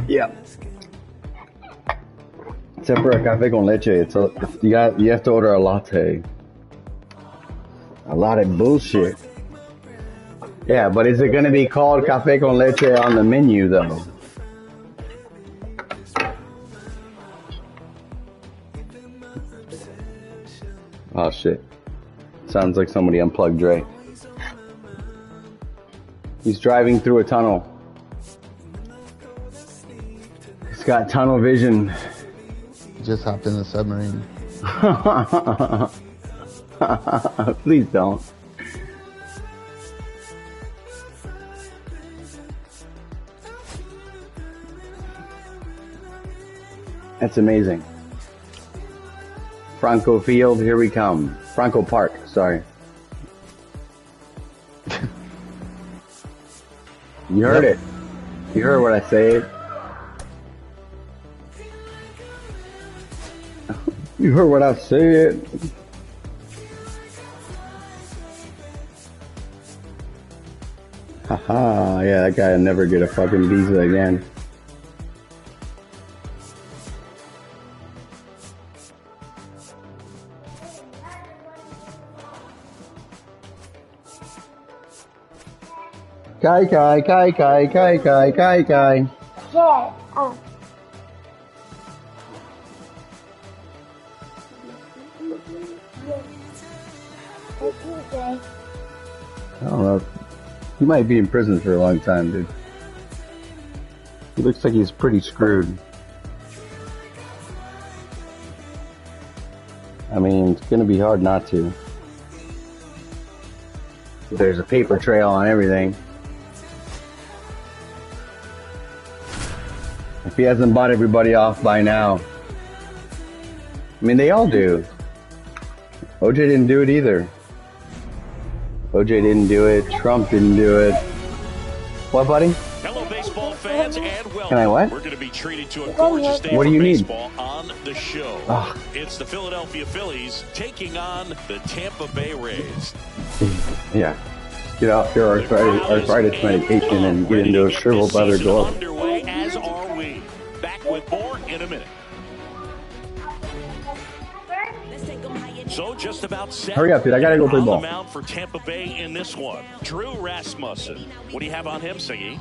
Yeah. Except for a café con leche, you have to order a latte. A lot of bullshit. Yeah, but is it going to be called café con leche on the menu though? Oh shit. Sounds like somebody unplugged Dre. He's driving through a tunnel. He's got tunnel vision. Just hopped in the submarine. Please don't. That's amazing. Franco Field, here we come. Franco Park, sorry. You heard it. You heard what I said. You heard what I said. Haha, yeah, that guy will never get a fucking visa again. Kai. Yeah. I don't know. He might be in prison for a long time, dude. He looks like he's pretty screwed. I mean, it's gonna be hard not to. There's a paper trail on everything. If he hasn't bought everybody off by now. I mean, they all do. OJ didn't do it either. OJ didn't do it. Trump didn't do it. What, buddy? Hello, baseball fans, and welcome. Can I what? We're going to be treated to a gorgeous day what do for you baseball on the show. Ugh. It's the Philadelphia Phillies taking on the Tampa Bay Rays. Yeah. Get off your arthritis medication and get into a shriveled leather glove. Underway, as are we. Back with more in a minute. So just about set. Hurry up, dude. I gotta go play ball. On the mound for Tampa Bay in this one. Drew Rasmussen. What do you have on him, Siggy?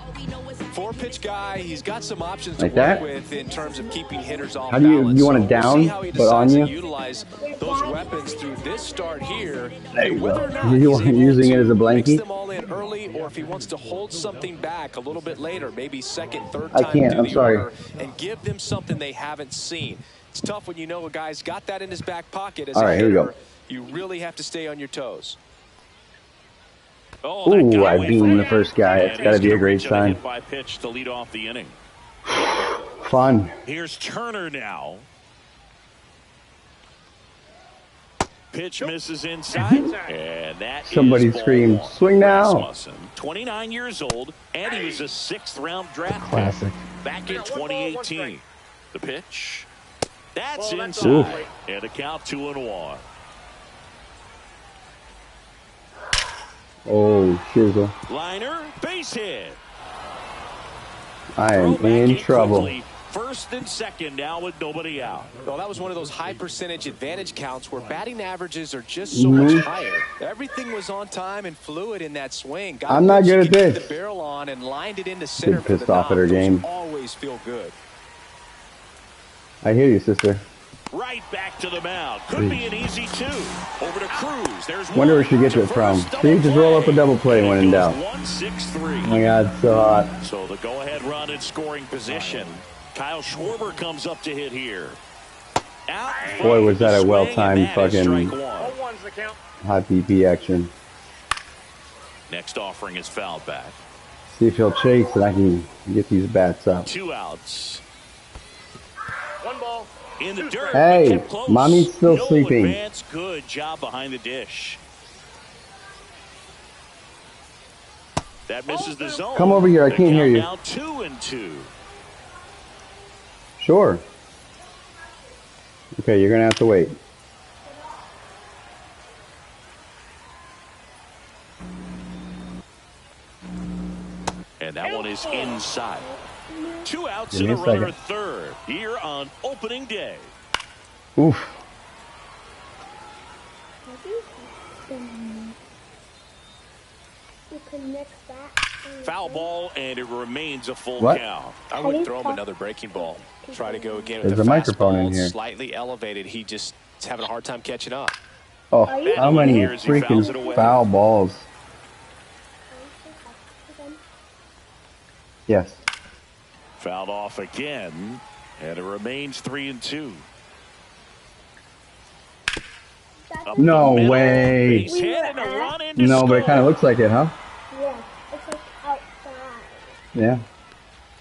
4-pitch guy. He's got some options like to that? work with in terms of keeping hitters off How do you balance. you want it So down, we'll see how he but on decides you? to utilize those weapons through this start here. There you Whether go. or not You he's want able using to it as a blankie? mix them all in early, or if he wants to hold something back a little bit later, maybe second, third I time can't, through I'm the sorry. order, and give them something they haven't seen. It's tough when you know a guy's got that in his back pocket. As All a right, here we hitter, go. you really have to stay on your toes. Oh, Ooh, I beamed the first guy. It's got to be a great sign. Hit by pitch to lead off the inning. Fun. Here's Turner now. Pitch misses inside, and that Somebody is ball screamed, one. "Swing now!" Rasmussen, 29 years old, and he was a 6th-round draft Classic. pick back in 2018. The pitch, that's inside, Oof. and a count 2-1. Oh, shizzle. Liner, base hit. I am Throw back in trouble. quickly. First and second now with nobody out. Well, that was one of those high percentage advantage counts where batting averages are just so much higher. Everything was on time and fluid in that swing. Got I'm not good at keep this. the barrel on and lined it into center Getting for pissed the off at her knock. Those game. always feel good. I hear you, sister. Right back to the mound. Could be an easy 2. Over to Cruz. There's Wonder one. where she gets To it from. first, See, double just roll up a play. double play when in And it doubt. goes 1-6-3. Oh my God, it's so hot. So the go-ahead run in scoring position. Kyle Schwarber comes up to hit here. Out. Boy, was that a Swing, well-timed and that is fucking strike one. hot BP action. Next offering is fouled back. See if he'll chase and I can get these bats up. 2 outs. 1 ball. In the dirt. Hey, Kept close. mommy's still No sleeping. Advance. Good job behind the dish. That misses the zone. Come over here, I The can't hear count you. Now 2-2. Sure. Okay, you're gonna have to wait. And that one is inside. 2 outs Give and me a a runner second. at third here on opening day. Oof. Foul ball, and it remains a full What? count. I would throw him another breaking ball. Try to go again with There's the a microphone in fastball here. slightly elevated. He just is having a hard time catching up. Oh, Batting how one many here as he fouls it freaking away. foul balls? Yes. Fouled off again, and it remains 3-2. Up No the middle, way. base hit and a run in to No, but it kind of score. looks like it, huh? Yeah, it's like outside. Yeah.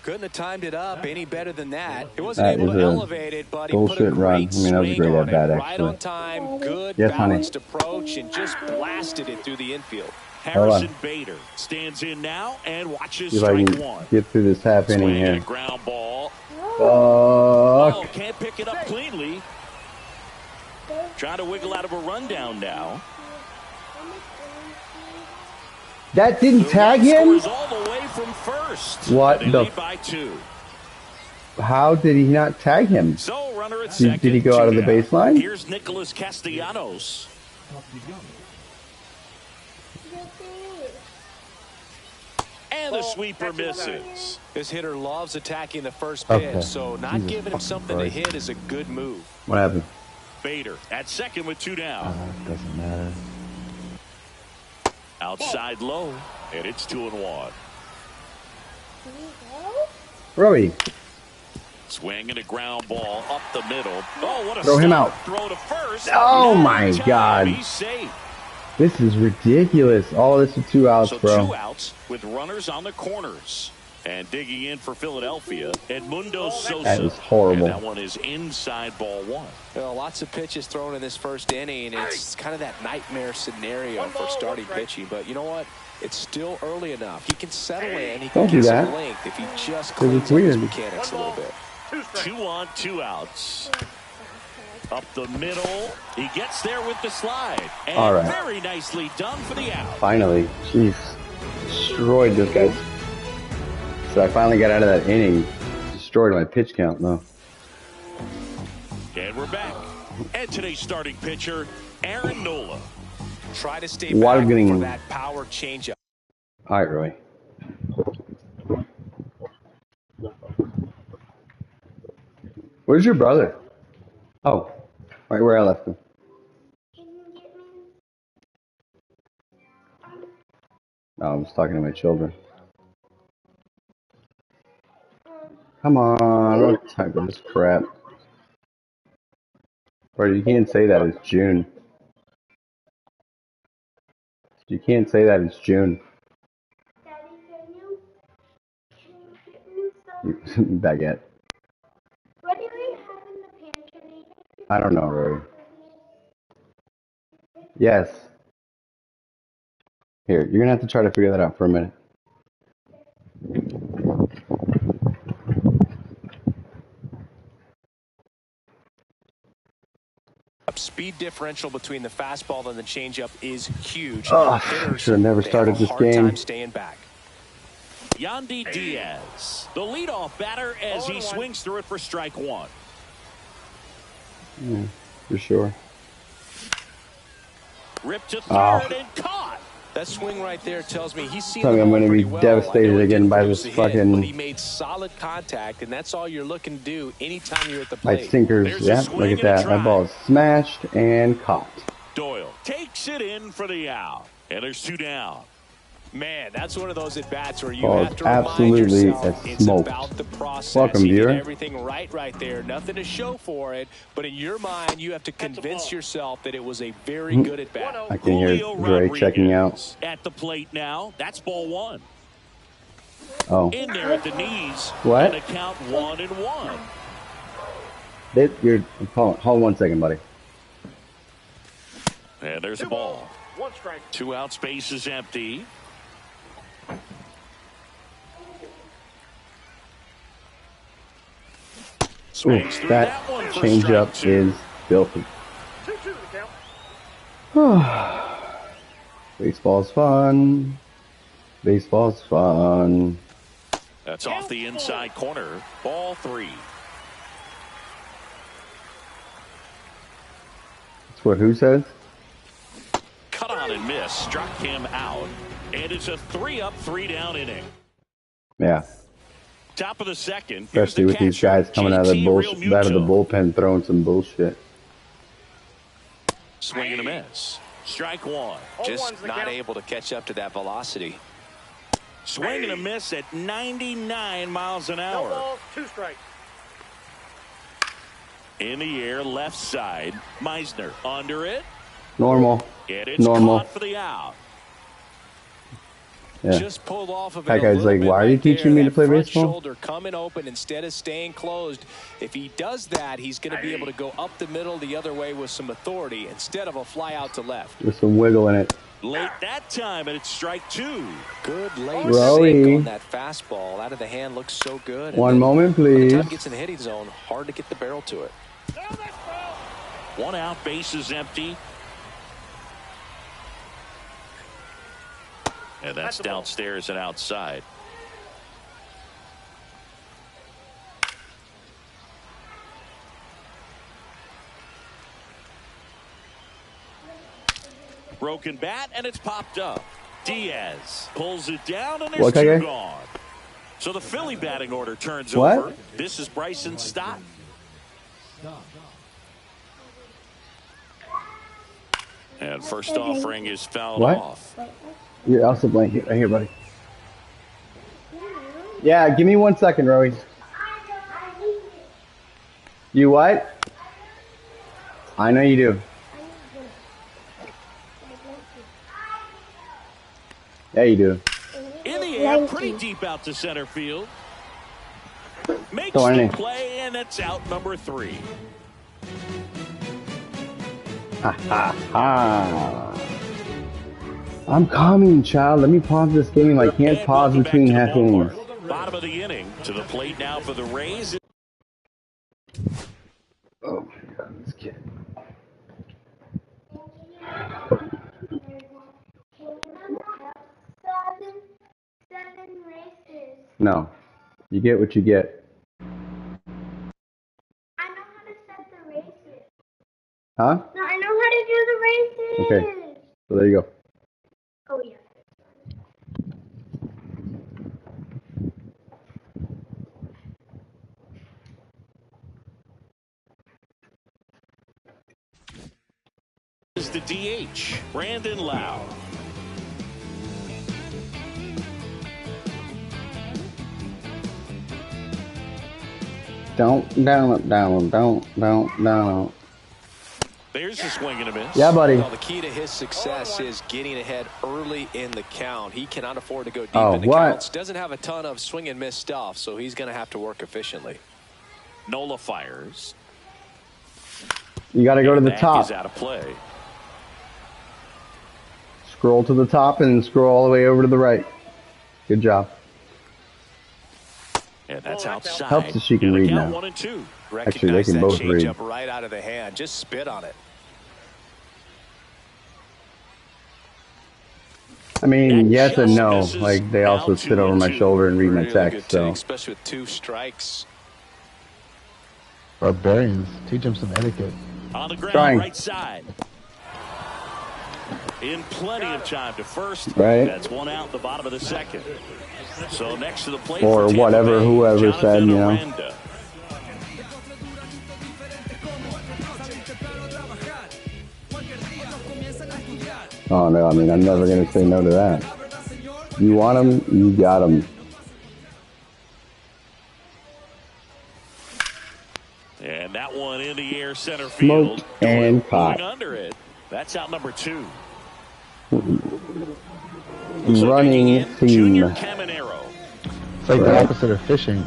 Couldn't have timed it up any better than that. He wasn't That able is to a elevate it, but he put a bullshit run. great I mean, that was a swing great on it. at-bat, Right actually. on time, good, Yes, honey. balanced approach, and just blasted it through the infield. Harrison on. Bader stands in now and watches See if I strike can one. get through this half inning Swing and a here. ground ball. Fuck. Oh, can't pick it up cleanly. Trying to wiggle out of a rundown now. That didn't The tag run him? scores all the way from first. What They the lead by 2. How did he not tag him? So runner at Did second. he go out of the 2 down. baseline? Here's Nicholas Castellanos. And the sweeper misses. This hitter loves attacking the first pitch, Okay. so not Jesus giving him fucking something Christ. to hit is a good move. What happened? Bader at second with 2 down. Doesn't matter. Outside low, and it's 2-1. Rory, Swing and a ground ball up the middle. Oh, what a Throw him stop. out. Throw to first. Oh, No my time. God. He's safe. this is ridiculous. All this is 2 outs, So 2 bro. outs with runners on the corners. And digging in for Philadelphia, Edmundo Sosa. That is horrible. And that one is inside ball 1. Well, lots of pitches thrown in this first inning. It's kind of that nightmare scenario for starting pitching. But you know what? It's still early enough. He can settle in. He can Don't do get some that. length if he just 'Cause cleans it's up his weird. mechanics a little bit. 2 on, 2 outs. Up the middle. He gets there with the slide. And All right. very nicely done for the out. Finally. Jeez. Destroyed this guy. So I finally got out of that inning. Destroyed my pitch count, though. And we're back. And today's starting pitcher, Aaron Nola. Try to stay Water back getting- for that power changeup. All right, Roy. Where's your brother? Oh, right where I left him. No, I was talking to my children. Come on, I don't have time for this crap. Bro, you can't say that, it's June. You can't say that, it's June. Baguette. What do we have in the pantry? I don't know, Rory. Yes. Here, you're gonna have to try to figure that out for a minute. Speed differential between the fastball and the changeup is huge. Ugh, Hitters, should have never they started have a this hard game. time staying back. Yandy Diaz, the leadoff batter as he swings through it for strike 1. Yeah, for sure. Ripped to third Oh. and caught. That swing right there tells me he's seen Tell me the I'm ball gonna be pretty well. devastated I know he again didn't by produce this a hit, fucking- but he made solid contact, and that's all you're looking to do anytime you're at the My plate. sinkers, There's a yeah, swing look at and a that. drive. That ball is smashed and caught. Doyle takes it in for the out. And there's 2 down. Man, that's one of those at-bats where you Oh, have to remind absolutely yourself it's smoked. about the process. Welcome, he viewer. did everything right there. Nothing to show for it. But in your mind, you have to convince yourself that it was a very good at-bat. I can hear Julio Dre checking out. Rodriguez at the plate now. That's ball 1. Oh, In there at the knees. What? And a count 1-1. you're hold on 1 second, buddy. And there's a ball. 2 out, space is empty. Swings Ooh, through that one for changeup strike 2. is filthy. Baseball's fun. Baseball's fun. That's off the inside corner. Ball 3. That's what who says? Cut on and miss. Struck him out. And it's a 3-up, 3-down inning. Yeah. Top of the second. Especially with these guys coming out of the bullpen throwing some bullshit. Swing and a miss. Strike 1. Just not able to catch up to that velocity. Swing and a miss at 99 miles an hour. No balls, 2 strikes. In the air, left side. Meisner under it. Normal. And it's Normal. caught for the out. Yeah. Just pulled off of it. That guy's like, why are you teaching me to play baseball? Shoulder coming open instead of staying closed. If he does that, he's going to be able to go up the middle the other way with some authority instead of a fly out to left. With some wiggle in it. Late that time, and it's strike 2. Good late Rowie. sink on that fastball. Out of the hand looks so good. One moment, please. When the time gets in the hitting zone, hard to get the barrel to it. 1 out, bases empty. And that's downstairs and outside. Broken bat, and it's popped up. Diaz pulls it down, and there's 2 gone. So the Philly batting order turns over. This is Bryson Stott. And first offering is fouled off. Yeah, I'll sit blanket right here, buddy. Yeah, give me 1 second, Rowie. You what? I know you do. Yeah, you do. In the air, pretty deep out to center field. Makes the play, and it's out number 3. Ha ha ha. I'm coming, child. Let me pause this game. I can't pause between half innings. Bottom of the inning. To the plate now for the Rays. Oh my God, this kid. Seven races. No. You get what you get. I know how to set the races. Huh? No, I know how to do the races. Okay. So there you go. Oh, yeah. Is the DH, Brandon Lau. Don't. There's a swing and a miss. Yeah, buddy. Well, the key to his success is getting ahead early in the count. He cannot afford to go deep in the counts. Doesn't have a ton of swing and miss stuff, so he's going to have to work efficiently. Nola fires. You got to go to the top. Is out of play. Scroll to the top and scroll all the way over to the right. Good job. And that's outside. Helps if she can read now. 1 and 2. Actually, they can both read. Up right out of the hand. Just spit on it. I mean, yes and no. Like, they also sit over my shoulder and read my text. So, especially with 2 strikes. Barbarians. Teach them some etiquette. On the ground, right side. In plenty of time to first. Right. That's 1 out, the bottom of the second. So next to the plate or for whatever, Bay, whoever said, you know. Aranda. Oh no, I mean, I'm never gonna say no to that. You want them, you got them. And that one in the air, center field. Smoked and caught. Under it. That's out number 2. Running theme. It's like the opposite of fishing.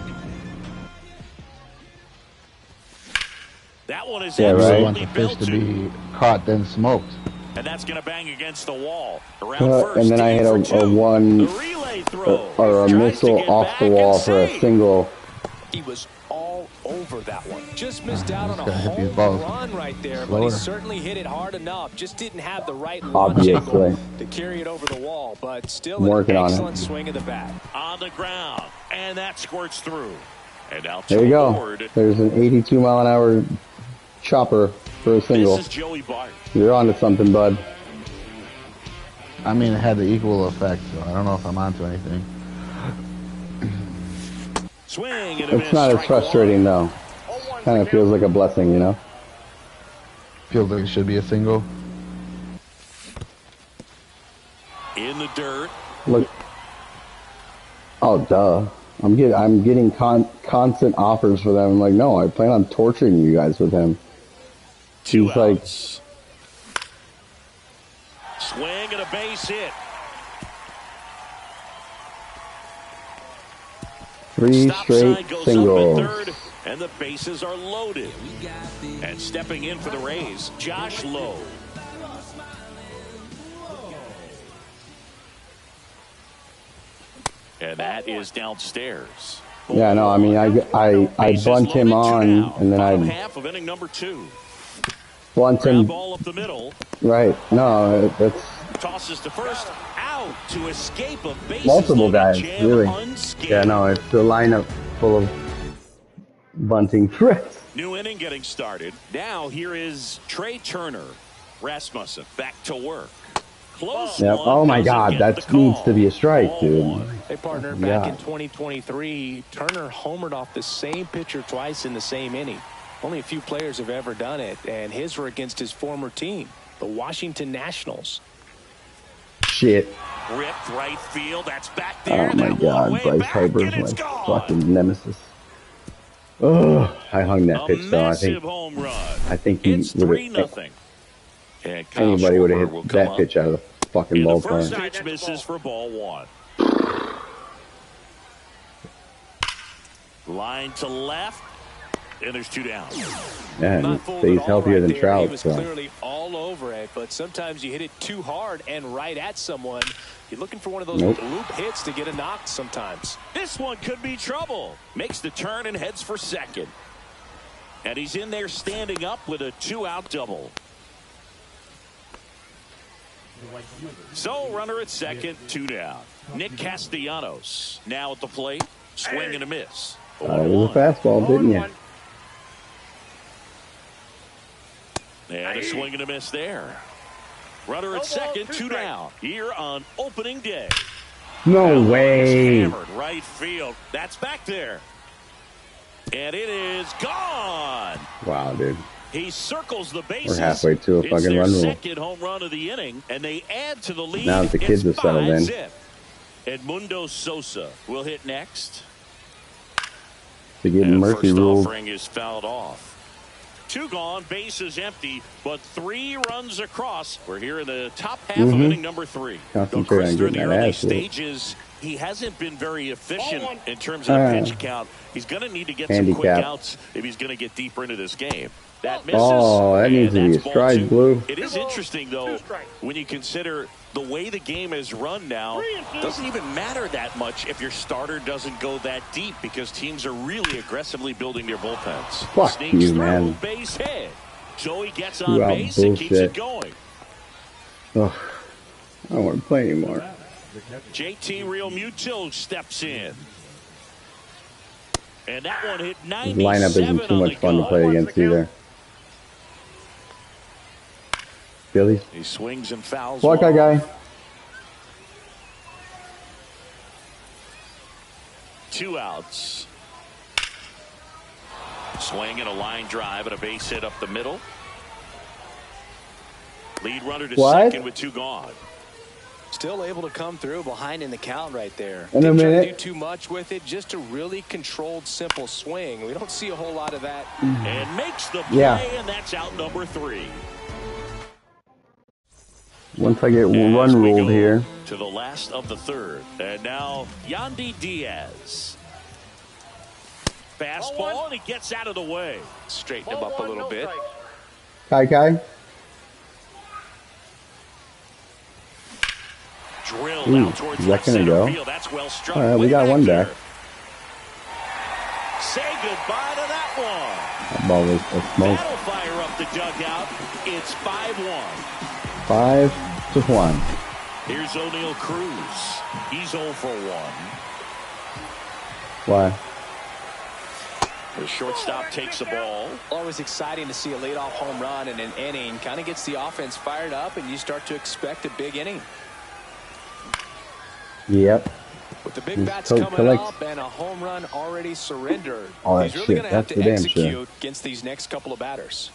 That one is You right. want the fish to be caught then smoked. And that's going to bang against the wall. Around first, And then I hit a one or a missile off the wall for a single. He was all over over that one. Just missed out on a hit these home balls run right there, slower. but he certainly hit it hard enough. Just didn't have the right launch angle to carry it over the wall, but still an excellent swing of the bat. On the ground, and that squirts through. And out there you go. There's an 82-mile-an-hour chopper for a single. This is Joey Bart. You're on to something, bud. I mean, it had the equal effect, so I don't know if I'm onto anything. Swing and it's not as frustrating, though. Kind of feels like a blessing, you know? Feels like it should be a single. In the dirt. Look. Oh, duh. I'm getting constant offers for them. I'm like, no, I plan on torturing you guys with him. Two He's outs. Swing and a base hit. 3 Stop straight goes singles. Up at third, and the bases are loaded. And stepping in for the Rays, Josh Lowe. And that is downstairs. Yeah, no, I mean, I bunt him on, and then I half of inning number 2. Bunt him. Ball up the middle. Right. No, that's tosses to first. Out to escape a base. Multiple guys, really. Yeah, no, it's a lineup full of bunting threats. New inning getting started. Now here is Trey Turner. Rasmussen back to work. Close. Yep. Oh my God, that needs to be a strike, dude. Hey, partner, back in 2023, Turner homered off the same pitcher twice in the same inning. Only a few players have ever done it, and his were against his former team, the Washington Nationals. Shit. Ripped right field. That's back there. Oh my God, Bryce Harper's my fucking nemesis. Oh, I hung that pitch though. I think he would have. Anybody would have hit that pitch out of the fucking ballpark. First pitch misses for ball 1. Line to left. And there's 2 down. Yeah, he's healthier than Trout. He was clearly all over it, but sometimes you hit it too hard and right at someone. You're looking for one of those loop hits to get a knock sometimes. This one could be trouble. Makes the turn and heads for second. And he's in there standing up with a 2-out double. So runner at second, 2 down. Nick Castellanos now at the plate. Swing and a miss. It was a fastball, didn't you? And a swing and a miss there. Runner at second, 2 down. Here on opening day. No way. Hammered right field. That's back there. And it is gone. Wow, dude. He circles the bases. We're halfway to a fucking run rule. Second home run of the inning, and they add to the lead. Now that the kids have settled in. Edmundo Sosa will hit next. To get Murphy ruled. Offering is fouled off. 2 gone, bases empty, but 3 runs across. We're here in the top half of inning number 3. Concentrate on getting the that early ass stages, he hasn't been very efficient in terms of the pitch count. He's going to need to get some quick outs if he's going to get deeper into this game. That misses. Oh, that needs to be a stride, Blue. It is interesting, though, when you consider the way the game is run now. It doesn't even matter that much if your starter doesn't go that deep because teams are really aggressively building their bullpens. Fuck Sneaks you, through, man. Base hit. Joey gets on base and keeps it going. Ugh. I don't want to play anymore. JT Real Mutil steps in. And that one hit 97. This lineup isn't too much fun to play against either. Phillies. He swings and fouls. Black guy. 2 outs. Swing and a line drive and a base hit up the middle. Lead runner to second with 2 gone. Still able to come through behind in the count right there. In a minute. Didn't try to do too much with it. Just a really controlled, simple swing. We don't see a whole lot of that. And makes the play, and that's out number 3. Once I get run ruled here. To the last of the 3rd. And now Yandy Diaz. Fastball, and he gets out of the way. Straighten him up a little bit. Kai. Drilled out towards is that gonna go? field. That's well struck. All right, we got one back. Say goodbye to that one. That ball was a smoke. That'll fire up the dugout. It's 5-1. 5-1. Here's O'Neal Cruz. He's 0 for 1. Why? The shortstop takes the ball. Always exciting to see a leadoff home run in an inning. Kind of gets the offense fired up, and you start to expect a big inning. Yep. With the big bats coming up and a home run already surrendered, he's really going to have to execute against these next couple of batters.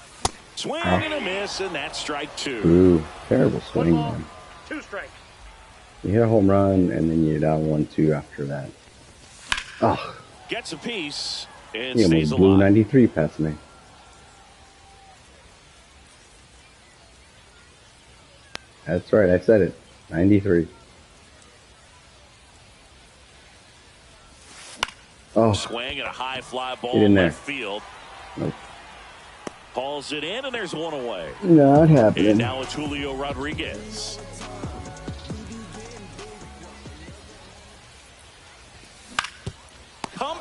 Swing and a miss, and that's strike 2. Ooh, terrible swing, man. 2 strikes. You hit a home run, and then you're down 1-2 after that. Oh. Gets a piece, and He stays almost blew alive. 93 past me. That's right, I said it. 93. Oh. Swing and a high fly ball Get in there. left field. Nope. Hauls it in, and there's one away. Not happening. And now it's Julio Rodriguez.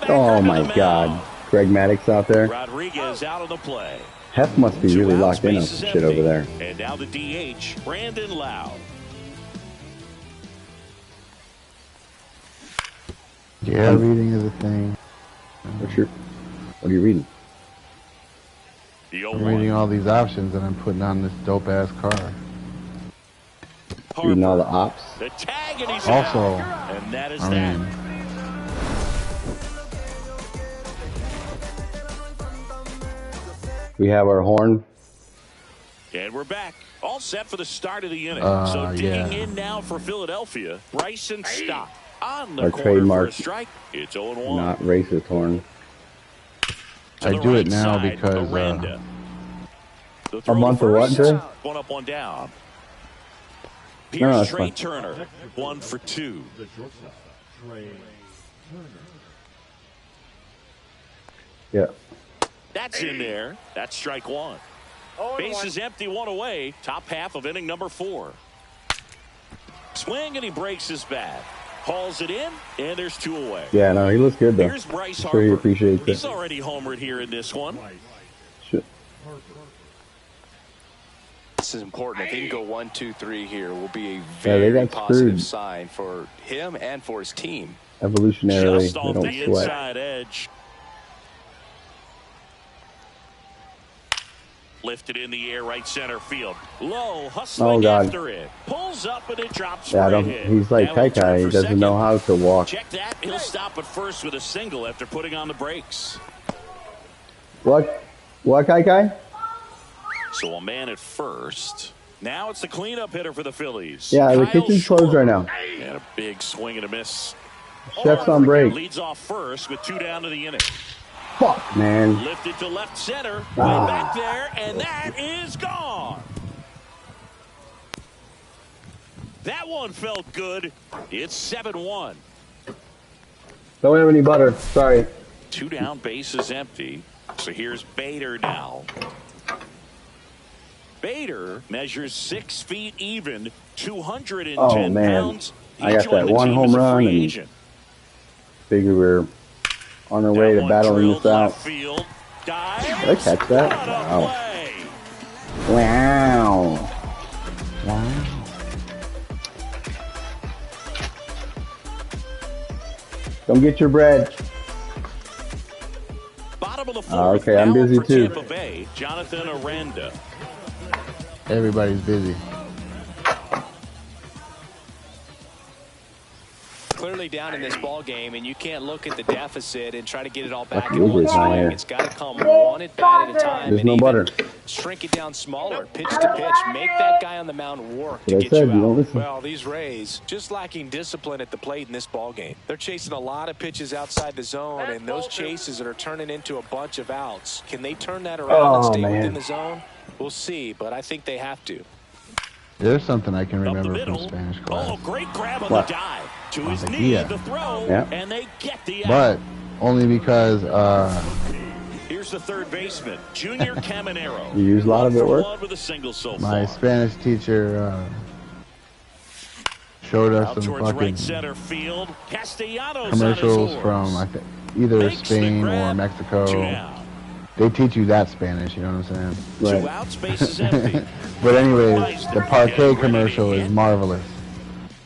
Oh my God. Greg Maddux out there. Rodriguez out of the play. Hef must be really locked in on Bases some shit over there. And now the DH, Brandon Lowe. Yeah, reading is a thing. What are you reading? The I'm reading all these options and I'm putting on this dope ass car. Reading all the ops. The tag, and he's Also, out. And that is I that. mean, We have our horn. And we're back. All set for the start of the inning. Yeah. So digging in now for Philadelphia, Bryson Stott on the Our corner trademark, for a strike. It's 0-1. not racist horn. To I the do right it now side, because, Aranda. The A throw month to of what, first. Jay? One up, one down. No, Here's that's Trey fine. Turner, 1 for 2. Yeah. That's in there. That's strike 1. Base is empty, 1 away. Top half of inning number 4. Swing, and he breaks his bat. Hauls it in, and there's 2 away. Yeah, no, he looks good though. Here's Bryce I'm sure he Harper. appreciates He's it. already homered here in this one. Shit. This is important. If he can go 1, 2, 3 here, will be a they very got positive screwed. sign for him and for his team. Evolutionarily, Just they off don't the sweat. inside edge. Lifted in the air, right center field. Low, hustling God. after it. Pulls up, and it drops Yeah, I for a don't, hit. he's like Now he'll turn Kai. He for doesn't second. know how to walk. Check that. He'll stop at first with a single after putting on the brakes. What? What, Kai? So a man at first. Now it's the cleanup hitter for the Phillies. Yeah, the Kyle kitchen's closed right now. And a big swing and a miss. Chef's on break. Leads off first with 2 down to the inning. Fuck, man. Lifted to left center. Way back there, and that is gone. That one felt good. It's 7-1. Don't have any butter. Sorry. 2 down, base is empty. So here's Bader now. Bader measures 6 feet even, 210 Oh, man. pounds. He I got joined that the one team home as a run free and agent. figure we're on our way That to one battling drilled this out. left field. Dives. Did I catch that? What a Wow. play. Wow. Wow. Don't get your bread. Bottom of the fourth. Okay, I'm now busy for too. Tampa Bay, Jonathan Aranda. everybody's busy. Clearly down in this ball game, and you can't look at the deficit and try to get it all back in Uber's one not swing. here. It's got to come one at bat at a time. There's and no even butter. Shrink it down smaller, pitch to pitch. Make that guy on the mound work to But I get said, you you don't out. listen. Well, these Rays just lacking discipline at the plate in this ball game. They're chasing a lot of pitches outside the zone, and those chases that are turning into a bunch of outs. Can they turn that around and Oh, stay man. within the zone? We'll see, but I think they have to. There's something I can Up the remember middle. from Spanish class. Oh, great grab on What? the dive. To his Like, knee, yeah. the throw, Yeah. and they get the out. But only because Here's the third baseman, Junior Caminero. You use a lot of it, work? 1 for with a single so my far. Spanish teacher showed us Out some towards fucking right center field. Castellanos commercials on his from horse. I think either Makes the Spain or grab. Mexico. 2 down. They teach you that Spanish, you know what I'm saying? Right. 2 out, space is empty. But anyways, the parquet commercial is marvelous.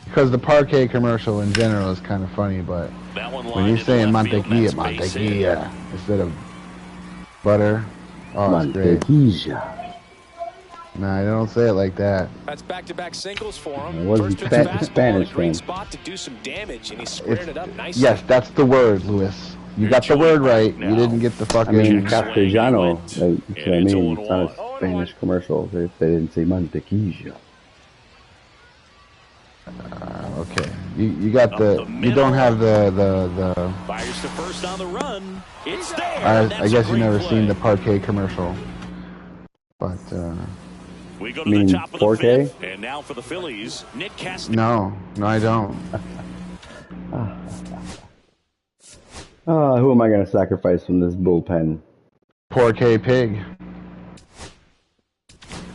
Because the parquet commercial in general is kind of funny, but That one when you're saying mantequilla instead of butter, oh, it's great. Mantequilla. Nah, I don't say it like that. That's back-to-back singles for him. What First is pitch Spanish fastball, a great then? spot to do some damage, and he's squaring it up nicely. Yes, that's the word, Luis. You got the word right. You didn't get the I fucking... mean, Castellano. That's what I it's mean. 0-1. It's not a Spanish commercial if they didn't say mantequilla. Okay. You got the... You don't have the... Fires to first on the run. It's there. I guess you've never seen the parquet commercial. But, We go to mean the top of the 4K? fifth, and now for the Phillies, Nick Castillo. no, I don't. Who am I going to sacrifice from this bullpen? Parquet pig.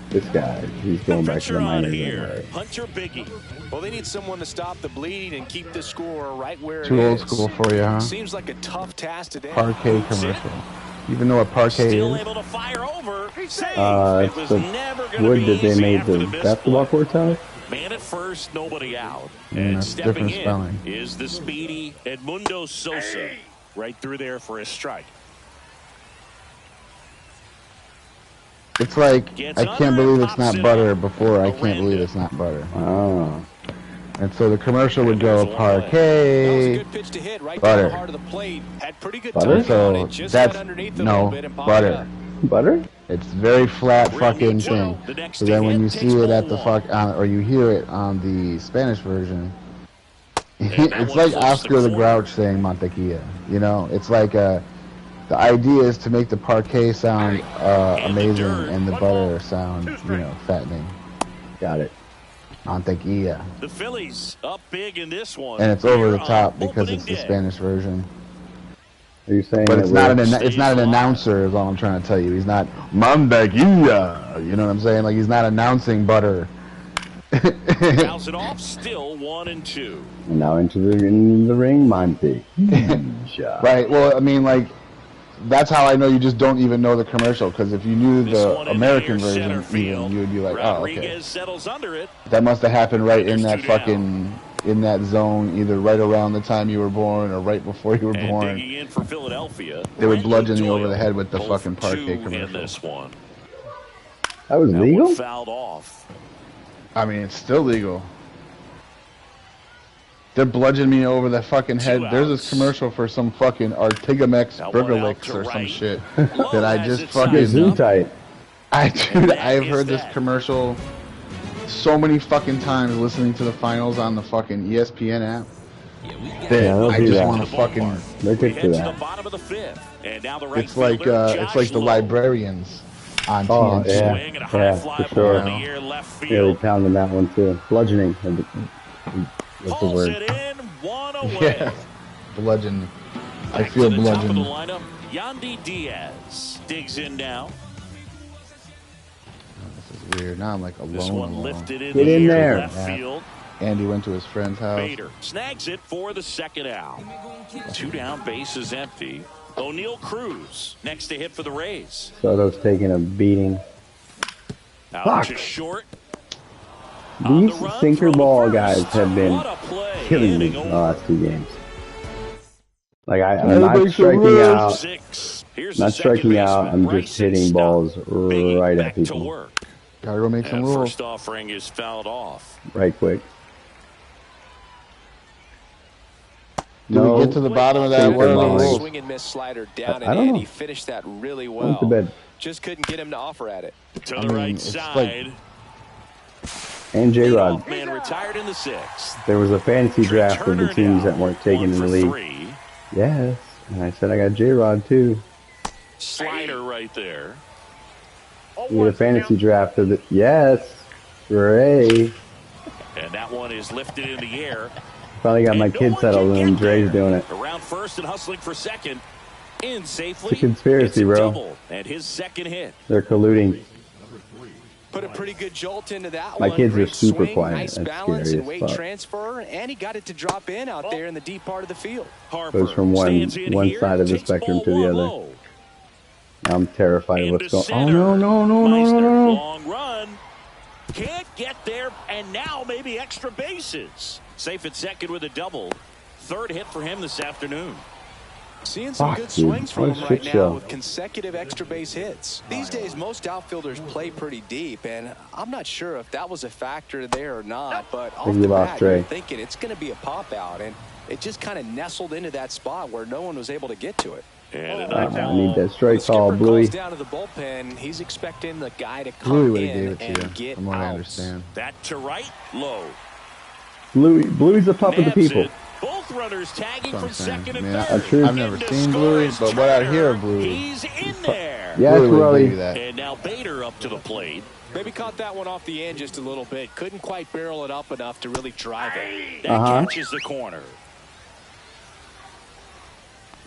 This guy. He's going back to the Pitcher on minors here, anyway. Hunter Biggie. Well, they need someone to stop the bleeding and keep the score right where Too it old is. school for you, huh? Seems like a tough task today. Parquet commercial. You even know what parquet Still is? able to fire over. Save. It It's was the never going to wood be that they easy made after the missed basketball play. courts out of? Man at first, nobody out. Mm, And that's stepping different in spelling. is the speedy Edmundo Sosa. Right through there for a strike. It's like, Gets I under can't it, believe it's pops not it butter up. before I can't Miranda. believe it's not butter. Oh. And so the commercial would go There's one away. That was a parquet, good pitch to hit right butter. down the heart of the plate. Had pretty good Butter? timing on So it. Just that's- got underneath a no, little bit and popped butter. up. Butter? It's very flat Real fucking good thing. job. The next So then when hit you takes see it at the ball fuck, or you hear it on the Spanish version, that it's one like flips Oscar the corner. Grouch saying mantequilla. You know, it's like the idea is to make the parquet sound amazing dirt. and the butter sound, fattening. Got it. Mantequilla. The Phillies up big in this one. And it's over the Here top on because opening it's the day. Spanish version. Are you saying But that it's not an we're- it's not an announcer is all I'm trying to tell you. He's not mantequilla. You know what I'm saying? Like he's not announcing butter. Fouls it off, still 1-2. And now in the ring, mantequilla. Right. Well, I mean, like that's how I know you just don't even know the commercial. Because if you knew This the one in American near center version, field. even, you would be like, oh, okay. Rodriguez settles under it. That must have happened right in There's that two down. fucking in that zone, either right around the time you were born or right before you were And born. digging in for Philadelphia. They would Brendan bludgeon you over Doyle. the head with the Both fucking parquet two in commercial. this one. That was That legal? one fouled off. I mean, it's still legal. They're bludgeoning me over the fucking head. There's this outs. commercial for some fucking Artigamex That one out Burgerlix to or some right. shit Lowe that I has just it fucking. sized Zoom up. tight. Dude, that I've is heard this that. commercial so many fucking times listening to the finals on the fucking ESPN app. That they'll I do just that. want to fucking. They're We good head for to that. the bottom of the fifth. And now the right It's like fielder, it's like Josh the Lowe. librarians on Oh, TNT. yeah. Swing and a high Yeah, fly for ball sure. in the air left Yeah, they field. pounded that one too. Bludgeoning. What's the Pulls word? it in, one away. Yeah, bludgeon. I Back feel to the top of the bludgeoned. lineup, Yandy Diaz digs in now. This is weird. Now I'm like This alone. one lifted in Get the in air there. left Yeah. field. Andy went to his friend's house. Bader snags it for the second out. 2 down, bases empty. O'Neal Cruz next to hit for the Rays. Soto's taking a beating. Out Fuck. to short. On These the run sinker from ball first. guys have been What a play. killing me Inning the over. last 2 games. Like I'm Gotta not make some striking runs. out, 6. Here's not the second striking out. baseman, I'm just Bryson hitting Stott. balls Biggie right back at to people, work. Gotta go make some And rules. first offering is fouled off. right quick. Did we get to the bottom of that? Sinker What are the ball. rules? Swing and miss slider down I and don't in. know. He finished that really Went to well. bed. Just couldn't get him to offer at it. To I the mean, right it's side. And J-Rod. Leadoff man retired in the 6th. There was a fantasy draft of the Turner teams now, that weren't taken 1 in the for league. 3. Yes. And I said I got J-Rod too. Slider right there. We had a fantasy draft of the yes. Ray. And that one is lifted in the air. Finally got my And no kid one settled can and get Dre's there. doing it. Around first and hustling for second. In safely. It's a conspiracy, It's a bro. double. And his second hit. They're colluding. Put a pretty good jolt into that My one. kids are Great super swing, quiet. Nice That's balance scary and as weight fuck. transfer, and he got it to drop in out there in the deep part of the field. Harper Goes from one stands in one here, side of the takes spectrum ball to the one other. low. I'm terrified of what's going on. Oh, no. Long run. Can't get there, and now maybe extra bases. Safe at second with a double. Third hit for him this afternoon. Seeing some good swings from him right now with consecutive extra base hits. These days, most outfielders play pretty deep, and I'm not sure if that was a factor there or not, but off the bat, you're thinking it's going to be a pop-out, and it just kind of nestled into that spot where no one was able to get to it. And I need that strike call, Bluey. Down to the bullpen. He's expecting the guy to come in and get from what out. I understand. That to right, low. Bluey's the top of the people. Both runners tagging from second and third. I've never seen Bluey, but what I hear of Bluey, he's in there. Yeah, Bluey. And now Bader up to the plate. Maybe caught that one off the end just a little bit. Couldn't quite barrel it up enough to really drive it. That catches the corner.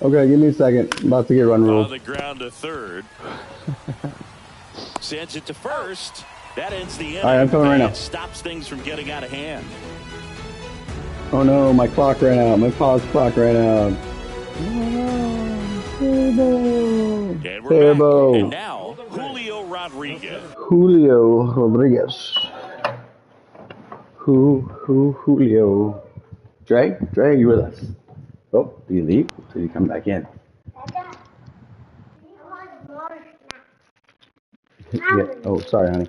Okay, give me a second. I'm about to get run ruled. On the ground to third. Sends it to first. That ends the inning. All right, I'm coming right now. Stops things from getting out of hand. Oh no, my clock ran out. My pause clock ran out. And we're back. And now, Julio Rodriguez. Julio. Dre, are you with us? Oh, did you leave? Did you come back in? Yeah. Oh, sorry, honey.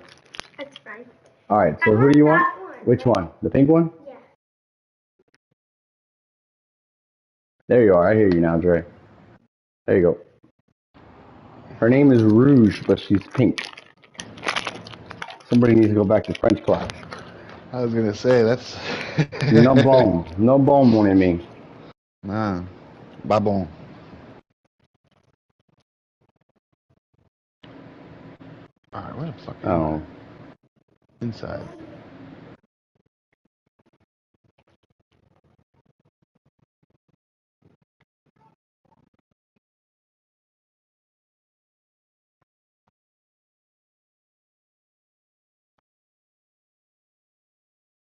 That's fine. All right, so who do you want? Which one? The pink one? Yeah. There you are. I hear you now, Dre. There you go. Her name is Rouge, but she's pink. Somebody needs to go back to French class. I was gonna say that's No bon, mon ami. Nah, babon. All right, where the fuck? Oh, inside.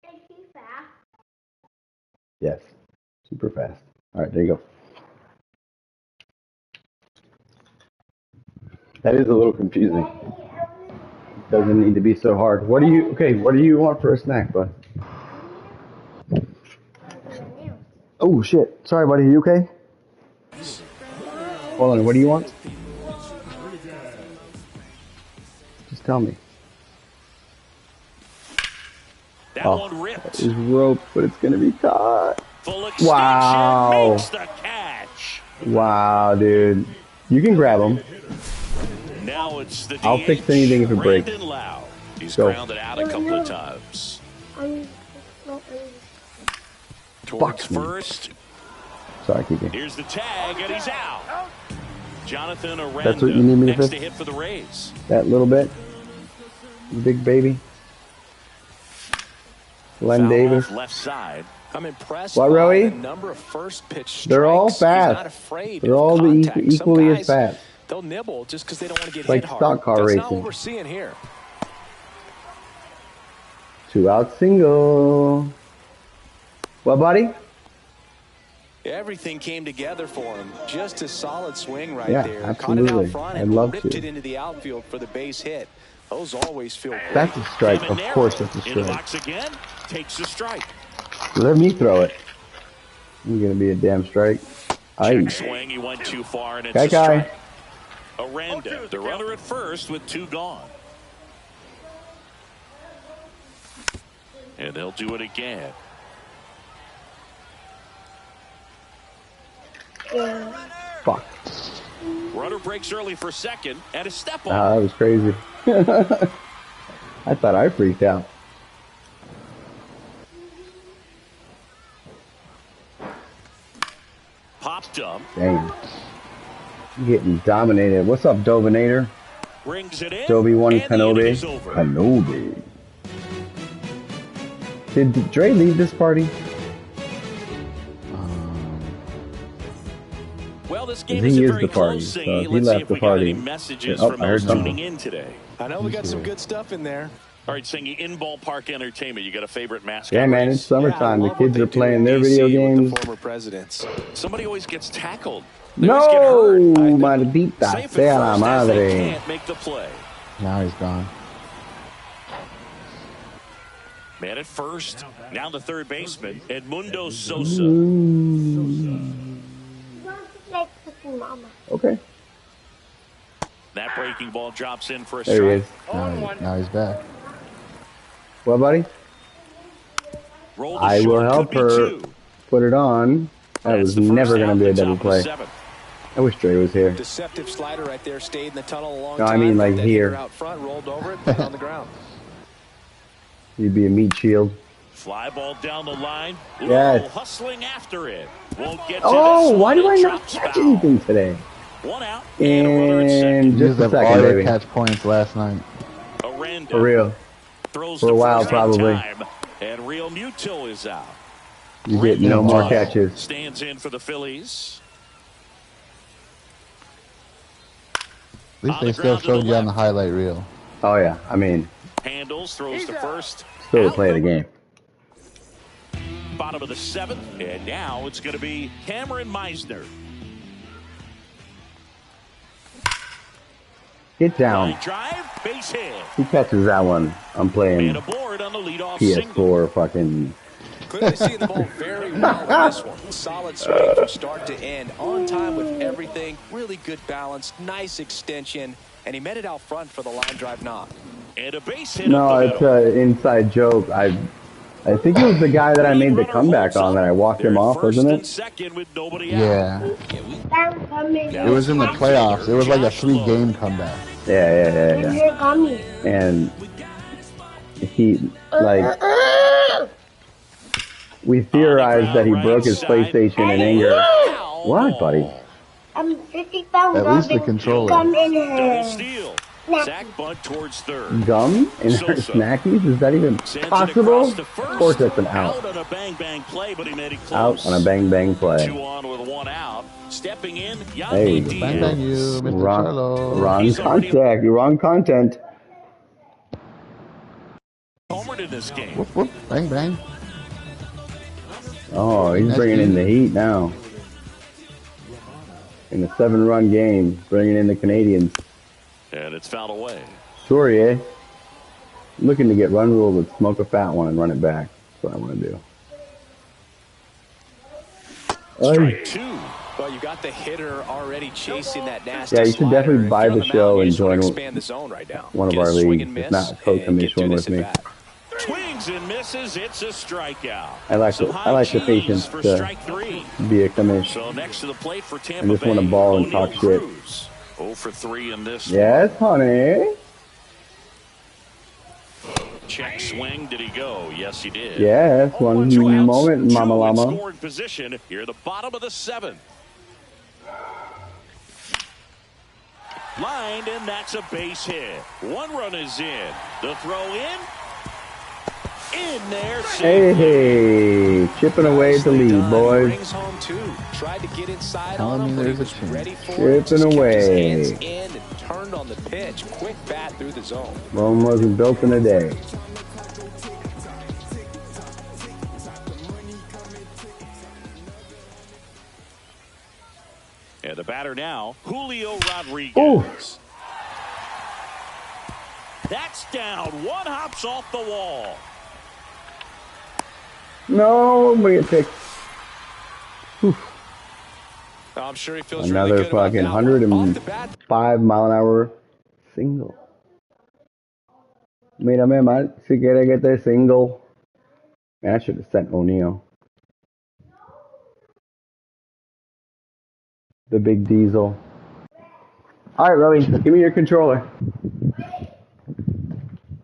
Is he fast? yes. Super fast. All right, there you go. That is a little confusing. Doesn't need to be so hard. What do you want for a snack, bud? Oh, shit. Sorry, buddy. Are you okay? Hold on. What do you want? Just tell me. That one ripped. It's rope, but it's going to be caught. Full extension. Wow. Makes the catch. Wow, dude. You can grab him. Now it's the DH. I'll fix anything if it breaks. Brandon Lau. He's Go. grounded out a couple of times. Towards Fuck me. first. Sorry, keep going. Here's the tag, and he's out. Jonathan Aranda. That's what you need me to next fix? to hit for the Rays. That little bit. Big baby. Len Foul Davis. off left side. I'm impressed What, by Rowie? the number of first pitch strikes. They're all He's not fast. afraid They're of all contact. equally Some as guys, fast. They'll nibble just because they don't want to get Like hit hard. stock car That's racing. not what we're seeing here. 2 out single. What, buddy? Everything came together for him. Just a solid swing right Yeah, there. absolutely. Caught it out front I'd and love ripped to. it into the outfield for the base hit. Those always feel great. That's a strike. Of course that's a In the strike. box again. Takes the strike. Let me throw it. I'm going to be a damn strike. Check swing. He went too far, and it's a Guy. strike. Aranda, the runner at first with 2 gone. And they'll do it again. Fuck. Runner breaks early for second, and a step on. That was crazy. I thought I freaked out. Popped up. Dang. Getting dominated. What's up, Dovinator? Brings it in. Dobie one and the inning Kenobi. is over. Kenobi. Did Dre leave this party? Well, this game He is is very the party, close. so he Let's see left if the we got party. any messages Oh, from I heard those something. tuning in today. I know we got some good stuff in there. All right, saying in ballpark entertainment, you got a favorite mascot? Yeah, man, it's summertime. The kids are playing their video games. The former presidents. Somebody always gets tackled. No, maldita sea la madre. Can't make the play. Now he's gone. Man at first, now the third baseman, Edmundo Sosa. Okay. That breaking ball drops in for a There he strike. is. Now he's back. Well, buddy, I will help her put it on. That was never going to be a double play. I wish Dre was here. Deceptive slider right there, stayed in the tunnel a long No, time. I mean like here. Out front, rolled over it, put it on the ground. You'd be a meat shield. Fly ball down the line. Yes. Hustling after it. Won't get to Oh, this why one. do I not catch anything today? One out. And just a second, baby. Catch points last night. Aranda For real. throws For a while, probably. Time, and Real Muto is out. You get no more catches. Stands in for the Phillies. At least they still showed you on the highlight reel. Oh, yeah. I mean, Handles, throws to first. still play the game. Bottom of the seventh, and now it's going to be Cameron Meisner. Get down. Line drive, base hit. Who catches that one? I'm playing And aboard on the leadoff PS4 single. fucking... Clearly seeing the ball very well on this one. Solid swing from start to end. On time with everything. Really good balance. Nice extension. And he met it out front for the line drive knock. And a base hit. No, it's an inside joke. I think it was the guy that I made the comeback on that I walked him off, wasn't it? Second with nobody Yeah. It was in the playoffs. It was like a 3-game comeback. Yeah. And he, like... We theorized that he broke his PlayStation in anger. What, buddy? I'm 50 pounds. At least the controller. Come in Double here. steal. Zach Bunt towards third. Gum in her snackies? Is that even possible? Of course that's an out. Out on a bang play, but he made it Out close. on a bang play. 2 on with 1 out. Stepping in, Hey, Yandy Bang Diaz. you, Mr. Charlo. Wrong contact. You're wrong content. Homered in this game. Whoop, whoop. Bang, bang. Oh, he's bringing in the heat now. In a 7-run game, bringing in the Canadians. And it's fouled away. Sorry, eh? Looking to get run rule, but smoke a fat one and run it back. That's what I want to do. Strike 2. Well, you got the hitter already chasing that nasty Yeah, you should slider. definitely buy If you're the on show mound, you and just wanna join expand the zone right now. one of Get our a swing leagues. and If miss, not, co-commission and get with through me. this at bat. Swings and misses. It's a strikeout. I like Some the high patience cheese for to strike 3. be a commission. So next to the plate for Tampa I just want to Bay, ball and O'Neal talk shit. Cruz. 0 for 3 in this. Yes, honey. Check swing. Did he go? Yes, he did. Yes, one 2 outs, moment, 2 Mama in Llama. scoring position. Here, the bottom of the 7th. Lined, and that's a base hit. 1 run is in. The throw in. In there. Hey, chipping away at the lead, boys. Brings home 2. Tried to get inside Telling on him, me but he there's a was chance. ready for it. Chipping Just kept his away. hands in and turned on the pitch. Quick bat through the zone. Rome wasn't built in a day. And the batter now, Julio Rodriguez. Ooh. That's down. 1 hops off the wall. No, I'm gonna get picked. I'm sure he feels Another really good about fucking that one. Off the 105 bat, mile an hour single. Mírame mal, si quiere que te single. Man, I should have sent O'Neal. The big diesel. All right, Robbie, give me your controller.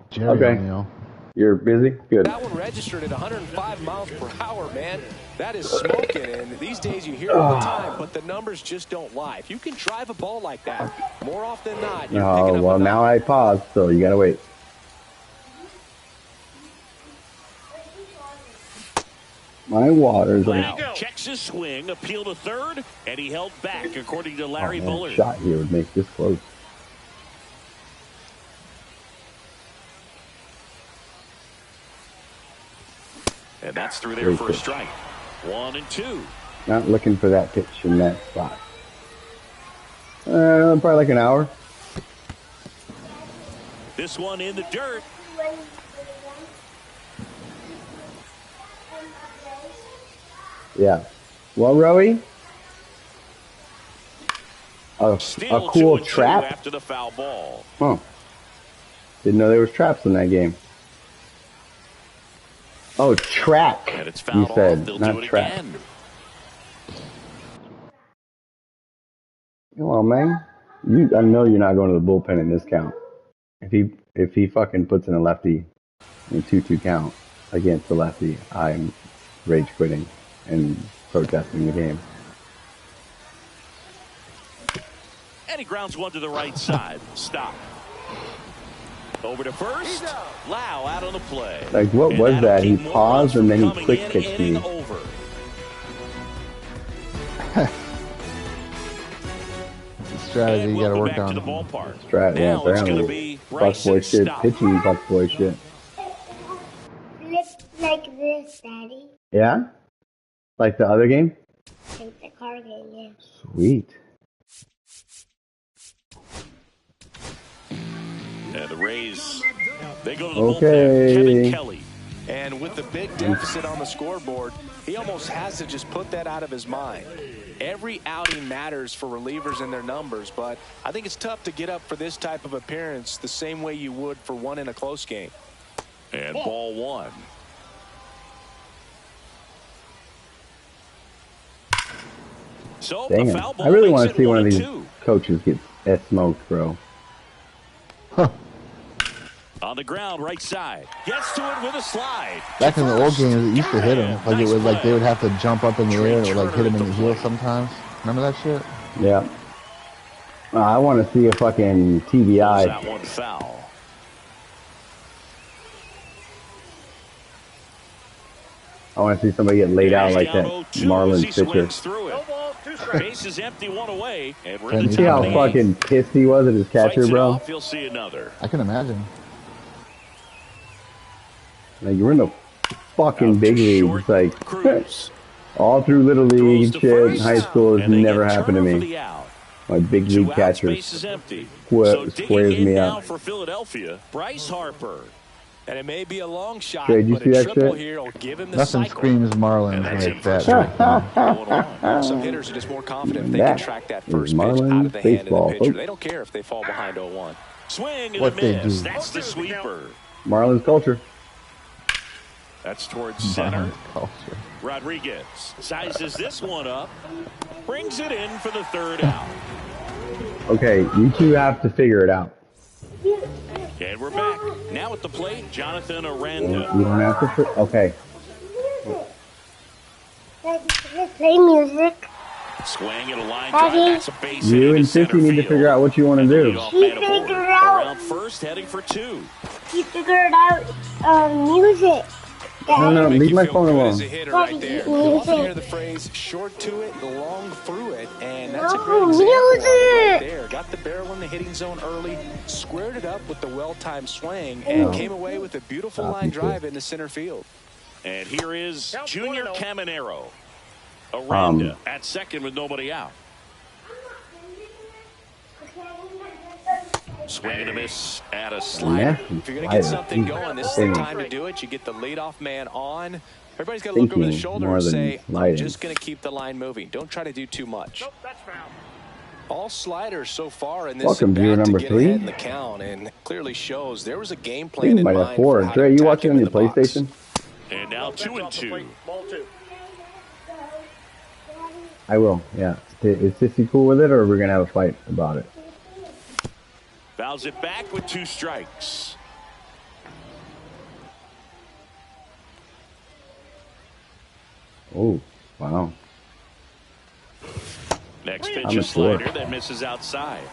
Jerry Okay. O'Neal. You're busy? Good. that one registered at 105 miles per hour, man. That is smoking, and these days you hear it all the time, but the numbers just don't lie. If you can drive a ball like that, more often than not, you're picking Oh, up well, a now I paused, so you gotta wait. My water's on. Now checks his swing, appeal to third, and he held back, according to Larry A Bullard. shot here would make this close. And that's through there for a strike. 1-2. Not looking for that pitch in that spot. Probably like an hour. This one in the dirt. Yeah. Well, Rowie? A cool trap? After the foul ball. Huh. Didn't know there was traps in that game. Oh, track, And it's you fouled said, off. They'll not do it trap. again. Come on, man. I know you're not going to the bullpen in this count. If he fucking puts in a lefty in a 2-2 count against the lefty, I'm rage quitting and protesting the game. And he grounds one to the right side. Stop. Over to first. Lau out on the play. Like, what was that? He paused and then he quick kicked me. Over. Strategy you gotta work on. Strat, yeah, Now it's going to apparently. be Fuckboy shit, stop. pitching fuckboy shit. Flip like this, Daddy. Yeah? Like the other game? Like the car game, yeah. Sweet. And the Rays, they go to the Okay. bullpen. Kevin Kelly. And with the big deficit on the scoreboard, he almost has to just put that out of his mind. Every outing matters for relievers and their numbers, but I think it's tough to get up for this type of appearance the same way you would for one in a close game. And ball one. So Dang the it. foul ball I really makes want it to see one of these 1-2. coaches get smoked, bro. On the ground, right side. Gets to it with a slide. Back in the old games, it used to hit him. Like it would, like they would have to jump up in the air, and it would like hit him in the heel sometimes. Remember that shit? Yeah. I want to see a fucking TBI. That one foul. I want to see somebody get laid out like that Marlins pitcher. Base is empty, one away, and we're Can in you the See top how of the fucking pissed he was at his catcher, Fights it bro? off, you'll see another. I can imagine. Like, you're in the fucking Out big to leagues. short, Like, Cruz. all through little Throws league to shit, first, high school, it's and they never get happened to Turner for me. the out. My big 2 league outs, catcher base is empty. squares So digging in me now out. for Philadelphia, Bryce Harper. And it may be a long shot, Trey, did you but see a that triple shit? here will give him the Nothing cycle. screams Marlins And that's like it that. for Right there. Some hitters are just more confident if they That can track that is first pitch out Marlins of the hand of baseball, the pitcher. folks. They don't care if they fall behind 0-1. Swing and What a they miss. do. That's the sweeper. Marlins culture. That's towards center. Marlins culture. Rodriguez sizes this one up. Brings it in for the third out. Okay, you two have to figure it out. And we're back. Now at the plate, Jonathan Aranda. You don't have to. Okay. Let's play music. Swing and a line drive. Daddy. That's a base hit You into and center Sissy need to field. figure out what you want to And the do. leadoff He man aboard. figured out. Around first, heading for 2. He figured out music. No, Make leave you my feel phone good alone. as a hitter right there. You often Music. hear the phrase "short to it, long through it," and that's a No, great example of it right music. there. Got the barrel in the hitting zone early, squared it up with the well-timed swing, and came away with a beautiful line drive into center field. And here is Junior Caminero. Aranda at second with nobody out. Swing and a miss at a slider. Nasty If you're going to get slider. something Jesus. going, this is the Dang. time to do it. You get the leadoff man on. Everybody's got to look over the Thinking shoulder more and than say, I'm sliding. just going to keep the line moving. Don't try to do too much. All sliders so far in this Welcome to at-bat your number to get 3. ahead in the count, and clearly shows there was a game I think plan you in might have mind 4. for how Dre, to you attack watching him on in your the box. PlayStation? And now 2-2. I will, yeah. Is Sissy cool with it, or are we going to have a fight about it? Fouls it back with 2 strikes. Oh, wow. Next pitch I'm a a sure. slider that misses outside.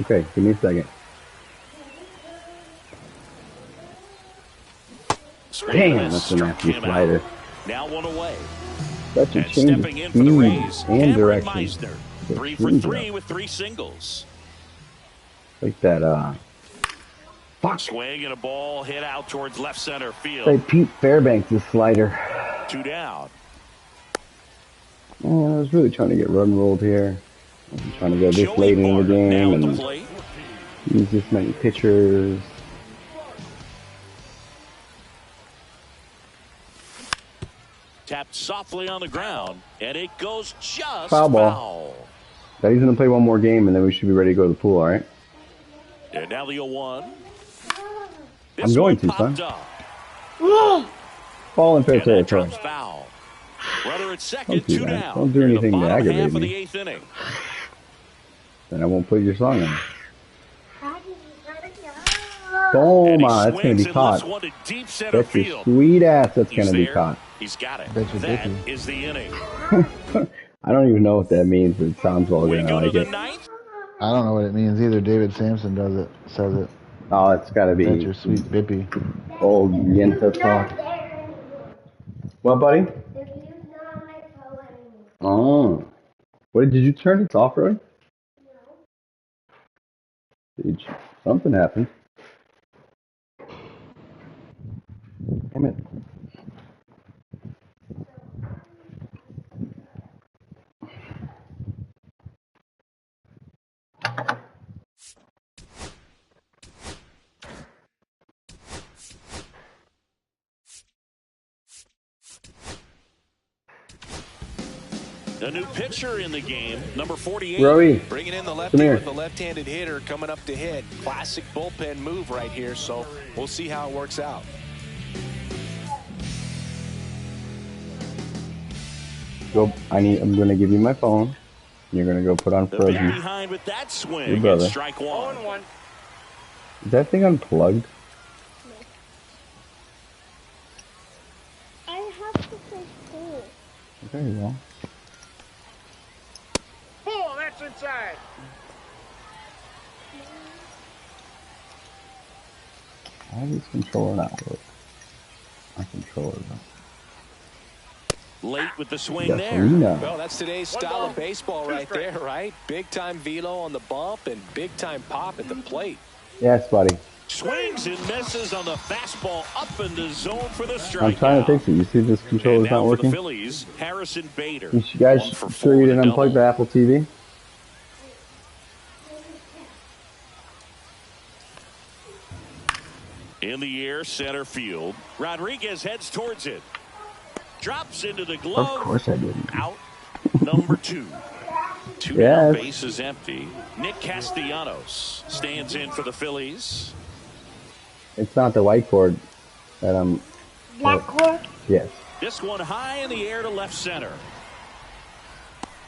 Okay, give me a second. Swing and a Damn, miss, that's a struck nasty him slider. out. Now 1 away. Such a And change of stepping in for the speed Rays, and Cameron direction. Meisner. The 3 for change 3 up. with 3 singles. Like that, fuck. Swing and a ball hit out towards left center field. Like Pete Fairbanks' slider. 2 down. I was really trying to get run rolled here. I'm trying to go this late in the game and use this many pitchers. Tapped softly on the ground, and it goes just foul ball. He's going to play one more game, and then we should be ready to go to the pool, all right? And now the 0-1. I'm going to, son. Ball in fair territory. Foul. Runner at second, 2 down. Don't do anything to aggravate me. The 8th inning. Then I won't play your song on. Oh my, that's going to be caught. That's your sweet ass that's going to be caught. He's got it. That is the inning. I don't even know what that means, but it sounds vulgar and I like it. I don't know what it means either. David Sampson says it. Oh, it's got to be. That's your sweet bippy. Old Yenta talk. What, buddy? Oh. What, did you turn it off, Roy? No. Something happened. Damn it. A new pitcher in the game, number 48. Rowie, bringing in the lefty with the left-handed hitter coming up to hit. Classic bullpen move right here, so we'll see how it works out. Go. I'm going to give you my phone. You're going to go put on Frozen. Behind with that swing. Your brother. Strike one. Is that thing unplugged? I have to play school. There you go. Oh, that's inside. How does this controller not work? My controller though. Late with the swing there. Well, that's today's style of baseball right there, right? Big-time velo on the bump and big-time pop at the plate. Yes, buddy. Swings and misses on the fastball up in the zone for the strike. I'm trying to fix it. You see this controller's not working? The Phillies, Harrison Bader. You guys sure you didn't unplug the Apple TV? In the air, center field. Rodriguez heads towards it. Drops into the glove. Of course I didn't. Out. Number 2. 2 down, base is empty. Nick Castellanos stands in for the Phillies. It's not the white cord that I'm... Black cord? Yes. This one high in the air to left center.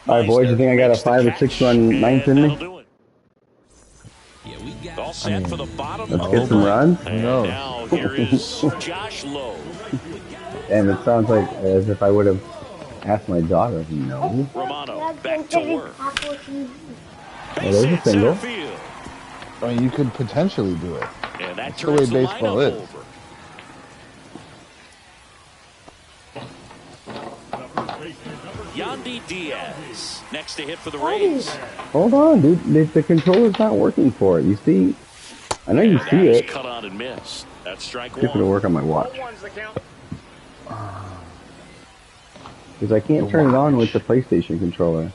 All right, boys, you think I got a 5 or 6 run ninth in me? All set for the bottom. Let's get some runs. And now here is Josh Lowe. And it sounds like as if I would have asked my daughter. No. Romano back to work. There's a single. I mean, you could potentially do it. And that That's the way baseball is. over. Yandy Diaz next to hit for the Rays. Hold on, dude. The controller's not working for it. You see? I know you see it. Cut on and missed. That's strike It's gonna work on my watch. Because I can't turn it on with the PlayStation controller.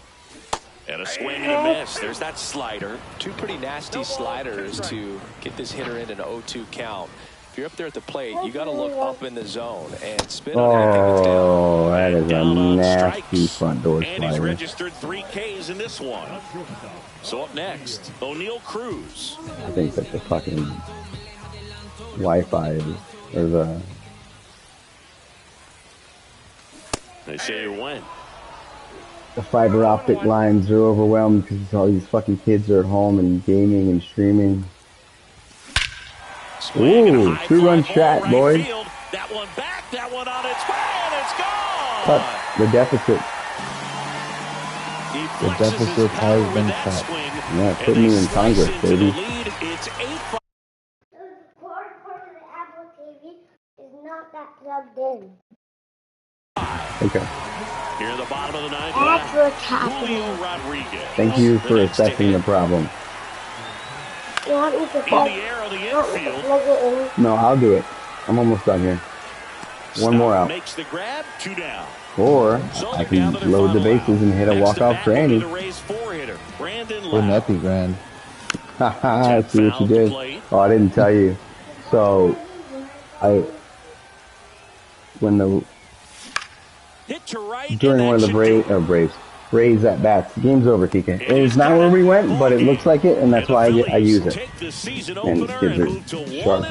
And a swing and a miss. There's that slider. 2 pretty nasty sliders to get this hitter in an 0-2 count. If you're up there at the plate, you got to look up in the zone and spin on anything that's down. Oh, that is a nasty front door And he's slider. registered 3 Ks in this one. So up next, O'Neal Cruz. I think that the fucking Wi-Fi or the... They say it went. The fiber optic lines are overwhelmed because all these fucking kids are at home and gaming and streaming. Ooh, 2-run shot, right boy. Field. That one back, that one on its way, and it's gone. Cut the deficit. The deficit has been cut. Yeah, put me in Congress, baby. It's 8-5. The cord for the Apple TV is not that plugged in. Okay. Here in the bottom of the 9th. That's what's happening. Julio Rodriguez. Thank you for assessing the problem. You want me to In plug, the air on the you want me to infield. plug it in? No, I'll do it. I'm almost done here. One more out. Makes the grab, 2 down. Or I can load the bases and hit a walk-off granny. Wouldn't that be grand? Haha, I see what you did. Oh, I didn't tell you. So, during one of the Rays at bats, game's over, TK. It's not where we went, but it looks like it, and that's why I use it. And gives it sharp.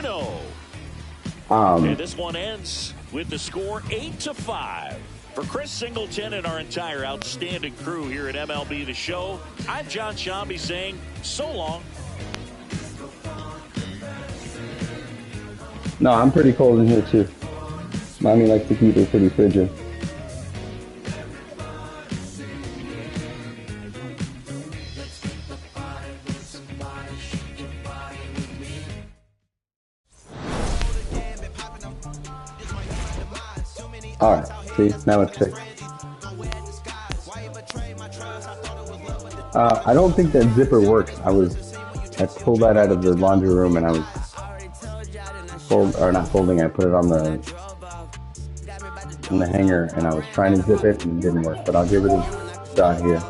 And this one ends with the score 8-5. For Chris Singleton and our entire outstanding crew here at MLB The Show, I'm John Shambi saying so long. No, I'm pretty cold in here too. Mommy likes to keep it pretty frigid. Alright, see, now it's fixed. I don't think that zipper works. I pulled that out of the laundry room and I was not folding, I put it on in the hanger and I was trying to zip it and it didn't work, but I'll give it a shot here.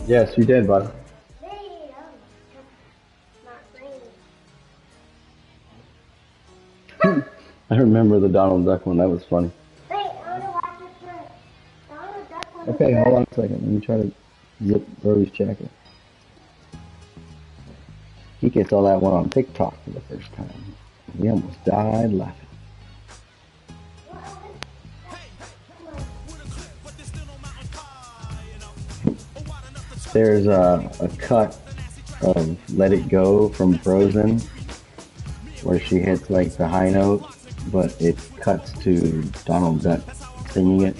Yes, you did, bud. I remember the Donald Duck one. That was funny. Okay, hold on a second. Let me try to zip Rory's jacket. He gets all that one on TikTok for the first time. He almost died laughing. There's a cut of Let It Go from Frozen where she hits like the high note, but it cuts to Donald Duck singing it.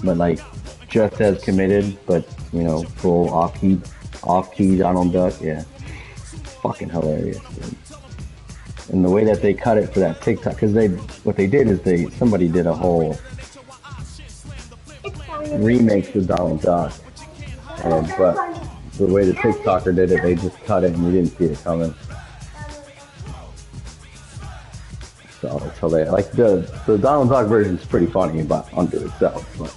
But like just as committed, but you know, full off key Donald Duck, yeah. Fucking hilarious, dude. And the way that they cut it for that TikTok, because what they did is somebody did a whole remake of Donald Duck. But the way the TikToker did it, they just cut it and you didn't see it coming. So it's hilarious. Like the Donald Duck version is pretty funny unto itself, but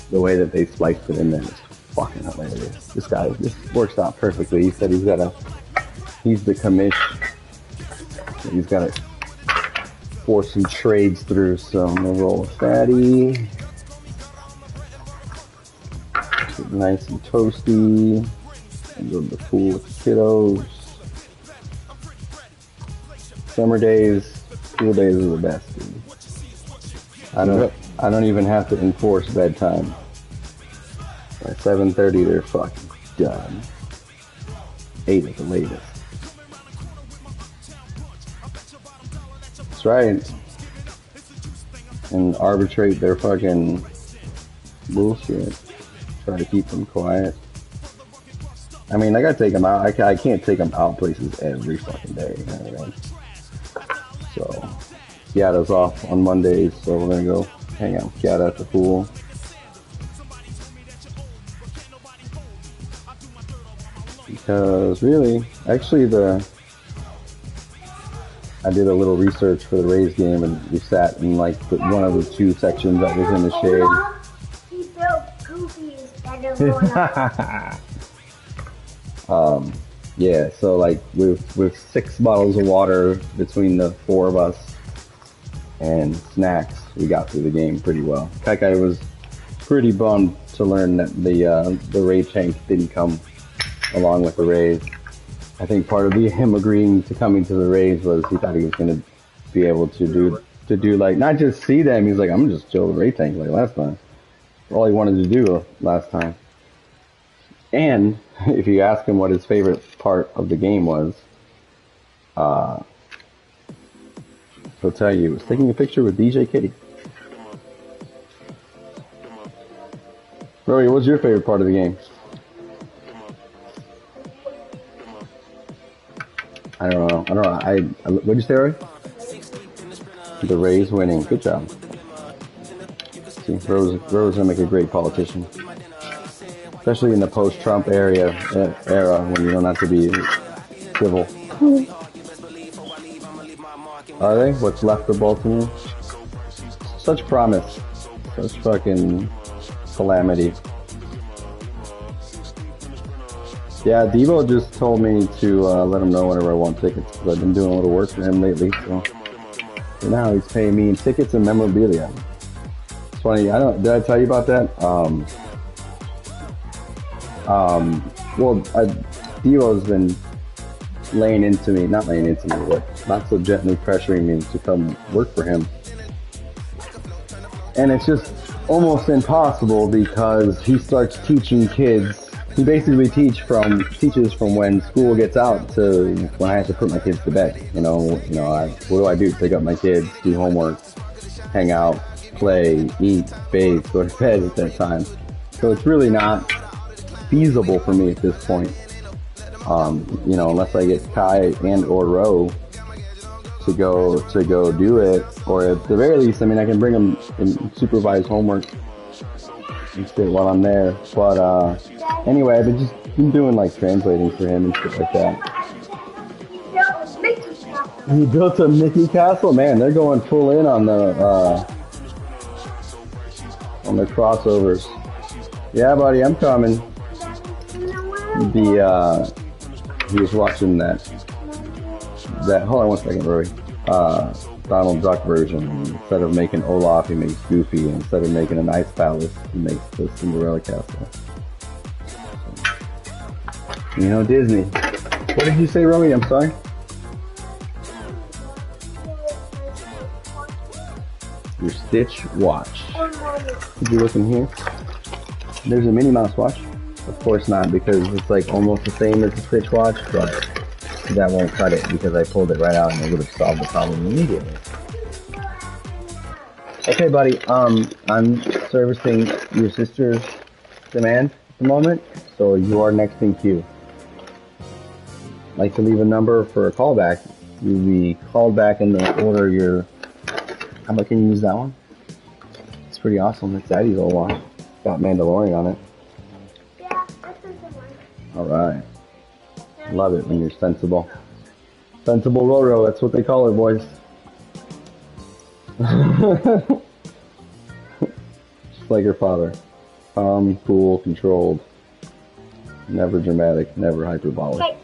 the way that they spliced it in there is fucking hilarious. This guy just works out perfectly. He said he's the commish. He's got to force some trades through, so I'm gonna roll a fatty. Nice and toasty. And go to the pool with the kiddos. Summer days, pool days are the best, dude. I don't even have to enforce bedtime. By 7:30 they're fucking done. 8 at the latest. That's right. And arbitrate their fucking bullshit. Try to keep them quiet. I mean, I gotta take them out. I can't take them out places every fucking day. You know? So, Kiata's off on Mondays, so we're gonna go hang out with Kiata at the pool. Because really, actually I did a little research for the Rays game and we sat in like one of the 2 sections that was in the shade. Yeah, so like with 6 bottles of water between the 4 of us and snacks, we got through the game pretty well. Kaikai was pretty bummed to learn that the Ray tank didn't come along with the Rays. I think part of him agreeing to coming to the Rays was he thought he was going to be able to do like not just see them. He's like, I'm gonna just chill the Ray tank like last time. All he wanted to do last time. And if you ask him what his favorite part of the game was, he'll tell you it was taking a picture with DJ Kitty. Rory, what's your favorite part of the game? I don't know. What'd you say, Rory? The Rays winning. Good job. See, Rose gonna make a great politician. especially in the post-Trump era when you don't have to be civil. Are they? What's left of Baltimore? Such promise. Such fucking calamity. Yeah, Devo just told me to let him know whenever I want tickets, because I've been doing a little work for him lately, so now he's paying me in tickets and memorabilia. It's funny, did I tell you about that? Devo's been not laying into me, but not so gently pressuring me to come work for him. And it's just almost impossible because he starts teaching kids. He basically teaches from when school gets out to when I have to put my kids to bed. What do I do? Pick up my kids, do homework, hang out, play, eat, bathe, go to bed at that time. So it's really not feasible for me at this point. Unless I get Kai and or Ro to go do it, or at the very least, I can bring them and supervise homework and shit while I'm there. But anyway, I've been doing like translating for him and shit like that. He built a Mickey Castle? Man, they're going full in on the crossovers. Yeah, buddy, I'm coming. He was watching that. Hold on one second, Rory. Donald Duck version. Instead of making Olaf, he makes Goofy. And instead of making an ice palace, he makes the Cinderella castle. Disney. What did you say, Rory? I'm sorry. Your Stitch watch. Did you look in here? There's a Minnie Mouse watch. Of course not, because it's like almost the same as the Stitch watch, but that won't cut it because I pulled it right out and it would have solved the problem immediately. Okay, buddy, I'm servicing your sister's demand at the moment, so you are next in queue. I'd like to leave a number for a callback. You'll be called back in the order your... How about, can you use that one? It's pretty awesome. It's Daddy's old watch. Got Mandalorian on it. Yeah, that's the one. Alright. Love it when you're sensible. Sensible Roro, that's what they call it, boys. Just like her father. Calm, cool, controlled. Never dramatic, never hyperbolic. Tight.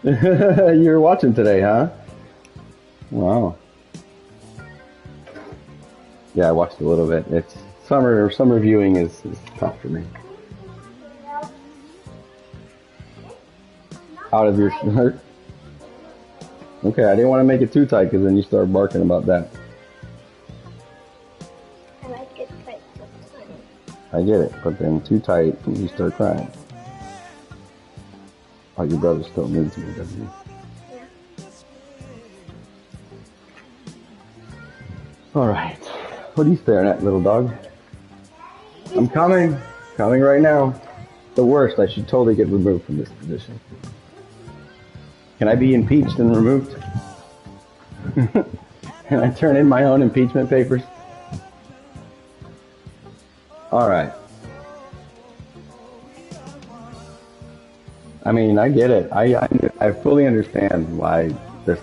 You were watching today, huh? Wow. Yeah, I watched a little bit. It's summer viewing is tough for me. Out of your shirt. Okay, I didn't want to make it too tight because then you start barking about that. I like it tight. I get it, but then too tight and you start crying. Oh, your brother still needs me, doesn't he? Yeah. Alright. What are you staring at, little dog? I'm coming. Coming right now. The worst, I should totally get removed from this position. Can I be impeached and removed? Can I turn in my own impeachment papers? Alright. I get it. I fully understand why the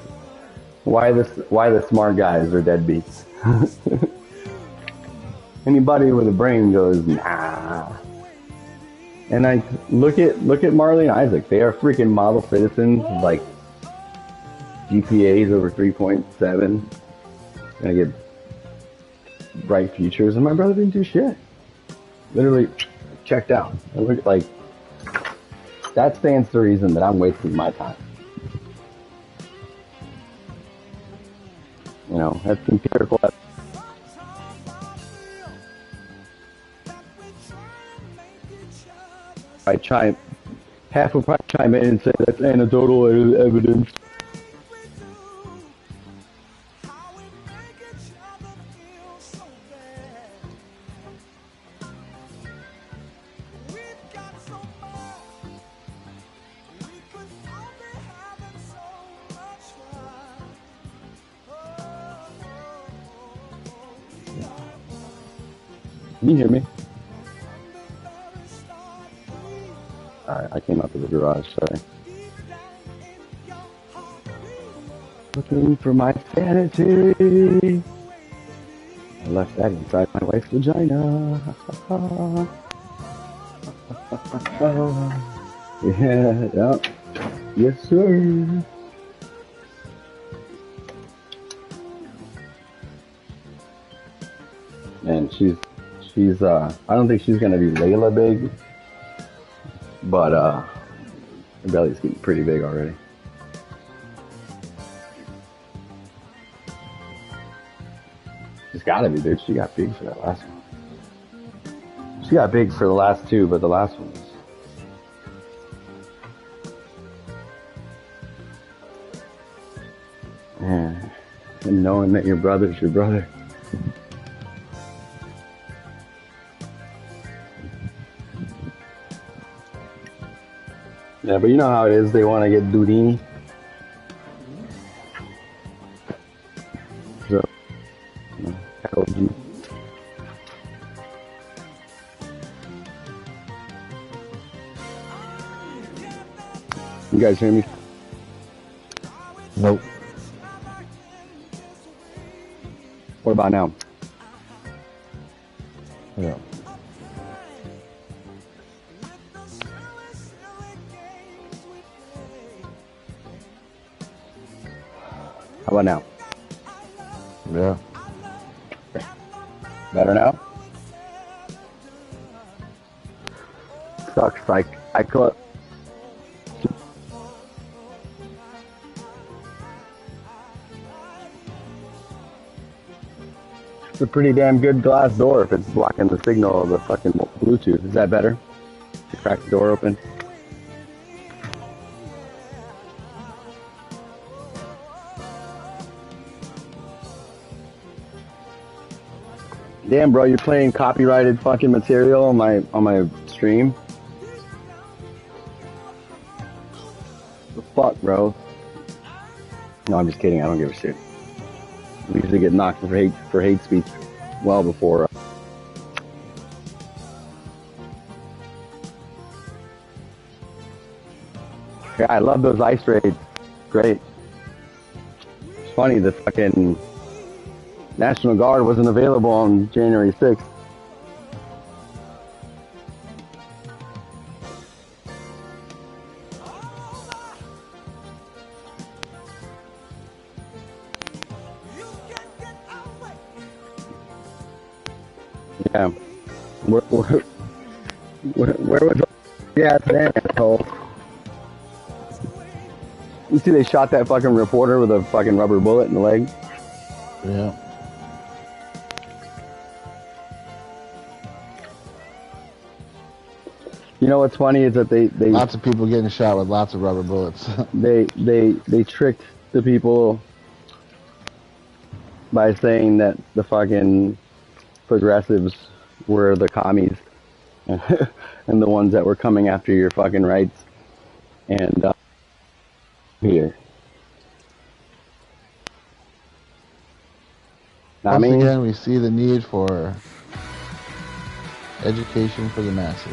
smart guys are deadbeats. Anybody with a brain goes, nah. And I look at Marley and Isaac. They are freaking model citizens, like GPAs over 3.7. Gonna get bright futures, and my brother didn't do shit. Literally checked out. I look like that stands to reason that I'm wasting my time. That's empirical. Half will probably chime in and say that's anecdotal evidence. Can you hear me? I came out to the garage, sorry. Looking for my sanity. I left that inside my wife's vagina. Yeah. Yes, sir. And she's I don't think she's gonna be Layla big, but her belly's getting pretty big already. She's gotta be big. She got big for that last one. She got big for the last two, but the last one was... Yeah. And knowing that your brother's your brother. Yeah, but you know how it is. They want to get Dudini. So, LG. You guys hear me? Nope. What about now? Yeah. How about now? Yeah. Better now? Sucks. I caught. It's a pretty damn good glass door if it's blocking the signal of the fucking Bluetooth. Is that better? To crack the door open? Damn, bro, you're playing copyrighted fucking material on my stream. The fuck, bro? No, I'm just kidding. I don't give a shit. We usually get knocked for hate speech well before. Yeah, I love those ice raids. Great. It's funny, the fucking National Guard wasn't available on January 6th. Yeah. Where was that asshole? You see they shot that fucking reporter with a fucking rubber bullet in the leg? Yeah. You know what's funny is that they lots of people getting shot with lots of rubber bullets. they tricked the people by saying that the fucking progressives were the commies and the ones that were coming after your fucking rights. And here. Once again, we see the need for education for the masses.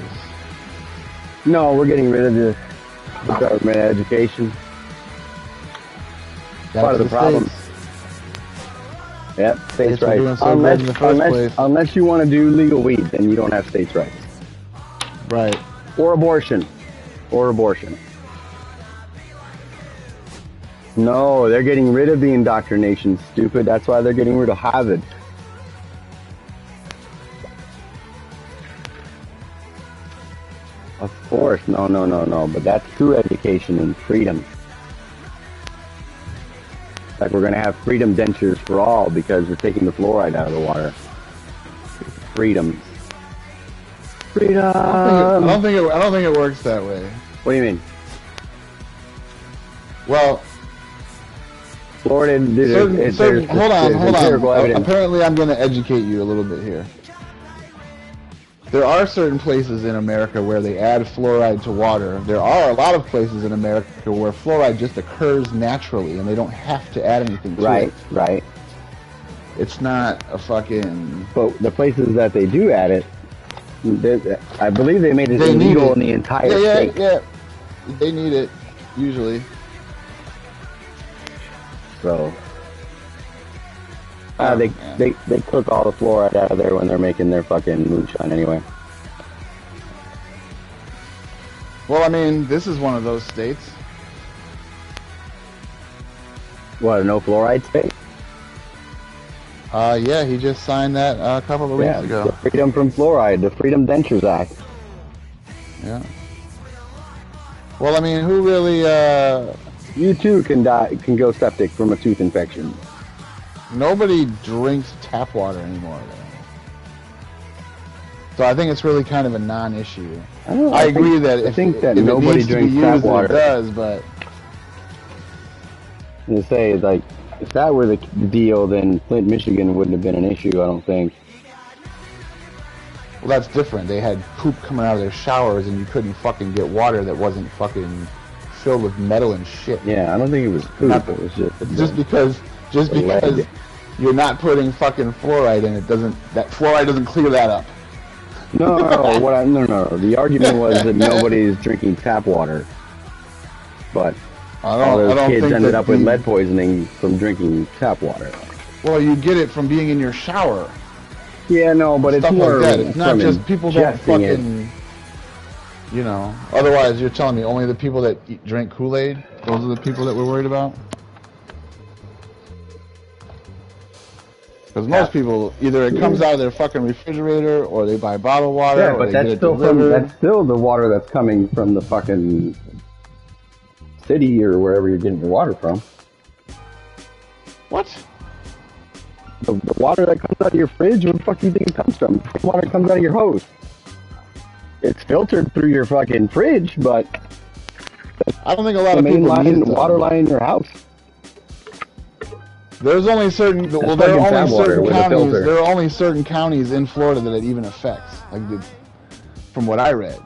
No, we're getting rid of the government education. Part of the problem. Yep, states' rights. Unless you want to do legal weed, then you don't have states' rights. Right. Or abortion. Or abortion. No, they're getting rid of the indoctrination, stupid. That's why they're getting rid of Harvard. Of course, no. But that's true education and freedom. Like we're gonna have freedom dentures for all because we're taking the fluoride out of the water. Freedom. Freedom. I don't think it works that way. What do you mean? Well, Florida did hold on. Apparently, I'm going to educate you a little bit here. There are certain places in America where they add fluoride to water. There are a lot of places in America where fluoride just occurs naturally and they don't have to add anything to it. Right. It's not a fucking... But the places that they do add it, I believe they made it illegal in the entire state. They need it, usually. So they cook all the fluoride out of there when they're making their fucking moonshine anyway. Well, I mean, this is one of those states. What, a no fluoride state? Yeah, he just signed that a couple of weeks ago. The Freedom from Fluoride, the Freedom Dentures Act. Yeah. Well, I mean, who really, You too can go septic from a tooth infection. Nobody drinks tap water anymore, though. So I think it's really kind of a non-issue. I agree that if nobody drinks tap water. It does, but... You say, like, if that were the deal, then Flint, Michigan wouldn't have been an issue, I don't think. Well, that's different. They had poop coming out of their showers, and you couldn't fucking get water that wasn't fucking filled with metal and shit. Yeah, I don't think it was poop. It was just because you're not putting fucking fluoride in it that fluoride doesn't clear that up. No. The argument was that nobody's drinking tap water, but all those kids ended up with lead poisoning from drinking tap water. Well, you get it from being in your shower. Yeah, no, but it's more like that. It's not just people don't fucking, you know. Otherwise, you're telling me only the people that drink Kool-Aid, those are the people that we're worried about? Because most people, either it comes out of their fucking refrigerator, or they buy bottled water, yeah, but that's still the water that's coming from the fucking city or wherever you're getting your water from. What? The water that comes out of your fridge, where the fuck do you think it comes from? The water comes out of your hose. It's filtered through your fucking fridge, but I don't think a lot of people use the water line in your house. There's only certain there are only certain counties in Florida that it even affects, from what I read.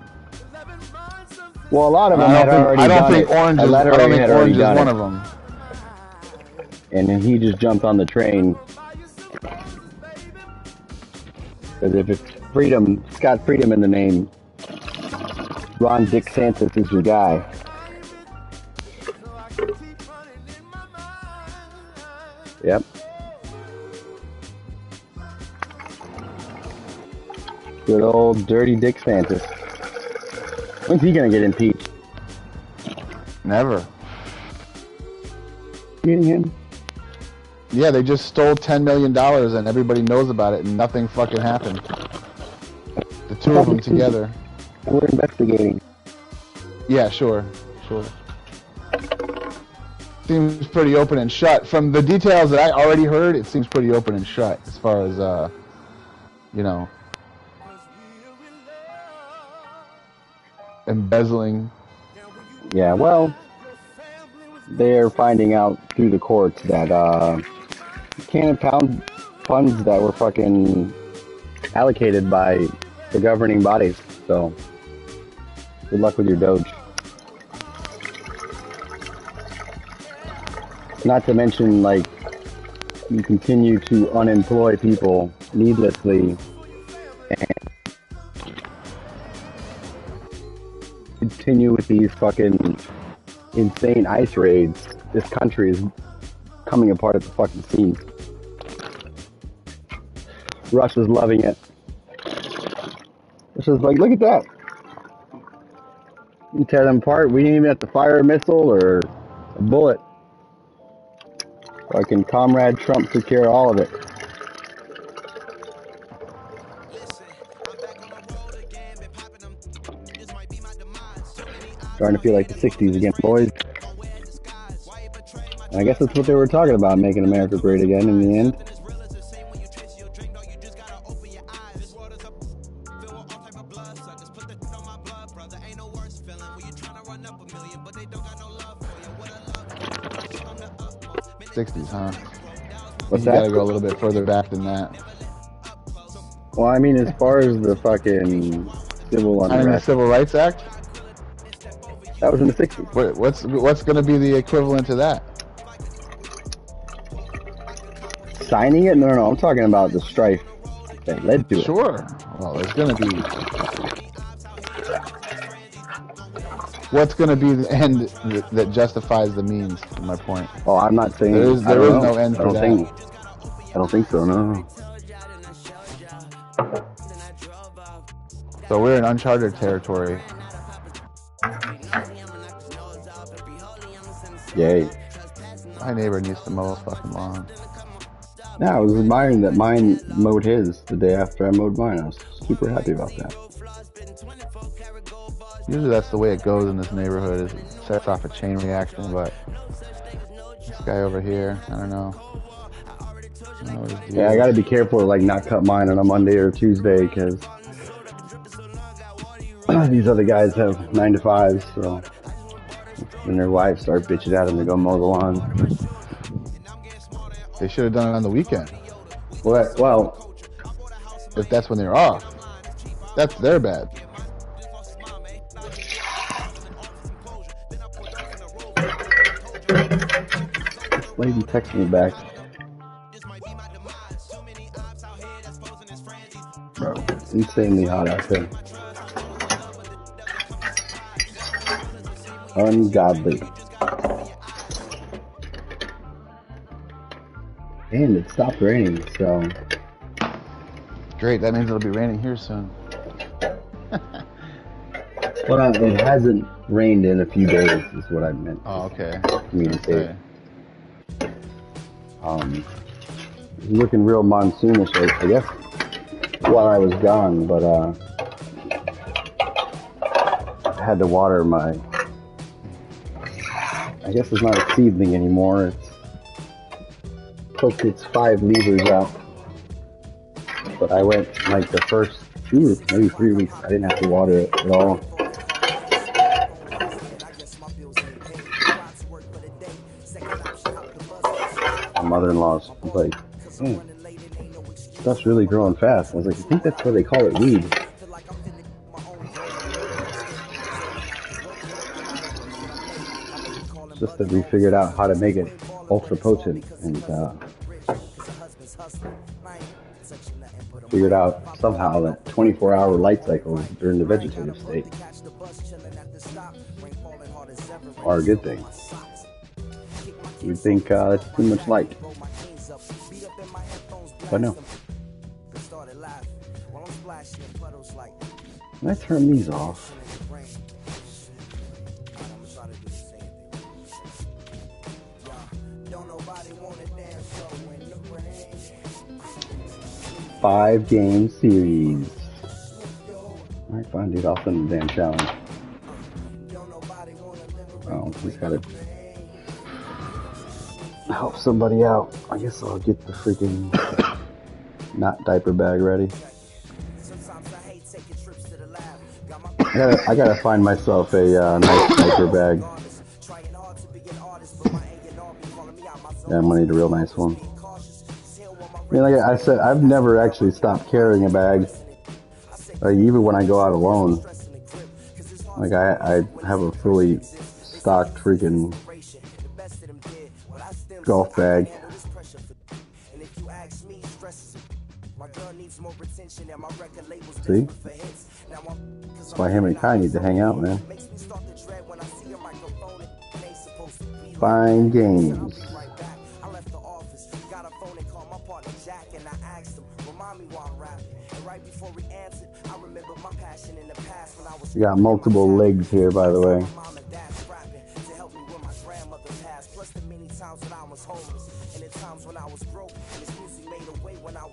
Well, a lot of them had already done it. I don't think Orange is one of them. And then he just jumped on the train. Because if it's freedom, it's got freedom in the name. Ron Dick Santos is your guy. Yep. Good old dirty Dick Santos. When's he gonna get impeached? Never. Getting him? Yeah, they just stole $10 million and everybody knows about it and nothing fucking happened. The two of them together. We're investigating. Yeah, sure. Seems pretty open and shut. From the details that I already heard, it seems pretty open and shut as far as, you know, embezzling. Yeah, well, they're finding out through the courts that you can't impound funds that were fucking allocated by the governing bodies. So, good luck with your Doge. Not to mention, like, you continue to unemploy people needlessly and continue with these fucking insane ICE raids. This country is coming apart at the fucking seams. Russia's loving it. Russia's like, look at that. You tear them apart. We didn't even have to fire a missile or a bullet. Fucking Comrade Trump took care of all of it. Starting to feel like the 60s again, boys. And I guess that's what they were talking about, making America great again in the end. '60s, huh? What's you that? Gotta go a little bit further back than that. Well, I mean, as far as the fucking civil unrest. I mean, the Civil Rights Act? That was in the 60s. What's going to be the equivalent to that? Signing it? No, I'm talking about the strife that led to it. Sure. Well, there's going to be... what's going to be the end that justifies the means? Is my point. Oh, I'm not saying there is no end for that. I don't think so. No. So we're in uncharted territory. Yay. My neighbor needs to mow his fucking lawn. Yeah, I was admiring that mine mowed his the day after I mowed mine. I was super happy about that. Usually that's the way it goes in this neighborhood. Is it sets off a chain reaction, but this guy over here, I don't know. Yeah, I gotta be careful to like not cut mine on a Monday or Tuesday because these other guys have 9 to 5s, so when their wives start bitching at them to go mow the lawn. They should have done it on the weekend. Well, if that's when they're off, that's their bad. This lady texted me back. Bro, it's insanely hot out there. Ungodly. And it stopped raining, so... Great, that means it'll be raining here soon. Well, it hasn't rained in a few days, is what I meant. Oh, okay. Communicate. Okay. Looking real monsoonish, I guess, while I was gone, but I had to water my... I guess it's not a seedling anymore. It's poked its 5 levers out. But I went like the first 2 or maybe 3 weeks. I didn't have to water it at all. My mother-in-law's like, stuff's really growing fast. I was like, I think that's why they call it weed. It's just that we figured out how to make it ultra potent and figured out somehow that 24-hour light cycles during the vegetative state are a good thing. You think that's too much light, but no. Can I turn these off? Five-game series. Alright, fine, dude. I'll send the damn challenge. Oh, he's got to help somebody out. I guess I'll get the freaking not diaper bag ready. I gotta find myself a nice diaper bag. Yeah, I'm gonna need a real nice one. I mean, like I said, I've never actually stopped carrying a bag. Even when I go out alone. Like, I have a fully stocked freaking golf bag. See? That's why him and Kai need to hang out, man. Fine games. We got multiple legs here, by the way.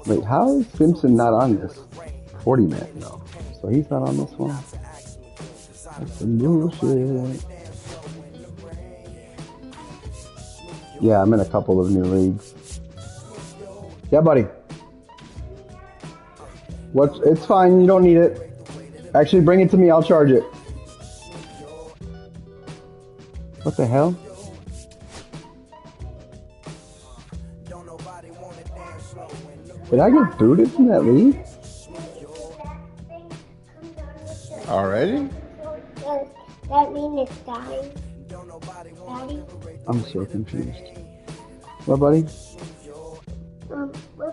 Wait, how is Simpson not on this 40-man? No. So he's not on this one? That's some bullshit. Yeah, I'm in a couple of new leagues. Yeah, buddy. It's fine, you don't need it. Actually, bring it to me, I'll charge it. What the hell? Did I get booted from that league? Already? That means it's dying. Daddy? I'm so confused. What, buddy? With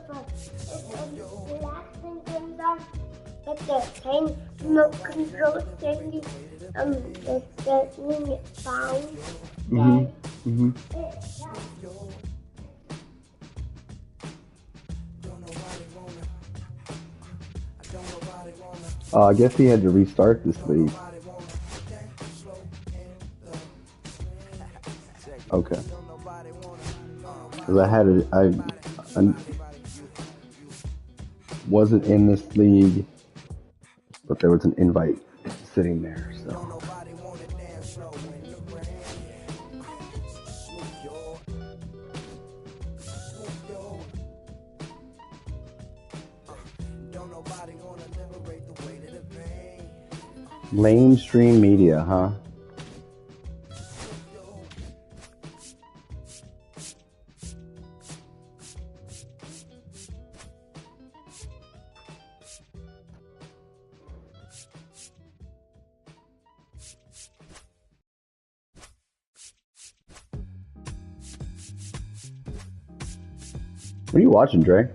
the last thing comes on, but the same remote control thingy it's getting found. I guess he had to restart this league. Okay. Because I wasn't in this league, but there was an invite sitting there, so. Mainstream media, huh? What are you watching, Dre?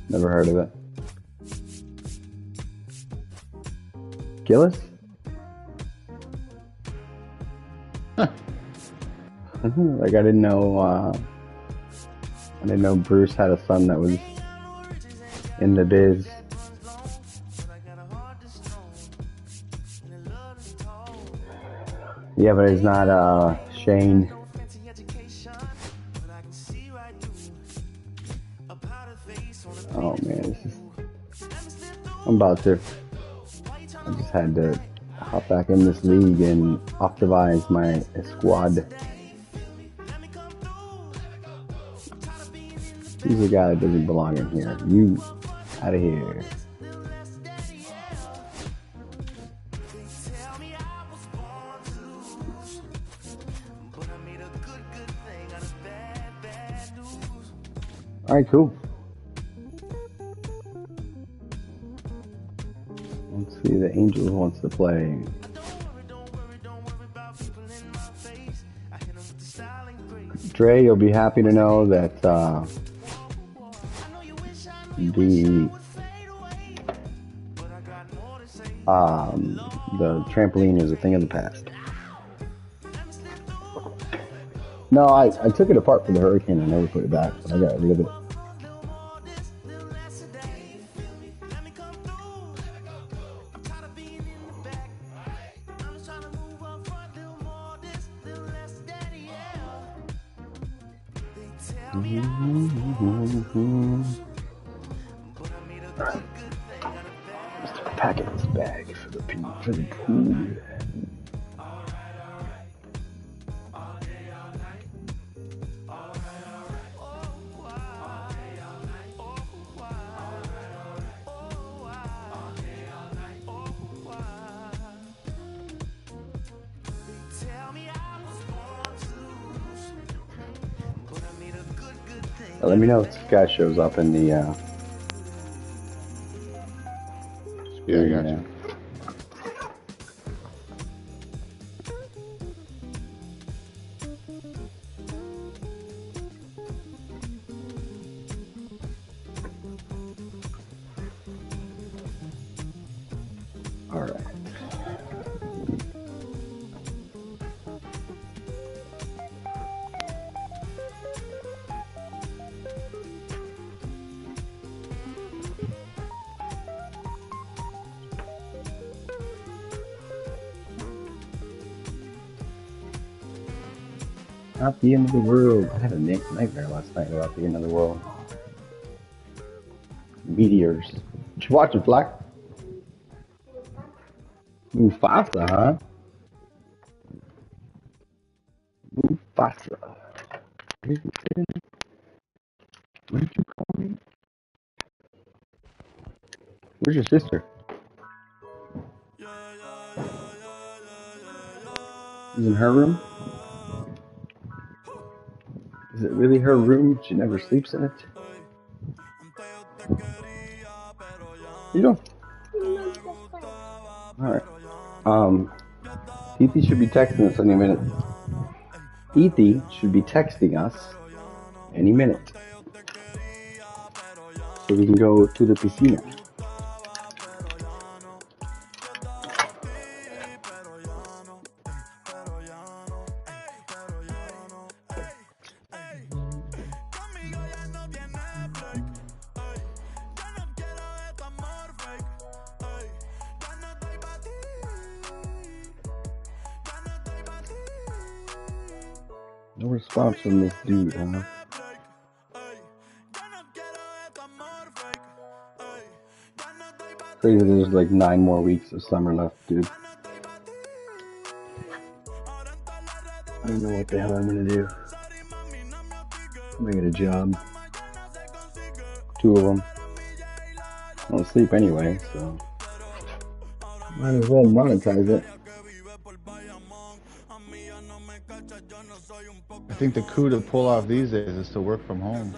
Never heard of it. Gillis? Huh. Like I didn't know Bruce had a son that was in the biz. Yeah, but it's not Shane. Oh man, I'm about to. I just had to hop back in this league and optimize my squad. He's a guy that doesn't belong in here. You out of here. All right, cool. Let's see, the Angels wants to play. Dre, you'll be happy to know that the trampoline is a thing of the past. No, I took it apart for the hurricane and never put it back, but I got rid of it. Start packing this bag for the food. Let me know if this guy shows up in the yeah, I got you. All right. Not the end of the world. I had a nightmare last night about the end of the world. Meteors. Did you watch it, Black? Mufasa, huh? Mufasa. What did you call me? Where's your sister? She's in her room? Is it really her room? She never sleeps in it? You don't? Alright. Ethy should be texting us any minute. Ethy should be texting us any minute. so we can go to the piscina. No response from this dude, huh? Crazy, there's like 9 more weeks of summer left, dude. I don't know what the hell I'm gonna do. I'm gonna get a job. 2 of them. I don't sleep anyway, so might as well monetize it. I think the coup to pull off these days is to work from home.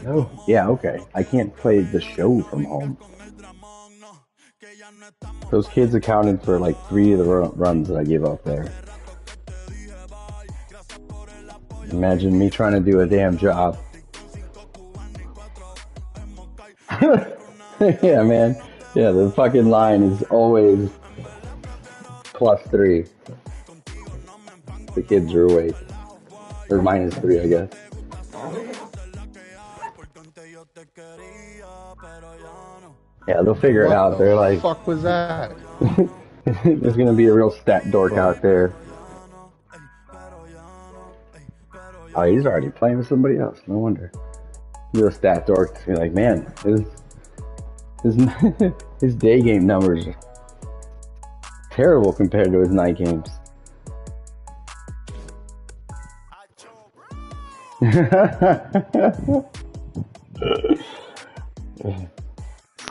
Oh, yeah, okay. I can't play the show from home. Those kids accounted for like 3 of the runs that I gave up there. Imagine me trying to do a damn job. Yeah, man. Yeah, the fucking line is always +3. The kids are awake. Or -3, I guess. Yeah, they'll figure it out. They're like, what the fuck was that? There's gonna be a real stat dork out there. Oh, he's already playing with somebody else. No wonder. Real stat dork. You're like, man, his day game numbers are terrible compared to his night games.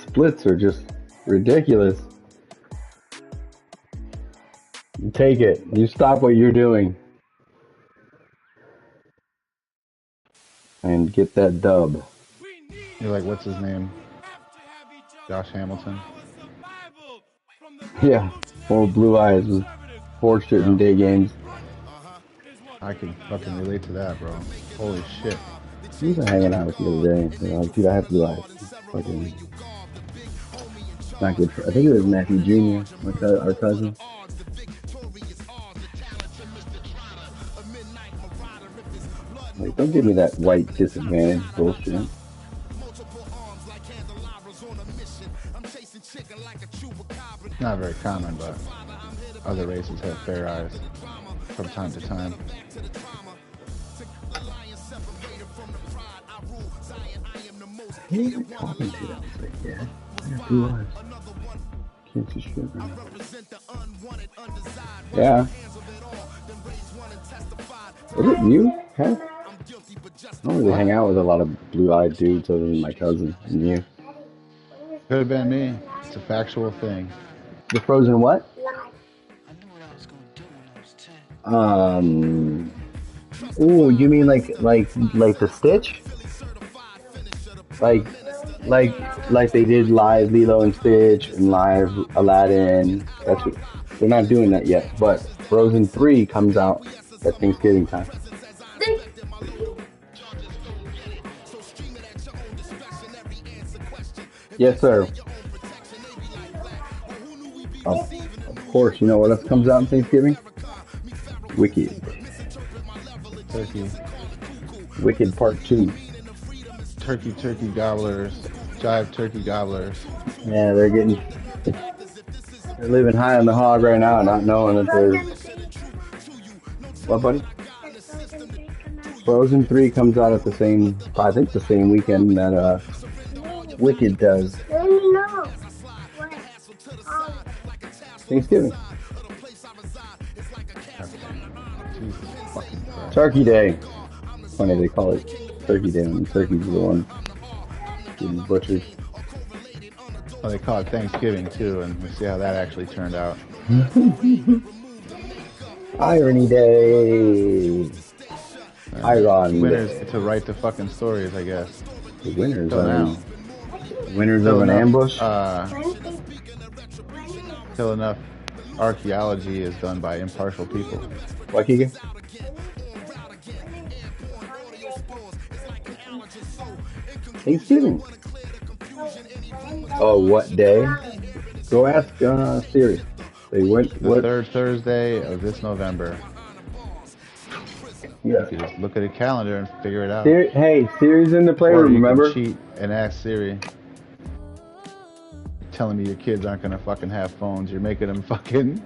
Splits are just ridiculous. You take it. You stop what you're doing. And get that dub. You're like, what's his name? Josh Hamilton? Yeah. Old Blue Eyes was fortunate in day games. I can fucking relate to that, bro. Holy shit. He was hanging out with the other day. You know, dude, I have Blue Eyes. Fucking not good for. I think it was Matthew Jr., our cousin. Like, don't give me that white disadvantage bullshit. It's not very common, but other races have fair eyes from time to time. Who are you talking to? I was like, yeah, I have Blue Eyes. Can't see shit right now. Yeah. Was it you, Ken? I don't really hang out with a lot of blue-eyed dudes other than my cousin and you. Could have been me. It's a factual thing. The Frozen what? Ooh, you mean like the Stitch? Like they did live Lilo and Stitch and live Aladdin. That's what, they're not doing that yet, but Frozen 3 comes out at Thanksgiving time. Yes, sir. Of course, you know what else comes out on Thanksgiving? Wicked. Turkey. Wicked Part 2. Turkey gobblers. Jive turkey gobblers. Yeah, they're living high on the hog right now, not knowing that there's... What, buddy? Frozen 3 comes out at the same, I think the same weekend that Wicked does. No. Thanksgiving. Turkey Day. Funny they call it Turkey Day when turkeys are the one getting butchered. Well, they call it Thanksgiving too, and we'll see how that actually turned out. Irony Day. Iron. Winners get to write the fucking stories, I guess. The winners Till now. Winners of an ambush. Till enough archaeology is done by impartial people. What, Keegan? Thanksgiving. Oh, what day? Go ask Siri. They went The what? third Thursday of this November. Yeah. You can just look at a calendar and figure it out. Hey, Siri's in the Or playroom. you can Remember? cheat and ask Siri. Telling me your kids aren't gonna fucking have phones. You're making them fucking.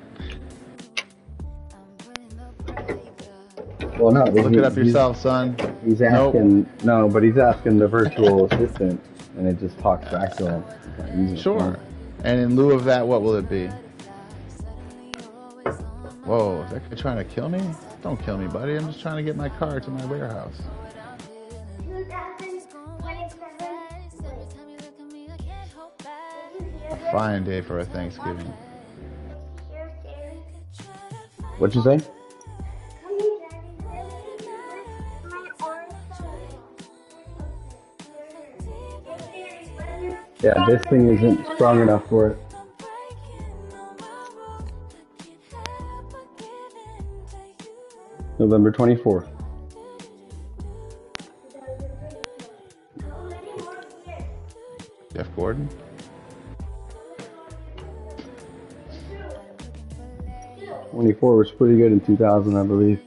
Well, no. Look it up yourself, son. He's asking. Nope. No, but he's asking the virtual assistant, and it just talks back to him. Sure. And in lieu of that, what will it be? Whoa, is that guy trying to kill me? Don't kill me, buddy. I'm just trying to get my car to my warehouse. 2027. A fine day for a Thanksgiving. What'd you say? Yeah, this thing isn't strong enough for it. November 24th. Jeff Gordon? '24 was pretty good in 2000, I believe.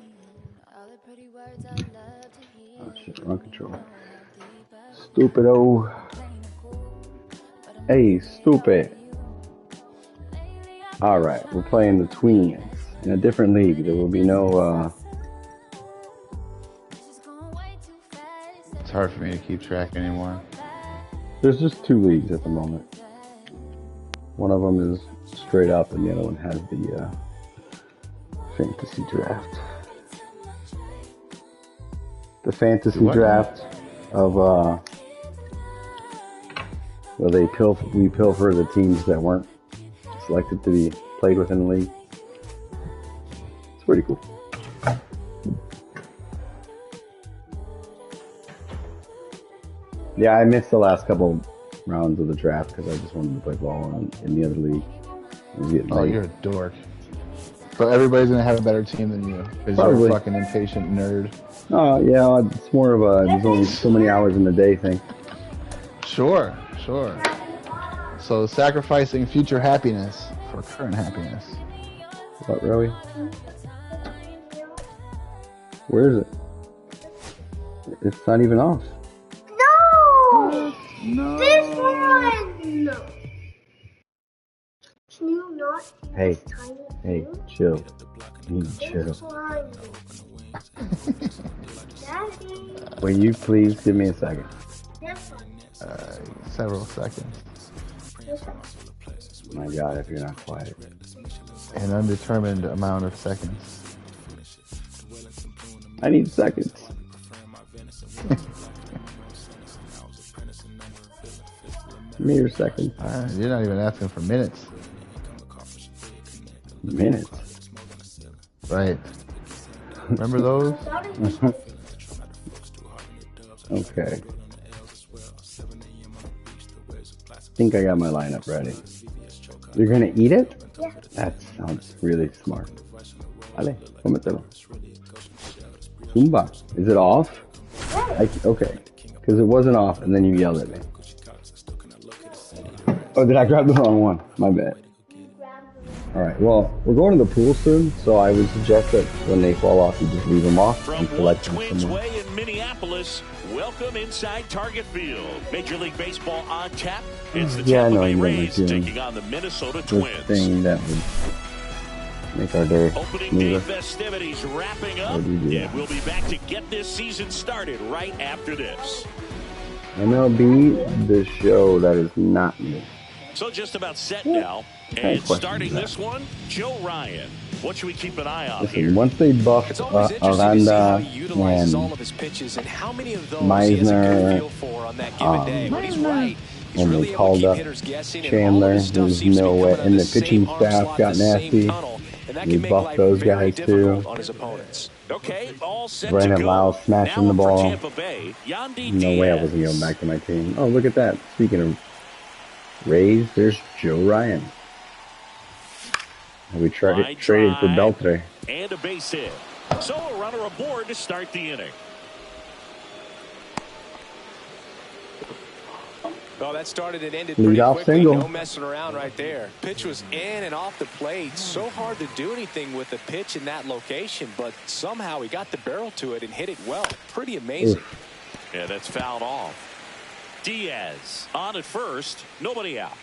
Oh shit, wrong control. Stupido. Hey, stupid. Alright, we're playing the Twins in a different league. There will be no, It's hard for me to keep track anymore. There's just 2 leagues at the moment. One of them is straight up, and the other one has the fantasy draft. The fantasy draft of where we pilfer the teams that weren't selected to be played within the league. It's pretty cool. Yeah, I missed the last couple rounds of the draft because I just wanted to play ball in the other league. Oh, you're a dork. So everybody's gonna have a better team than you because you're a fucking impatient nerd. Oh yeah, it's more of a there's only so many hours in the day thing. Sure. So sacrificing future happiness for current happiness. What, really? Where is it? It's not even off. No! This one! No. Can you not? Hey, chill. You need to chill. Daddy. Will you please give me a second? This one. Several seconds. This one. My God, if you're not quiet. An undetermined amount of seconds. I need seconds. Give me your seconds. You're not even asking for minutes. Minutes? Right. Remember those? Okay. I think I got my lineup ready. You're gonna eat it? Yeah. That sounds really smart. Ale, cómetelo. Zumba. Is it off? Okay. Because it wasn't off and then you yelled at me. Oh, did I grab the wrong one? My bad. Alright, well, we're going to the pool soon, so I would suggest that when they fall off, you just leave them off and collect them Twins somewhere. Way in Minneapolis, welcome inside Target Field. Major League Baseball on tap. It's the Tampa Bay Rays taking on the Minnesota Twins. Thing that would make our day Opening day festivities wrapping up, and we'll be back to get this season started right after this. MLB, the show that is not me. So just about set now, and starting this one, Joe Ryan. What should we keep an eye on here? Once they buffed Aranda and Meisner, when they called up Chandler, there's no way, and the pitching staff got nasty. They buffed those guys too. Brandon Lau smashing the ball. No way I wasn't going back to my team. Oh, look at that. Speaking of Rays, there's Joe Ryan. And we traded for Beltre. And a base hit. So a runner aboard to start the inning. Well, that started and ended Lead pretty off quickly. single. No messing around right there. Pitch was in and off the plate. So hard to do anything with the pitch in that location, but somehow he got the barrel to it and hit it well. Pretty amazing. Oof. Yeah, that's fouled off. Diaz on at first. Nobody out.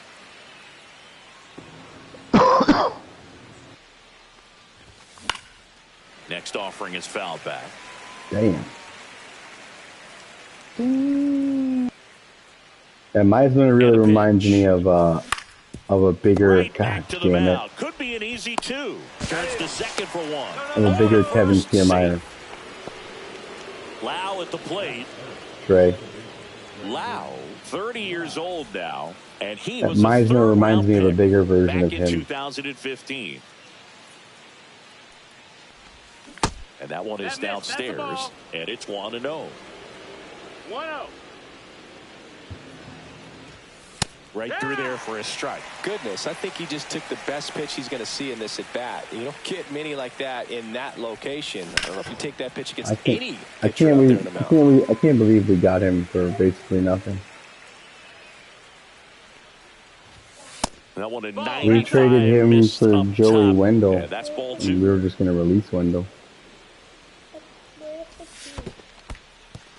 Next offering is fouled back. Damn. And Meisman really reminds me of a bigger, Right God back to the damn it, mound. Could be an easy two. Turns to second for one. of a bigger Kevin Kiermaier. Lau at the plate. Trey. Lau, 30 years old now, and he That was a Meisner third reminds round me of a pick bigger version back of in him. 2015. And that one is downstairs, and it's 1-0. 1-0. Right through there for a strike. Goodness, I think he just took the best pitch he's going to see in this at bat. You don't get many like that in that location. I don't know if you take that pitch against any pitcher out there in the mound. I can't believe we got him for basically nothing. That one in We traded him for Joey Wendell. Yeah, that's ball two. And we were just going to release Wendell.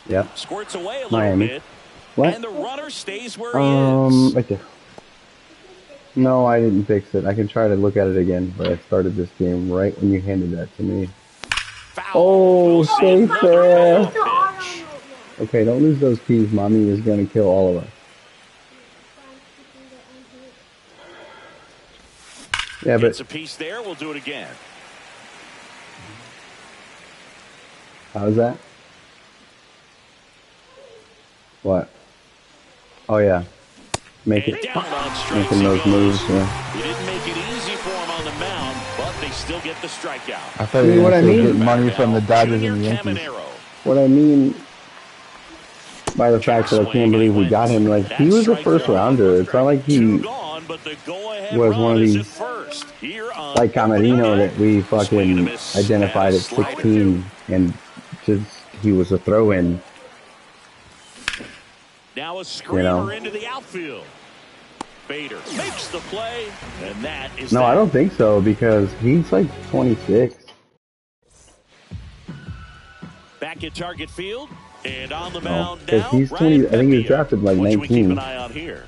Yep. Squirts away a little Miami. bit. What? And the runner stays where he is. Right there. No, I didn't fix it. I can try to look at it again, but I started this game right when you handed that to me. Foul. Oh, Goes stay in. fair. Pitch. Okay, don't lose those keys. Mommy is going to kill all of us. Yeah, It's but a piece there. We'll do it again. how's that? What? Oh, yeah. Make And it. down on strikes Making he those goes. moves, yeah. He didn't make it easy for him on the mound, but they still get the strikeout. I thought you were what going I to mean? get money from the Dodgers Junior and the Yankees. Caminero. What I mean by the fact that I can't believe we got him, like, he was a first rounder. It's not like Two he gone, but the go-ahead was run one of is these, at first. Here on like Camerino, that we Swing and a fucking miss. identified And a at slider. 16 and just, he was a throw-in. Now a screamer know. into the outfield. Bader makes the play, and that is No, that. I don't think so, because he's like 26. Back at target field, and on the No, mound because now. he's Ryan 20, I think he was Pepiot. drafted like What should we keep 19. an eye on here?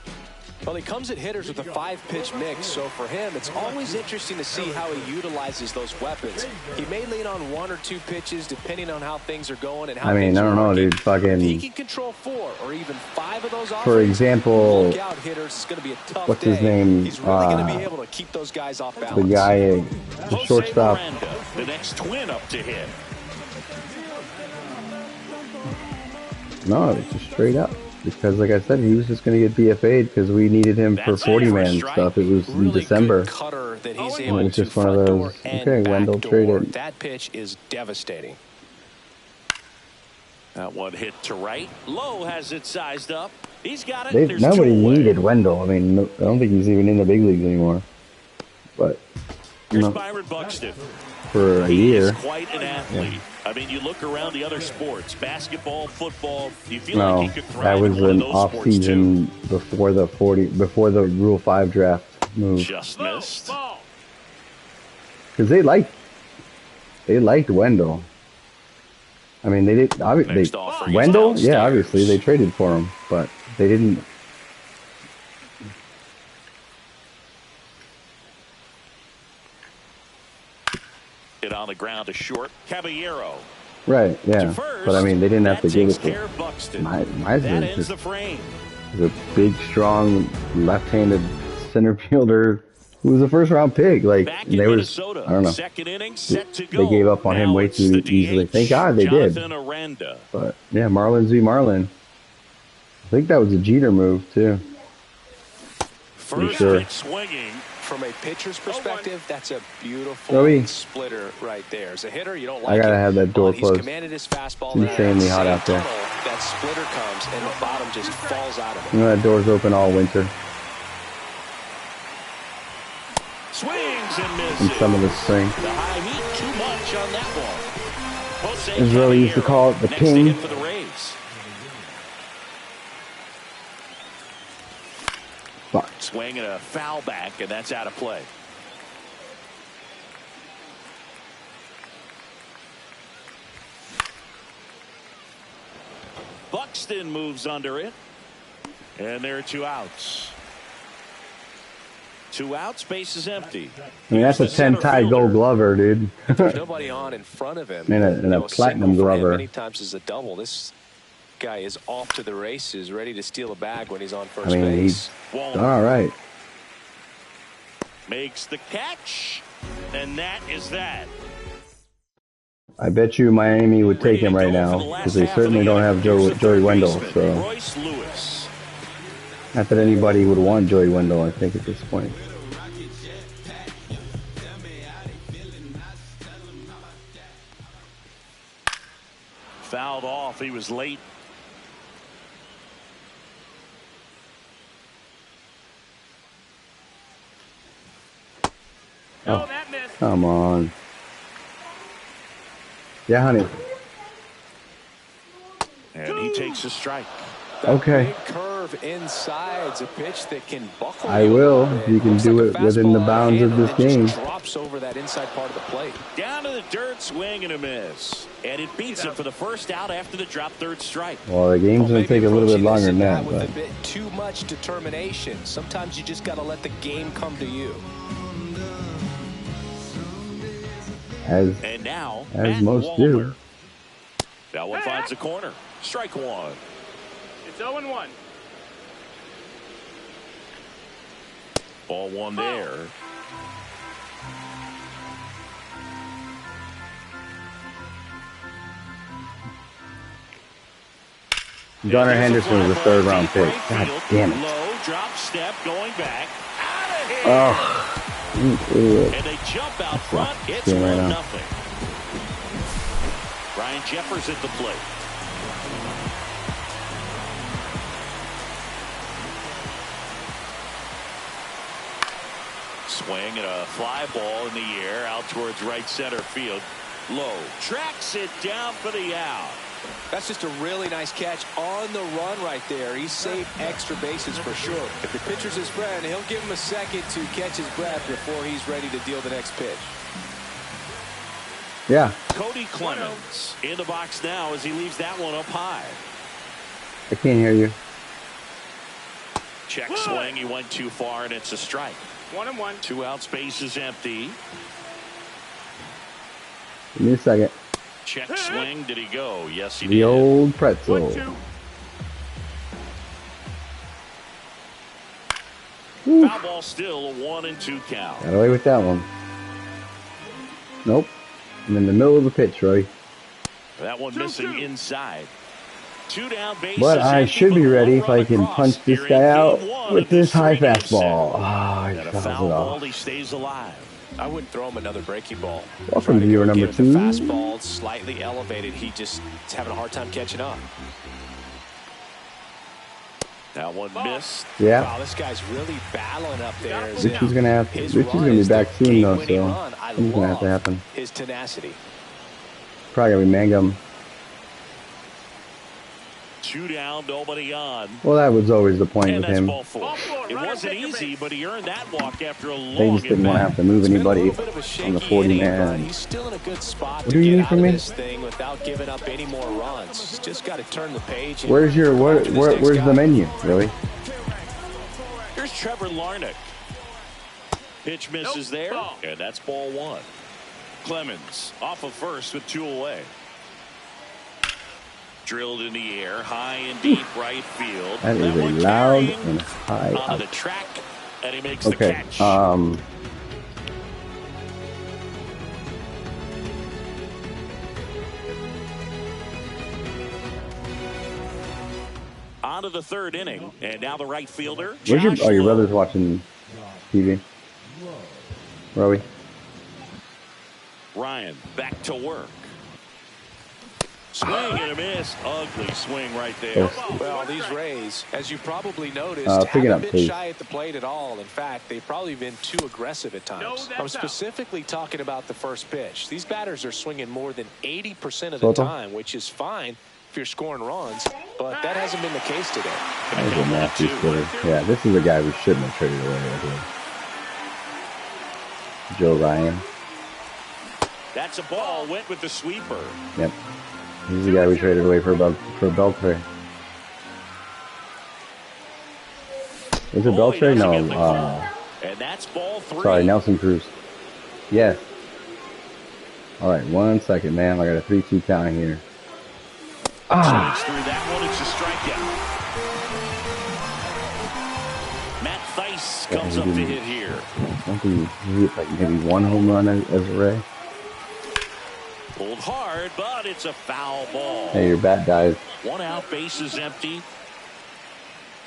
Well, he comes at hitters with a 5-pitch mix, so for him, it's always interesting to see how he utilizes those weapons. He may lean on 1 or 2 pitches, depending on how things are going and how I mean, things I don't are know, working. dude, If he fucking, can control 4 or even 5 of those for offerings, example, look out, hitters. It's going to be a tough what's day. his name? He's really going to be able to keep those guys off balance. the guy, the Jose shortstop. Miranda, the next twin up to hit. No, it's just straight up. Because, like I said, he was just going to get DFA'd because we needed him for That's it for a 40-man strike. stuff. It was in Really December. good cutter that he's And it able was to just one of front those, door and okay, back Wendell door. traded. That pitch is devastating. That one hit to right. Lowe has it sized up. He's got it. There's Nobody two away. needed Wendell. I mean, no, I don't think he's even in the big leagues anymore. But, you Here's know, Byron Buxton. for a He year. is quite an athlete. I mean, you look around the other sports, basketball, football. You feel No, like he could thrive that was in one of an those off sports too. season before the Rule 5 draft move. Just missed. Ball. Because they liked Wendell. I mean, they did. Next offering is Wendell, downstairs. yeah, obviously they traded for him, but they didn't. Hit on the ground to short. Caballero. Right, yeah, To first, but I mean, they didn't have that to give takes it care to of Buxton. Meisner. That Is ends just the frame. he's a big, strong, left-handed center fielder who was a first-round pick. Like Back in they was, Minnesota. I don't know. Second inning, set to go. They gave up on him Now way it's too the DH, easily. Thank God they did. Jonathan Aranda. But yeah, Marlins v. Marlin. I think that was a Jeter move too. First sure. pitch swinging. From a pitcher's perspective, that's a beautiful Joey. splitter right there. As a hitter, you don't I like gotta it. have that door He's closed. commanded his fastball. It's and insanely at hot the out there. same tunnel, that splitter comes and the bottom just falls out of it. You know that door's open all winter. Swings and misses. In some of the spring. The high heat too much on that one. Jose Israeli used to call it the Caballero, next to ping. hit for the Rays. swing and a foul back, and that's out of play. Buxton moves under it, and there are 2 outs. 2 outs, base is empty. I mean, that's a 10-tie Gold Glover, dude. There's nobody on in front of him. And a platinum Glover. Many times is a double. This guy is off to the races, ready to steal a bag when he's on first I mean, base. He's all right. Makes the catch, and that is that. I bet you Miami would take him right now because they certainly don't have Joey Wendell. So, Royce Lewis. not that anybody would want Joey Wendell, I think, at this point. Fouled off. He was late. No, that missed. Come on. Yeah, honey. And he takes a strike. Okay. Big curve inside's a pitch that can buckle. I will. You can do it within the bounds of this game. Drops over that inside part of the plate. Down to the dirt, swing and a miss. And it beats him for the first out after the drop third strike. Well, the game's going to take a little bit longer than that. With But a bit too much determination. Sometimes you just got to let the game come to you. And now, as most do. That one finds the corner. Strike one. It's 0-1. Ball one there. Gunnar Henderson was a third-round pick. God damn it. Low drop step going back. Out of here. Oh. And they jump out front. It's 1-0. Ryan Jeffers at the plate. Swing and a fly ball in the air out towards right center field. Low tracks it down for the out. That's just a really nice catch on the run right there. He saved extra bases for sure. If the pitcher's his friend, he'll give him a second to catch his breath before he's ready to deal the next pitch. Yeah. Cody Clemens in the box now as he leaves that one up high. I can't hear you. Check swing. He went too far, and it's a strike. 1-1. 2 out, space is empty. Give me a second. Check swing. Did he go? Yes, he The did. old pretzel. 1-2. Foul ball still a 1-2 count. Got away with that one. Nope. I'm in the middle of the pitch, Roy. That one missing inside. 2 down, bases. But I should be ready if I can punch this guy out with this high fastball. Ah, he And a fouls foul it ball, off. he stays alive. I wouldn't throw him another breaking ball. Welcome to viewer number 2. The fastball slightly elevated. He just is having a hard time catching up. That one missed. Yeah. Wow, this guy's really battling up there. Richie's gonna be back soon though, so it's gonna have to happen. His tenacity. Probably gonna be Mangum. 2 down, nobody on. Well, that was always the point And with that's him. ball 4. It wasn't easy, but he earned that walk after a long They just didn't want to have to move anybody on the 40 man. He's still in a good spot What to do you get need out from of me? this thing without giving up any more runs. He's just got to turn the page. And Where's your where's the menu, really? Here's Trevor Larnach. Pitch misses there, and that's ball 1. Clemens off of first with 2 away. Drilled in the air, high and deep right field. That is a one loud carrying and high onto out. the track, and he makes the Okay. catch. Onto the 3rd inning, and now the right fielder. Where's your Josh your Lowe. brother's watching TV? Rowie. Ryan back to work. Swing and a miss. Ugly swing right there. Well, these Rays, as you probably noticed, pick it haven't up, been please. shy at the plate at all. In fact, they've probably been too aggressive at times. No, that's I'm out. specifically talking about the first pitch. These batters are swinging more than 80% of the Soto? time, which is fine. if you're scoring runs, but that hasn't been the case today. That was a nasty splitter. Yeah, this is a guy we shouldn't have traded away right here. Joe Ryan. That's a ball. Went with the sweeper. Yep. He's the guy we traded away for Beltre. Is it Beltre? No. And that's ball 3. Sorry, Nelson Cruz. Yes. All right, 1 second, man. I got a 3-2 count here. Swings through that one. It's a strikeout. Matt Theis comes up to hit here. I don't think he hit like maybe 1 home run as a Ray. Pulled hard, but it's a foul ball. Hey, your bat dies. 1 out, base is empty.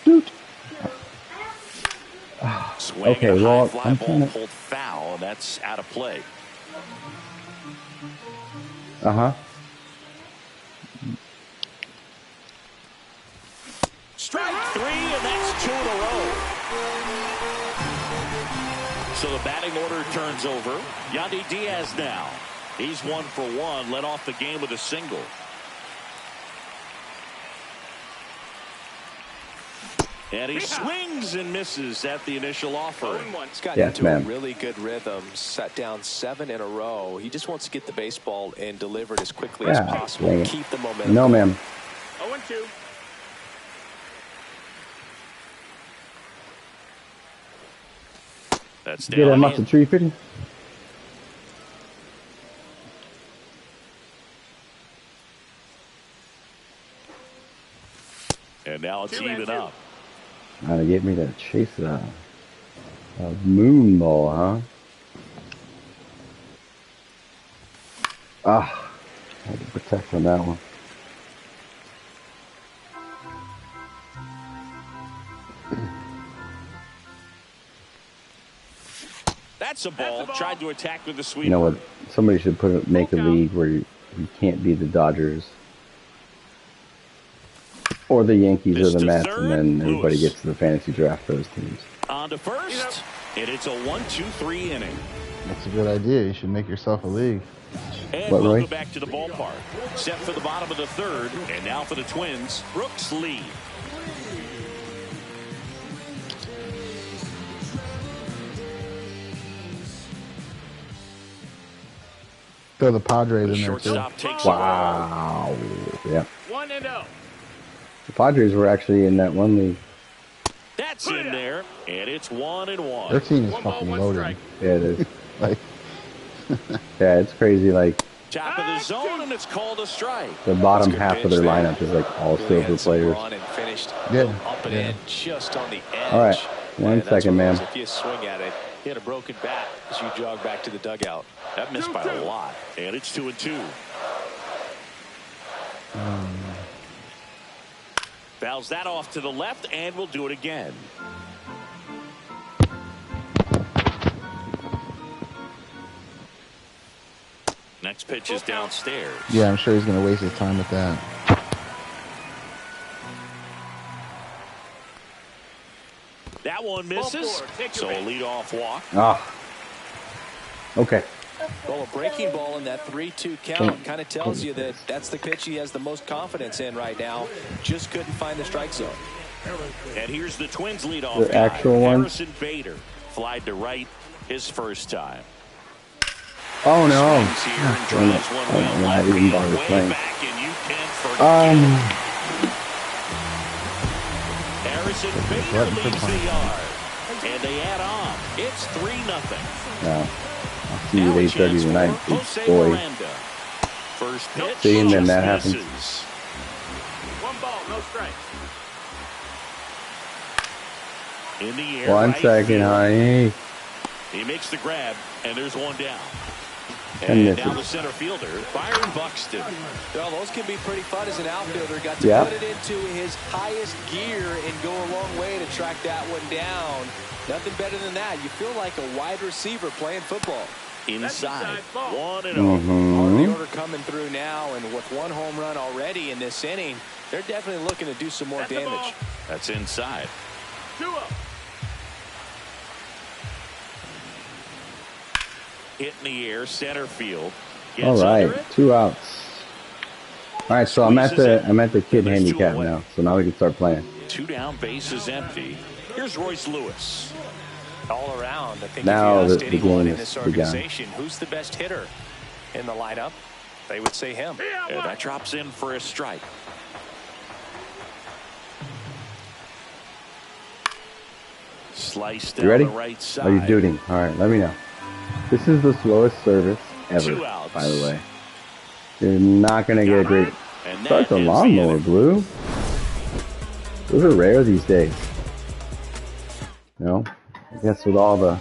Doot. Swing Okay, and a well, high fly ball pulled foul, and that's out of play. Uh-huh. Strike 3, and that's 2 in a row. So the batting order turns over. Yandy Diaz now. He's 1 for 1, led off the game with a single. And he swings and misses at the initial offer. He's gotten into a really good rhythm, set down 7 in a row. He just wants to get the baseball and deliver it as quickly as possible. Keep the momentum. No, ma'am. 0-2. That's Get him up to 350. And now it's even up. Trying to get me to chase a moon ball, huh? I had to protect on that one. That's a ball. Tried to attack with the sweeper. You know what? Somebody should make a league where you can't be the Dodgers or the Yankees or the Mets, and then everybody gets to the fantasy draft for those teams. On to first, and it's a 1-2-3 inning. That's a good idea. You should make yourself a league. And we'll go back to the ballpark. Set for the bottom of the 3rd, and now for the Twins, Brooks Lee. Throw the Padres in there too. Wow. Yeah. 1-0. The Padres were actually in that one league. That's in there, and it's 1-1. Their team is fucking loaded. Yeah, it is. Like, yeah, it's crazy. Like, top of the zone, and it's called a strike. The bottom half of their lineup is like all silver players. Yeah. Up and in, just on the edge. All right, 1 second, ma'am. If you swing at it, hit a broken bat as you jog back to the dugout. That missed by a lot, and it's 2-2. Fouls that off to the left, and we'll do it again. Next pitch is downstairs. Yeah, I'm sure he's going to waste his time with that. That one misses, so a leadoff walk. Okay. Well, a breaking ball in that 3-2 count kind of tells you that that's the pitch he has the most confidence in right now. Just couldn't find the strike zone. And here's the Twins leadoff The actual one. Harrison Bader flied to right his first time. Oh no. I didn't bother playing. Harrison Bader leaves the yard, and they add on. It's 3-0. No. I'll see you at 8:30 tonight, boy. First pitch. See, and then that happens. 1 ball, no strikes. In the air. 1 second, honey. He makes the grab, and there's one down. And down the center fielder, Byron Buxton. Well, those can be pretty fun as an outfielder. Got to put it into his highest gear and go a long way to track that one down. Nothing better than that. You feel like a wide receiver playing football. Inside, 1-0. The order coming through now, and with 1 home run already in this inning, they're definitely looking to do some more damage. That's inside. 2-0. Hit in the air, center field. All right, 2 outs. All right, so I'm at the kid handicap now, so now we can start playing. 2 down, bases empty. Here's Royce Lewis. All around, I think Now if you asked the anyone game in this has begun. organization who's the best hitter in the lineup, they would say him. And that drops in for a strike. Sliced down You ready? the right side. Are you duding? All right, let me know. This is the slowest service ever, 2 outs. by the way. You're not going to get a great... And Start the that is lawnmower, inning. Blue. Those are rare these days. No? I guess with all the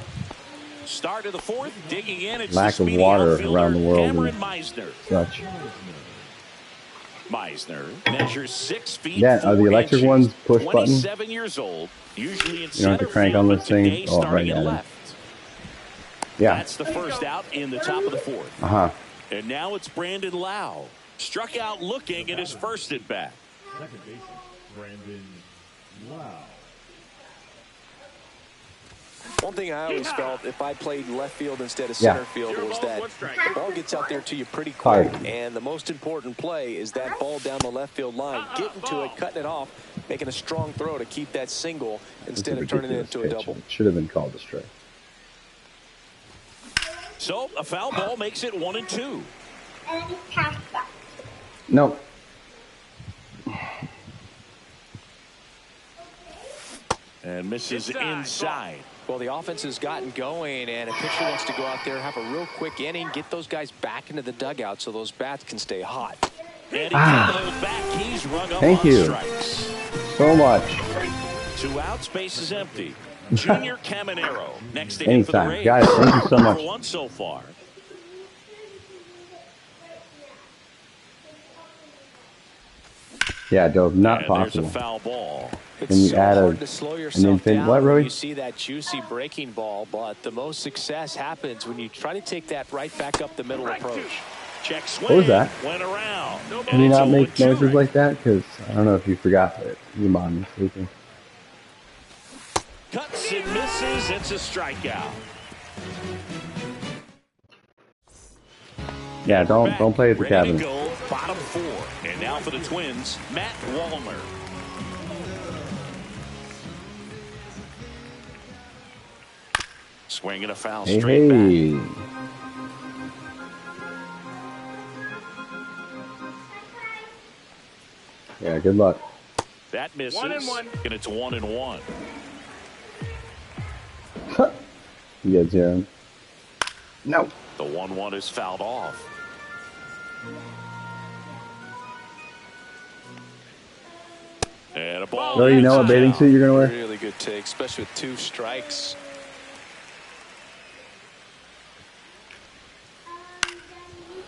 Start of the 4th, digging in. It's lack the of speedy water outfielder, around the world Cameron and Meisner. such. Meisner measures 6 feet. Yeah, are the 4 electric inches, ones push button? 27 years old, usually in You don't have to center crank field, on but this thing? today Oh, starting right at at it. left. Yeah. That's the first out in the top of the 4th. Uh-huh. And now it's Brandon Lau. Struck out looking at his first at bat. Second baseman, Brandon Lau. One thing I always felt if I played left field instead of center field was that the ball gets out there to you pretty quick. Hard. And the most important play is that ball down the left field line, getting to it, cutting it off, making a strong throw to keep that single instead of turning it into a double. It should have been called a strike. So a foul ball makes it 1-2. And he passed back. Nope. And misses inside. Well, the offense has gotten going, and a pitcher wants to go out there, have a real quick inning, get those guys back into the dugout so those bats can stay hot. And he can't hold back. He's rung up Thank on you strikes. so much. 2 outs, base is empty. Junior Caminero next to him for the Anytime. Rays. Guys, thank you so much. For 1 so far. Yeah, Dove, not And possible. there's a foul ball. And you add hard to slow yourself infant- down what, when Roy? you see that juicy breaking ball, but the most success happens when you try to take that right back up the middle approach. Check swing. What was that? Went around. Can you And not it's make 0-2. noises like that? Because I don't know if you forgot, but your mom is sleeping. Cuts and misses. It's a strikeout. Yeah, don't play at the Ready cabin. to go, bottom 4. And now for the Twins, Matt Wallner. Swinging a foul Hey, straight back. hey. Yeah, good luck. That misses. 1-1. And it's 1-1. You guys hear him? No. The 1-1 is fouled off. And a ball. Oh, you know what inside bathing out. suit you're going to wear? Really good take, especially with 2 strikes.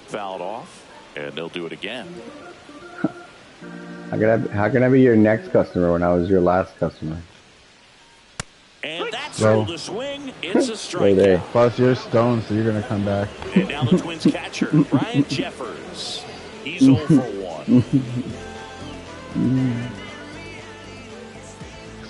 Fouled off, and they'll do it again. How can I be your next customer when I was your last customer? And that's Well. rolled a swing. It's a Right there. strikeout. Plus, you're stoned, so you're going to come back. And now the Twins catcher, Brian Jeffers. He's 0 for 1.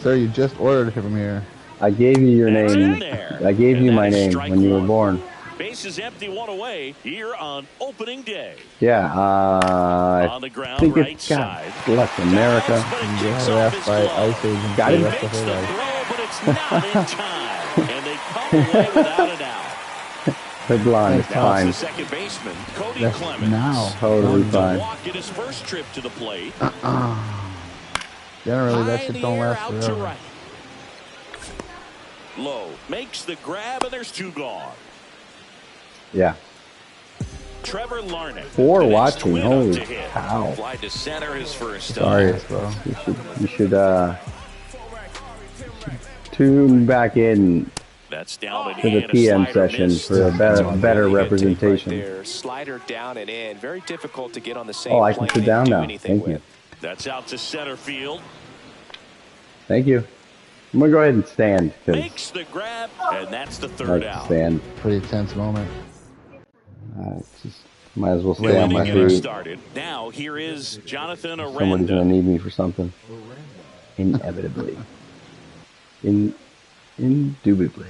Sir, you just ordered from here. I gave you your That's name. in there. I gave And you that my is name strike when you were 1. born. Base is empty, 1 away here on opening day. Yeah, On the I ground, think right it's got side. bless America. Dives, but it kicks Yeah, off ref his by glove. Ice Age. Got He him. Rest makes of the her life. throw, but it's not in time. And they come away without an out. The blonde is Now it's the fine. second baseman, Cody That's Clemens. now. Totally To fine. walk at his first trip to the plate. Generally, that High shit in don't the air, last out to forever. right. Low makes the grab, and there's 2 gone. Yeah. Trevor Larnach. 4 the next watching. twin up Holy to hit. cow. Fly to center, his first Sorry, stop. bro. You should tune back in That's down and to the in. PM A slider session missed. for a better Really better good take representation. Right there. Slider down and in. Very difficult to get on the same Oh, I can plane sit and down do now. anything Thank you. with. That's out to center field. Thank you. I'm gonna go ahead and stand because Makes the grab, and that's the I third like to out. stand. Pretty tense moment. Just might as well stay Wait, on my Getting feet. started. Now here is Jonathan Somebody's gonna Aranda. need me for something. Inevitably. Indubitably.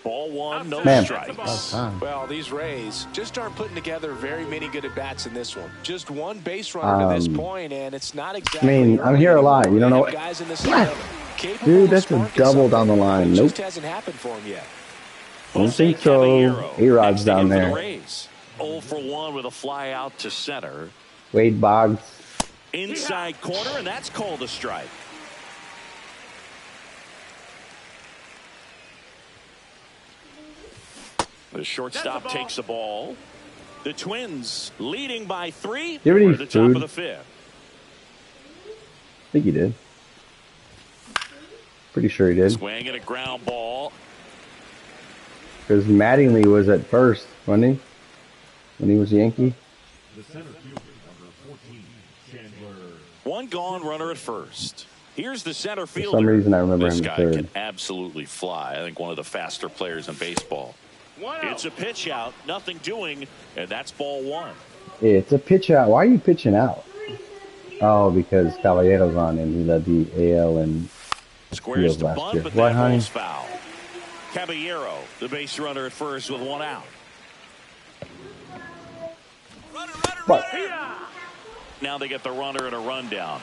Ball one, no Man. strikes. Well, these Rays just aren't putting together very many good at-bats in this one. Just one base runner to this point, and it's not exactly... I mean, I'm here a lot. You don't know... Guys in this Dude, that's a double down the line. Nope. Just hasn't happened for him yet. Don't think so. A-Rod's down there. 0 for 1 with a fly out to center. Wade Boggs. Inside corner, and that's called a strike. The shortstop takes the ball. The Twins leading by 3 for the top of the 5th. I think he did. Pretty sure he did. Swing and a ground ball. Because Mattingly was at first, wasn't he? When he was a Yankee. The center fielder, number 14, Chandler. One gone runner at first. Here's the center fielder. For some reason, I remember this him guy third. Can absolutely fly. I think one of the faster players in baseball. It's a pitch out, nothing doing, and that's ball 1. It's a pitch out. Why are you pitching out? Oh, because Caballero's on and he led the AL and squares the last bunt, year. but What, that honey? ball's foul. Caballero, the base runner at first with 1 out. What? Now they get the runner and a rundown.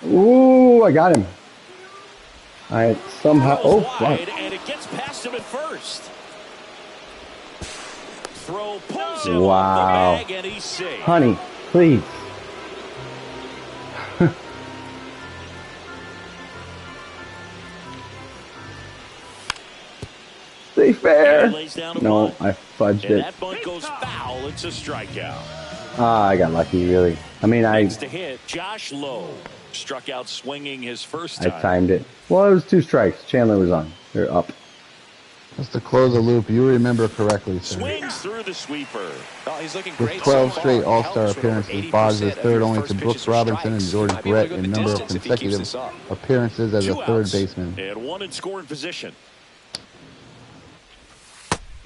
Ooh, I got him. I somehow... Oh, fuck. And it gets past him at first. Throw pulls him Wow. off the bag and he's safe. Honey, please. Stay fair. No, I fudged And it. that bunt goes foul. It's a strikeout. Ah, I got lucky, really. I mean, Next to hit, Josh Lowe struck out swinging his first I time. timed it. Well, it was 2 strikes. Chandler was on. They're up. Just to close the loop, you remember correctly, sir. Swings through the sweeper. Oh, he's looking With great 12 so straight far. All-Star Helps with over appearances, Boggs is 80% third of only your to first Brooks pitches or Robinson and strikes. George Might be able to Brett go in the number of distance if he keeps consecutive this up. appearances as a 2 third outs, baseman. And 1 in scoring position.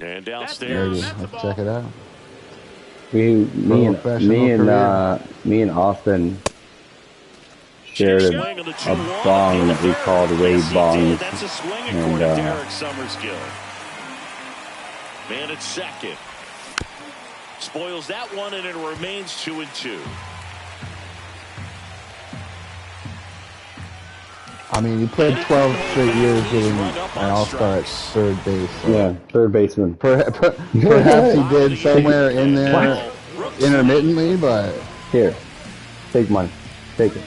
And There it downstairs. is. Let's check it out. Me and Austin shared a bong that we called Wade Bong. That's a swing And, according to Derek Summerskill. Man at second. Spoils that one, and it remains 2-2. I mean, he played 12 straight years getting an All-Star at third base. So Yeah, third baseman. perhaps he did somewhere in there intermittently, but Here, take money. Take it.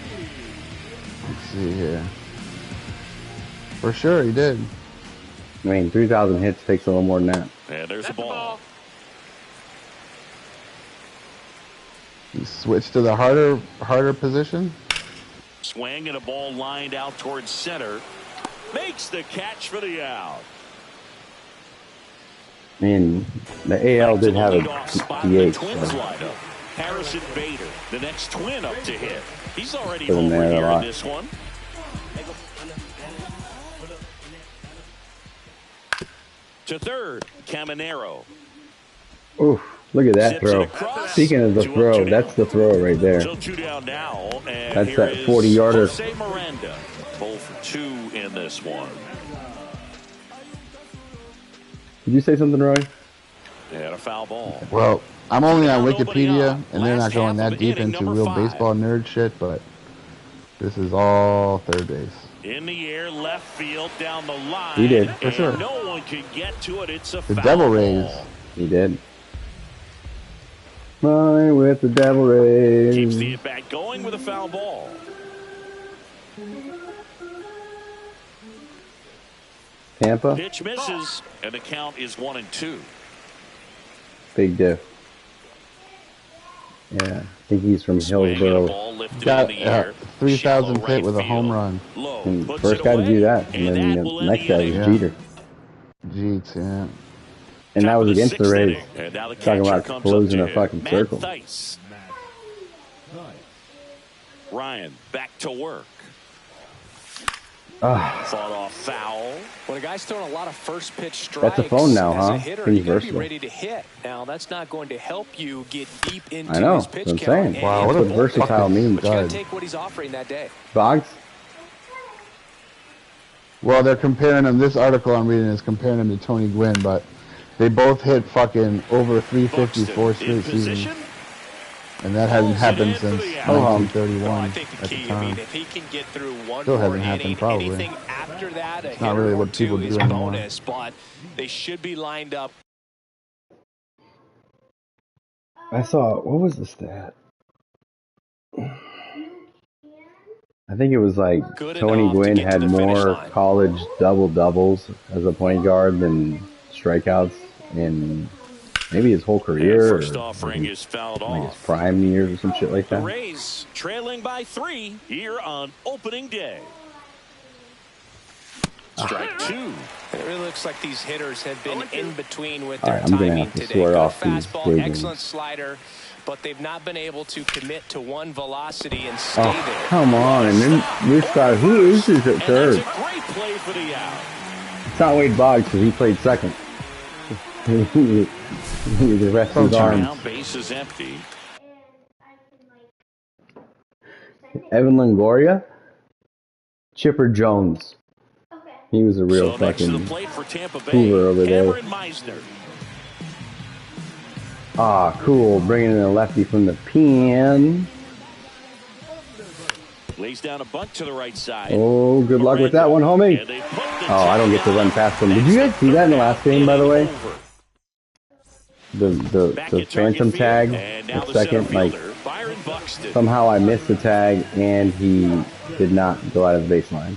let's see here. For sure, he did. I mean, 3,000 hits takes a little more than that. And there's the ball. He switched to the harder position. Swing and a ball lined out towards center. Makes the catch for the out. I mean, the AL did have a DH. Twins So. lineup. Harrison Bader, the next twin up to hit. He's already Doesn't over matter a here in lot. this one. To third, Caminero. Oof, look at that Zips it throw. across. Speaking of the 2-2 throw, down. that's the throw right there. So 2 down now. And That's here that is 40-yarder. Jose Miranda. 0 for 2 in this one. Did you say something, Roy? And a foul ball. Well, I'm only on Nobody Wikipedia, on. and they're Last not going half that of deep inning into number real 5. baseball nerd shit, but this is all third base. In the air, left field, down the line. He did. For sure. And no one can get to it. It's a The foul Devil ball. Rays. He did. Flying with the Devil Rays. Keeps the at-bat going with a foul ball. Tampa, Pitch misses, and the count is 1-2. big diff. Yeah, I think he's from Swing and a Hillsborough. ball lifted Got in the air. 3,000 Shallow hit with a right home field. run. Low And puts first it guy to do away, that, and then that the will end next guy inning. is Yeah. Jeter. Jeets, yeah. And that Top was of against the 6th Rays. inning. And now the Talking catcher about comes closing up a to fucking Matt circle. Theis. Nice. Ryan back to work. Ah, Fought off foul. When a guy's throwing a lot of first pitch strikes, That's a phone now, as huh? a hitter, Pretty you gotta be versatile. ready to hit. Now, that's not going to help you get deep into I know, his that's pitch what I'm count. saying. and Wow, into what the a bullpen. versatile mean But you got dud. to take what he's offering that day. Boggs? Well, they're comparing him. This article I'm reading is comparing him to Tony Gwynn, but they both hit fucking over 350 4 straight seasons. And that hasn't happened since 1931 I think the at key, the time. I mean, if he can get through one Still more hasn't happened, inning, probably. anything after that, It's not really what people do is anymore. bonus, but they should be lined up. I saw, what was the stat? I think it was like Good Tony enough to Gwynn get to had the finish more line. college double-doubles as a point guard than strikeouts in maybe his whole career. First or offering is fouled like off. his prime years or some shit like The that. Rays trailing by 3 here on opening day. Strike 2. It really looks like these hitters have been in between with All their right, I'm gonna timing have to today. swear Good off these fastball, big excellent ones. slider, but they've not been able to commit to one velocity and stay Oh, there. come on. And then this guy, who is this at And third? that's a great play for the out. It's not Wade Boggs because he played second. He just rested his arms. Now base is empty. Evan Longoria? Chipper Jones. He was a real So next to the fucking plate for Tampa Bay, hoover over there. Cameron Meisner. Ah, cool. Bringing in a lefty from the pen. Lays down a bunt to the right side. Oh, good luck with that one, homie. And they put the Oh, I don't get to run past him. Did you guys see that in the last game, by the way? The phantom tag, the second, like, somehow I missed the tag and he did not go out of the baseline.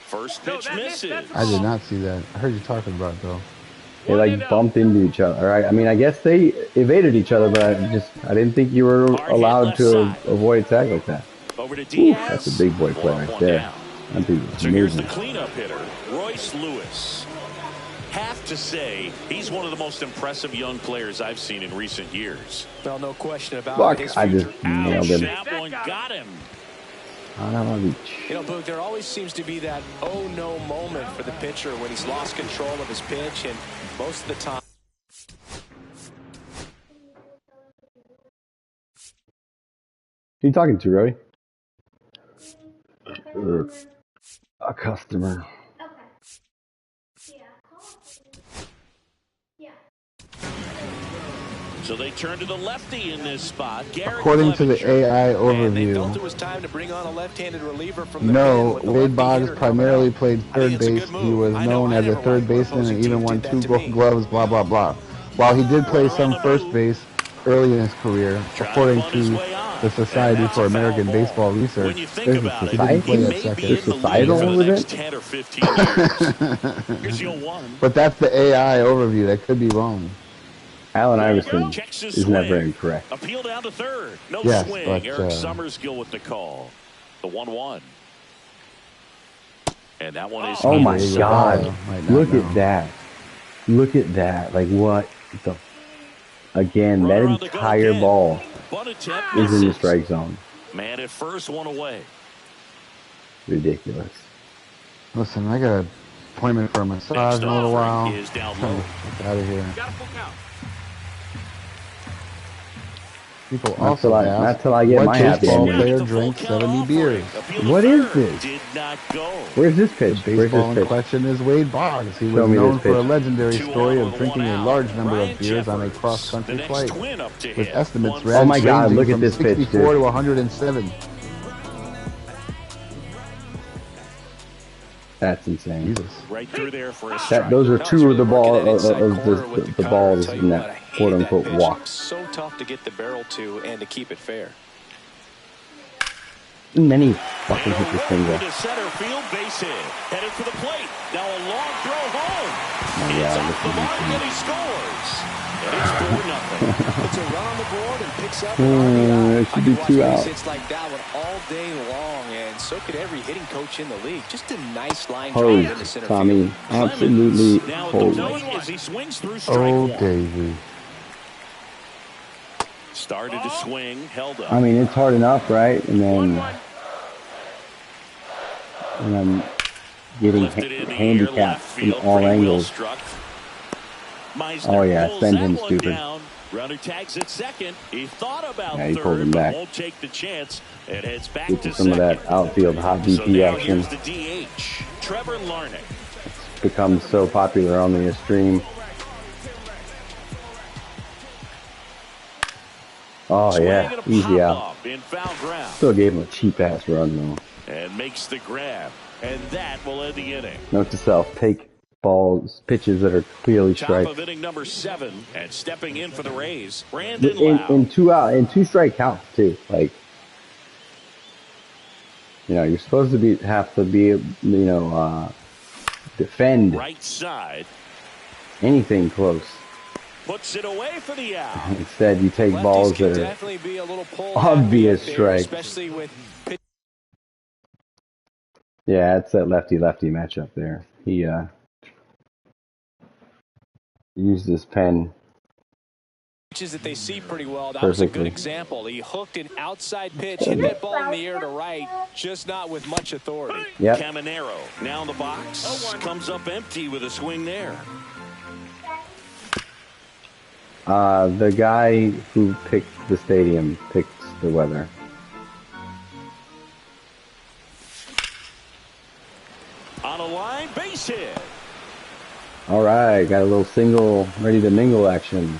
First pitch misses. I did not see that. I heard you talking about it, though. They like bumped into each other. I mean, I guess they evaded each other, but I didn't think you were allowed to avoid a tag like that. Over to Ooh, Diaz. that's a big boy play right there. That dude was So here's the amazing. cleanup hitter, Royce Lewis. Have to say, he's one of the most impressive young players I've seen in recent years. Well, no question about Fuck, it. His I future. just nailed him. That one got him. You know, Boog, there always seems to be that oh no moment for the pitcher when he's lost control of his pitch, and most of the time. Who you talking to, Roy? A customer. So they turn to the lefty in this spot. Garrett According to the Clevenger. AI And they felt it overview, was time to bring on a left-handed reliever from the no, pen with the Wade lefty Boggs hitter coming primarily out. played I think third it's a base. good He move. was I know known I as a never third liked when baseman and opposing even teams won did 2 that to Gold me. Gloves, blah, blah, blah. While he did play some first base early in his career, according to the Society for American Baseball Research, When you think physicist, about he it, didn't play he at may be second. in the league societal for the with next it? 10 or 15 years. Here's your one. But that's the AI overview. That could be wrong. Allen Iverson Checks his is never swing. incorrect. Appeal down to third. No Yes, swing. but, Eric Summersgill with the call. The 1-1. And that one is Oh my Maybe God! Val might not Look know. at that! Look at that! Like what the? Again, that Runner on the go entire again. ball Bunt attempt is in the misses. strike zone. Man at first, one away. Ridiculous. Listen, I got an appointment for a massage in a little while. Offering is down low. Get out of here. Got a full count. People Not also till I- ask, not till I get what my happy baseball ending. player The full drinks count 70 offering. beers? Appeal to What is third. this? Did not go. Where's this pitch? Where's Baseball this in pitch? question is Wade Boggs. He Show was me known this for a pitch. legendary 2 story on of with drinking 1 a out. large number Ryan of beers on a Jeffers, cross-country the next flight, twin up to with hit. estimates Oh my God, ranging look at from this pitch, 64 dude. to 107. That's insane. Jesus. Right through there for a strike. That those are Now two of the working ball that inside of corner with the cutter. balls Tell you in what, I that hated quote unquote that pitch. walk. So tough to get the barrel to and to keep it fair. And then he fucking hit this thing Into up. center field, base hit. Headed for the plate. Now a long throw home. Yeah, It's off look the at mark this and he scores. And it's 4-0. Puts a run on the board and picks up an RBI. It should I be could watch 2 base out. hits like that one all day long, and so could every hitting coach in the league. Just a nice line Hosed, drive into center Tommy. field. Absolutely Now at the hosed. plate as he swings through strike Oh, one. Davey. Started to swing, held up. I mean, it's hard enough, right? And then 1-1. and I'm getting Lifted in the air, handicapped left from field, all free wheel angles. struck. Meisner Oh, yeah, pulls send that him one stupid. down. Runner tags at second. He thought about Yeah, he third, pulled him but back. won't take the chance and heads back Get to to some of second. that outfield hot So BP now action. here's the DH. Trevor Larnach. It's become so popular on the stream. Oh yeah, easy out. Still gave him a cheap ass run though. And makes the grab, and that will end the inning. Note to self: take balls, pitches that are clearly strikes. Top of inning number 7, and stepping in for the Rays, Brandon Lau. In 2 strike counts too. Like, you know, you're supposed to have to be, defend right side. Anything close. Puts it away for the out. Instead, you take balls that are obvious strikes. Especially with yeah, it's that lefty-lefty matchup there. He used his pen. Pitches that they see pretty well. That was a good example. He hooked an outside pitch, hit that ball in the air to right, just not with much authority. Yep. Caminero now in the box. Comes up empty with a swing there. The guy who picked the stadium picked the weather. On a line, base hit. All right, got a little single, ready to mingle action.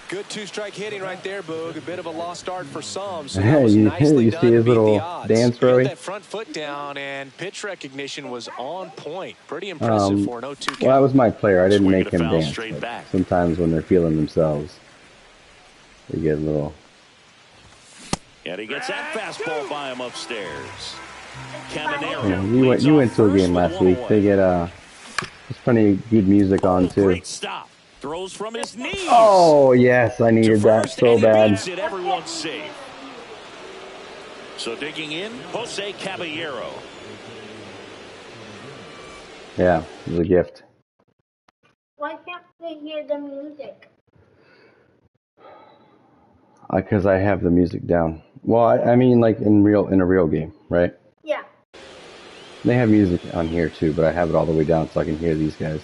Good 2-strike hitting right there, Boog. A bit of a lost start for some. So Hey, you see his little dance, Roy? That front foot down, and pitch recognition was on point. Pretty impressive for an 0-2 count. Well, that was my player. I didn't make him dance. Back. Sometimes when they're feeling themselves, they get a little. And he gets that fastball by him upstairs. Caminero. Yeah, you went to a game last week. They get there's plenty good music on too. Great stop. Throws from his knees. Oh yes, I needed that so bad. Everyone's safe. So digging in, Jose Caballero. Yeah, it was a gift. Why can't they hear the music? Because I have the music down. Well, I mean, like in a real game, right? Yeah. They have music on here too, but I have it all the way down so I can hear these guys.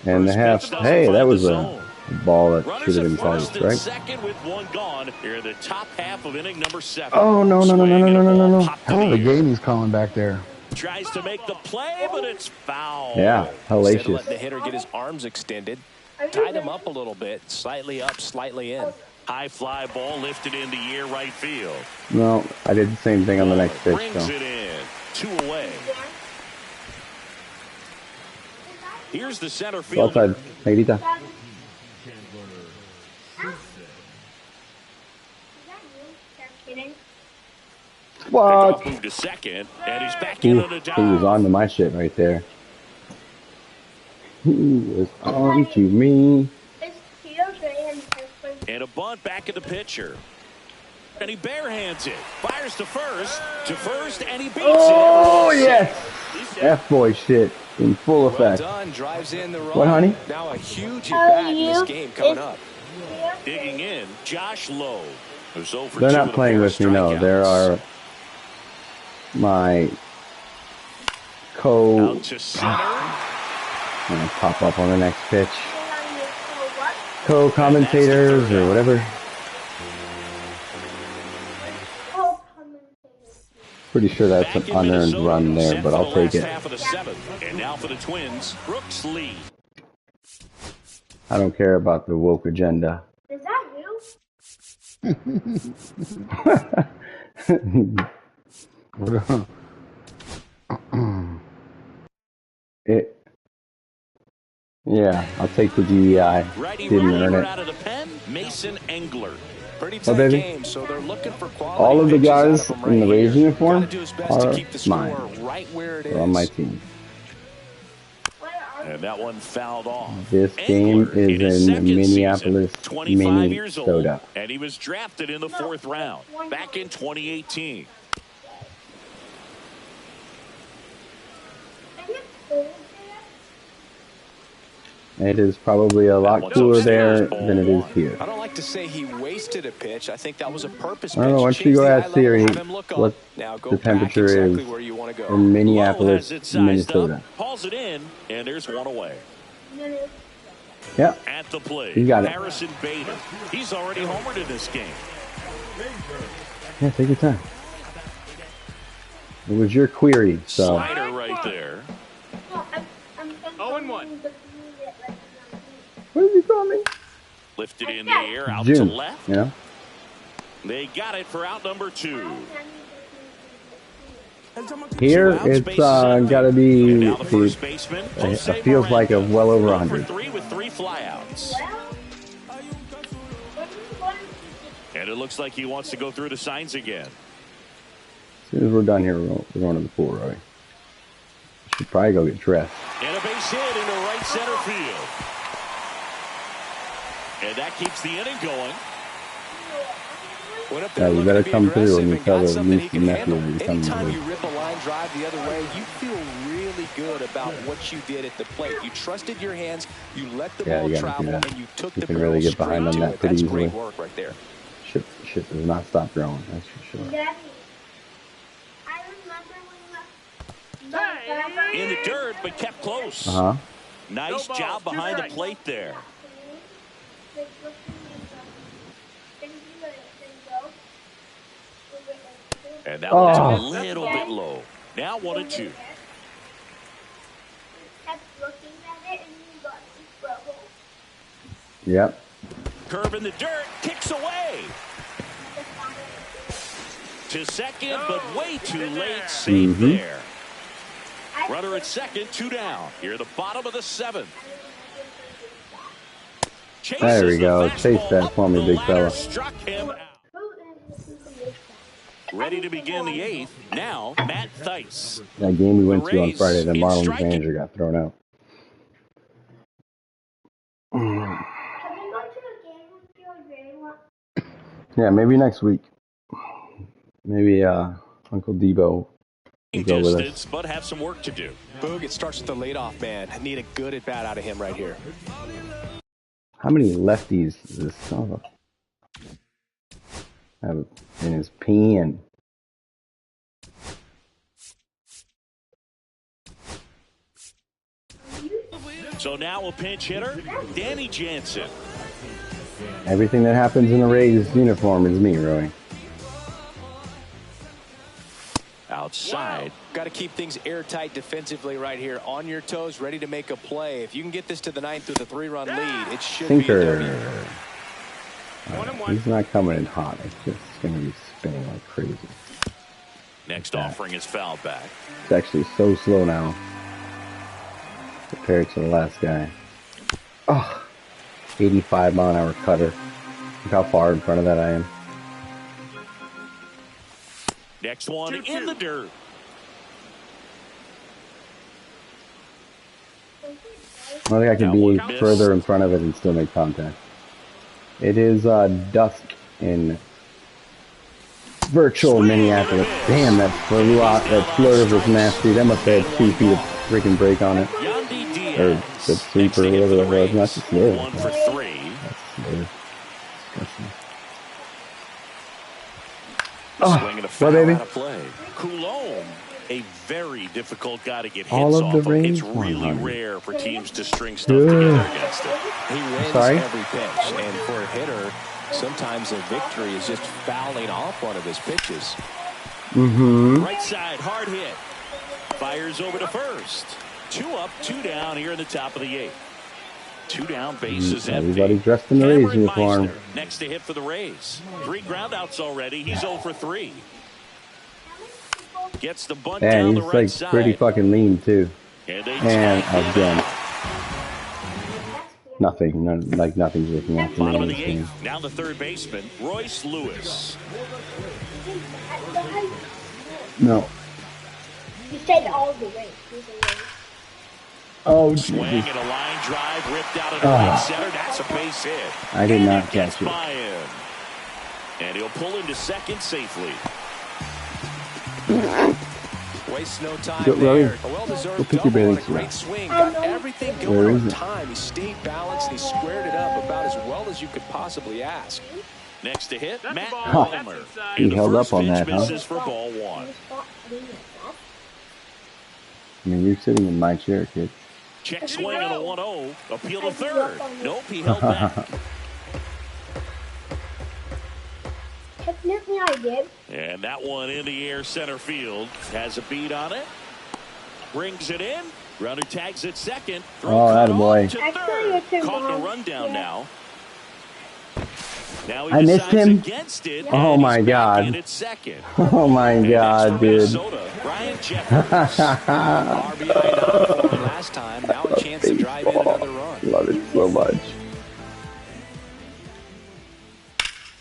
And they have, hey, that was a ball that should have been tied, right? Second with one gone. Here in the top half of inning number 7. Oh no. Oh, the game he's calling back there. Tries to make the play, but it's foul. Yeah, Instead of hellacious. letting the hitter get his arms extended, tied him up a little bit, slightly up, slightly in. High fly ball lifted into air right field. No, I did the same thing on the next pitch. Brings it in. 2 away. Here's the center field. Outside, Negrita. What? Moved to second, and he's back in on a dive. He was on to my shit right there. He was on to me. And a bunt back in the pitcher. And he barehands it. Fires to first, and he beats it. Oh, yes. Fboy shit in full effect. Well done, drives in the run. What, honey? Now a huge at-bat in this game coming up. Digging in, Josh Lowe. They're not playing with me, no. There are my Out to center. I'm gonna pop up on the next pitch. Co-commentators or whatever. Pretty sure that's an unearned run there, but I'll take it. And now for the Twins, Brooks Lee. I don't care about the woke agenda. Is that you? Yeah, I'll take the DEI. Didn't earn it. Out of the pen, Mason Engler. Pretty tight game, so they're looking for quality. All of the guys in the Rays uniform are mine. Right where it is. On my team. And that one fouled off. This game is in Minneapolis, Minnesota. And he was drafted in the 4th round back in 2018. It is probably a lot cooler there than it is here. I don't like to say he wasted a pitch. I think that was a purpose pitch. I don't know. Why don't you go ask Siri what the temperature is in Minneapolis, Minnesota? Pulls it in, and there's one away. Yeah. At the plate, you got it. Harrison Bader. He's already homered in this game. Yeah, take your time. It was your query, so. Slider right there. No, I'm 0-1. What is he calling me? Lifted in the air out June. to left. Yeah. They got it for out number 2. Here it's gotta be. Now the first baseman. It feels like a well over 100. 3 with 3 flyouts. And it looks like he wants to go through the signs again. As soon as we're done here, we're going to the pool, Roy. Should probably go get dressed. And a base hit into right center field. And that keeps the inning going. Yeah, you better come through and you tell the niece and nephew you're coming Anytime through. you rip a line drive the other way, you feel really good about what you did at the plate. You trusted your hands, you let the ball you gotta travel, do that. and you took You the can barrel really get straight behind on to that it. pretty That's easily. great work right there. Shit does not stop growing, that's for sure. Daddy, I remember when In the dirt, but kept close. Uh-huh. Nice job behind the plate there. And that one's a little bit low. Now 1-2. kept looking at it and you got in trouble. Yep. Curve in the dirt, kicks away. To second, but way too late. Save there. Runner at second, 2 down. Here at the bottom of the 7th. There we go. Chase that for me, big fella. Struck him out. Ready to begin the 8th. Now, Matt Theis. That game we went to on Rays Friday, the in Marlins striking. manager got thrown out. Have you gone to a game with your grandma? Yeah, maybe next week. Maybe Uncle Debo will go with us. Distance, but have some work to do. Boog, it starts with the leadoff man. Need a good at bat out of him right here. How many lefties does this son of a have in his pen? So now a pinch hitter, Danny Jansen. Everything that happens in a Rays uniform is me, Roy. Outside. Got to keep things airtight defensively right here. On your toes, ready to make a play. If you can get this to the 9th with a 3-run lead, it should be a Sinker. W. He's not coming in hot. It's just going to be spinning like crazy. Next offering is fouled back. It's actually so slow now compared to the last guy. Oh, 85-mile-an-hour cutter. Look how far in front of that I am. Next one in the dirt. I think I can be further in front of it and still make contact. It is dusk in virtual Minneapolis. Damn, that flew out. That floater was nasty. That must have had 2 feet of freaking break on it. Yandy Diaz. Or the sweeper, or whatever that was. Not just live. 1 for 3. Swing and a foul baby. out of play. Coulomb, a very difficult guy to get hits All of off the of. Rays It's really 100. rare for teams to string stuff together against it. He wins Sorry? every pitch. And for a hitter, sometimes a victory is just fouling off one of his pitches. Mm-hmm. Right side, hard hit. Fires over to first. 2 up, 2 down here in the top of the 8th. 2 down, bases empty. Everybody's dressed in the Rays Cameron uniform. Meisner next to hit for the Rays. 3 groundouts already. He's 0 for 3. Gets the bunt And down he's the right like side. pretty fucking lean too. And they And tag him again, out. nothing. Like nothing's working out for me Bottom in of this the game. 8th. Now the third baseman, Royce Lewis. No. You said all the way. Oh, Swing Jesus. and a line drive ripped out into right center. That's a base hit. I did And not it gets catch it. by him. And he'll pull into second safely. Waste no time Go, there. Rory. A well-deserved Go pick your double and a bathing suit great up. swing. Got everything Where going is on it? time. He stayed balanced and he squared it up about as well as you could possibly ask. Next to hit, That's Matt the ball. Palmer. That's inside. He And the held first up on pitch that, huh? misses for ball 1. I mean, you're sitting in my chair, kid. Check swing and a 1-0. Appeal to third. Nope, he held back. Technically, I did. And that one in the air center field. Has a beat on it. Brings it in. Runner tags at second. Oh, that boy. Caught the rundown now. Now he I missed him. Against it, Oh my God. Oh my God, dude. Ryan Jeffers. RBI out for him last time. Now a chance to drive in another run. Love it so much.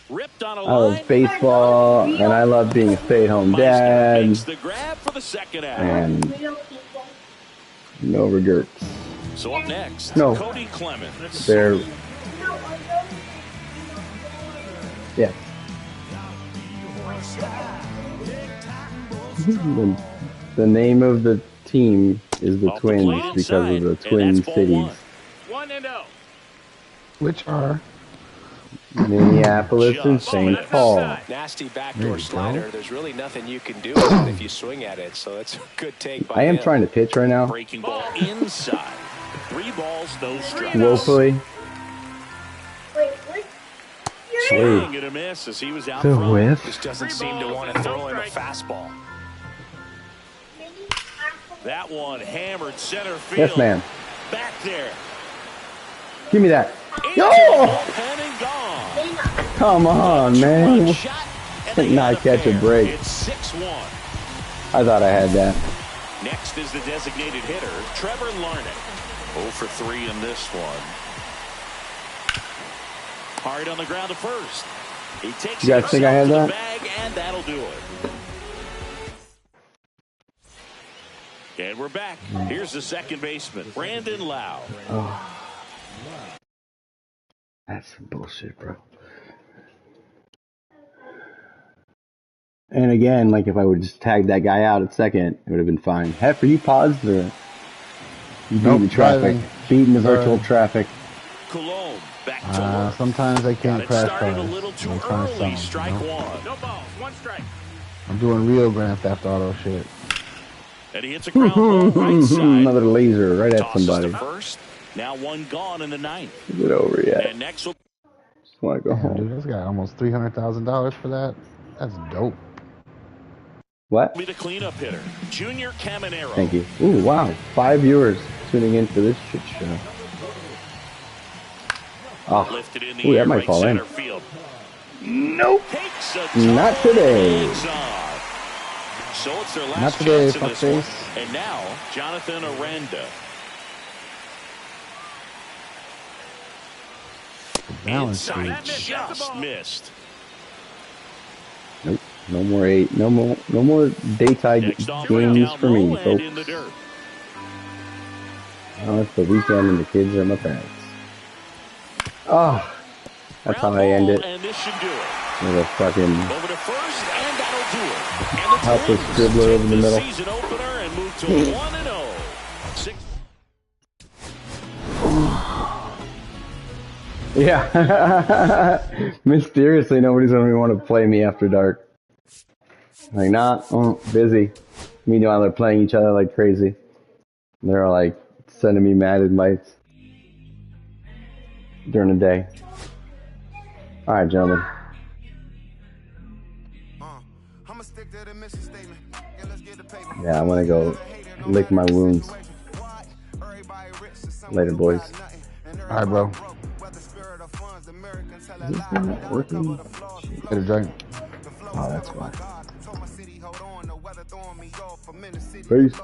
Ripped on a I love baseball, and I love being a stay-at-home dad. The grab for the second out. And no regrets. So up next, No. Cody Clemens. They're... Yeah. The name of the team is the Twins because of the Twin Cities. 1-0. Which are Minneapolis and St. Paul. Nasty backdoor slider. There's really nothing you can do with it if you swing at it. So that's a good take by I am him. trying to pitch right now. Breaking ball inside. 3 balls, no strikes. Woefully. Wait, what? Swing and a miss as he was out The front. whiff. Just doesn't seem to want to throw him a fastball. That one hammered center field. Yes, ma'am. Back there. Give me that. Into Yo! the bullpen and gone. Come on, man. One shot, and they Not got a catch a pair. break. It's 6-1. I thought I had that. Next is the designated hitter, Trevor Larnett. 0 for 3 in this one. Hard on the ground to first. He takes You guys think I had to the that? bag, and that'll do it. And we're back. Here's the second baseman, Brandon Lau. Oh. That's some bullshit, bro. And again, like if I would just tag that guy out at second, it would have been fine. Heifer, you paused or you beating the traffic? driving. Beating the virtual traffic. Cologne back to work. Sometimes I can't Got it crash started cars. a little too I'm trying to early. sell Strike them, you know? one. No balls, 1 strike. I'm doing real Grand Theft Auto shit. And he hits a ground ball right side. Another laser right at Tosses somebody. to first. Now 1 gone in the 9th. Is it over yet? And next will Just want to go Damn, home. dude, this guy almost $300,000 for that. That's dope. What? be the cleanup hitter, Junior Caminero. Thank you. Ooh, wow. 5 viewers tuning in for this shit show. Oh, Lifted in the ooh, air, that might right fall in. center field. Nope. Takes a Not tough today. legs off. So it's their last Not today, chance in this one. fuckface. And now, Jonathan Aranda. Balance Inside, sheet. just missed. Nope. No more no more daytime Next off, right games down for me, low and folks. in the dirt. Oh, it's the weekend and the kids are my parents. Oh, that's how I end it. And this should do it. With a fucking Over to first, and that'll do it. And the helpless Twins dribbler take over the middle. season opener and move to 1-0. Yeah. Mysteriously, nobody's gonna want to play me after dark. Like, nah, busy. Meanwhile, they're playing each other like crazy. They're like sending me mad invites during the day. All right, gentlemen. Yeah, I want to go lick my wounds. Later, boys. All right, bro. Is this thing not working? Get a drink. Oh, that's fine. Peace.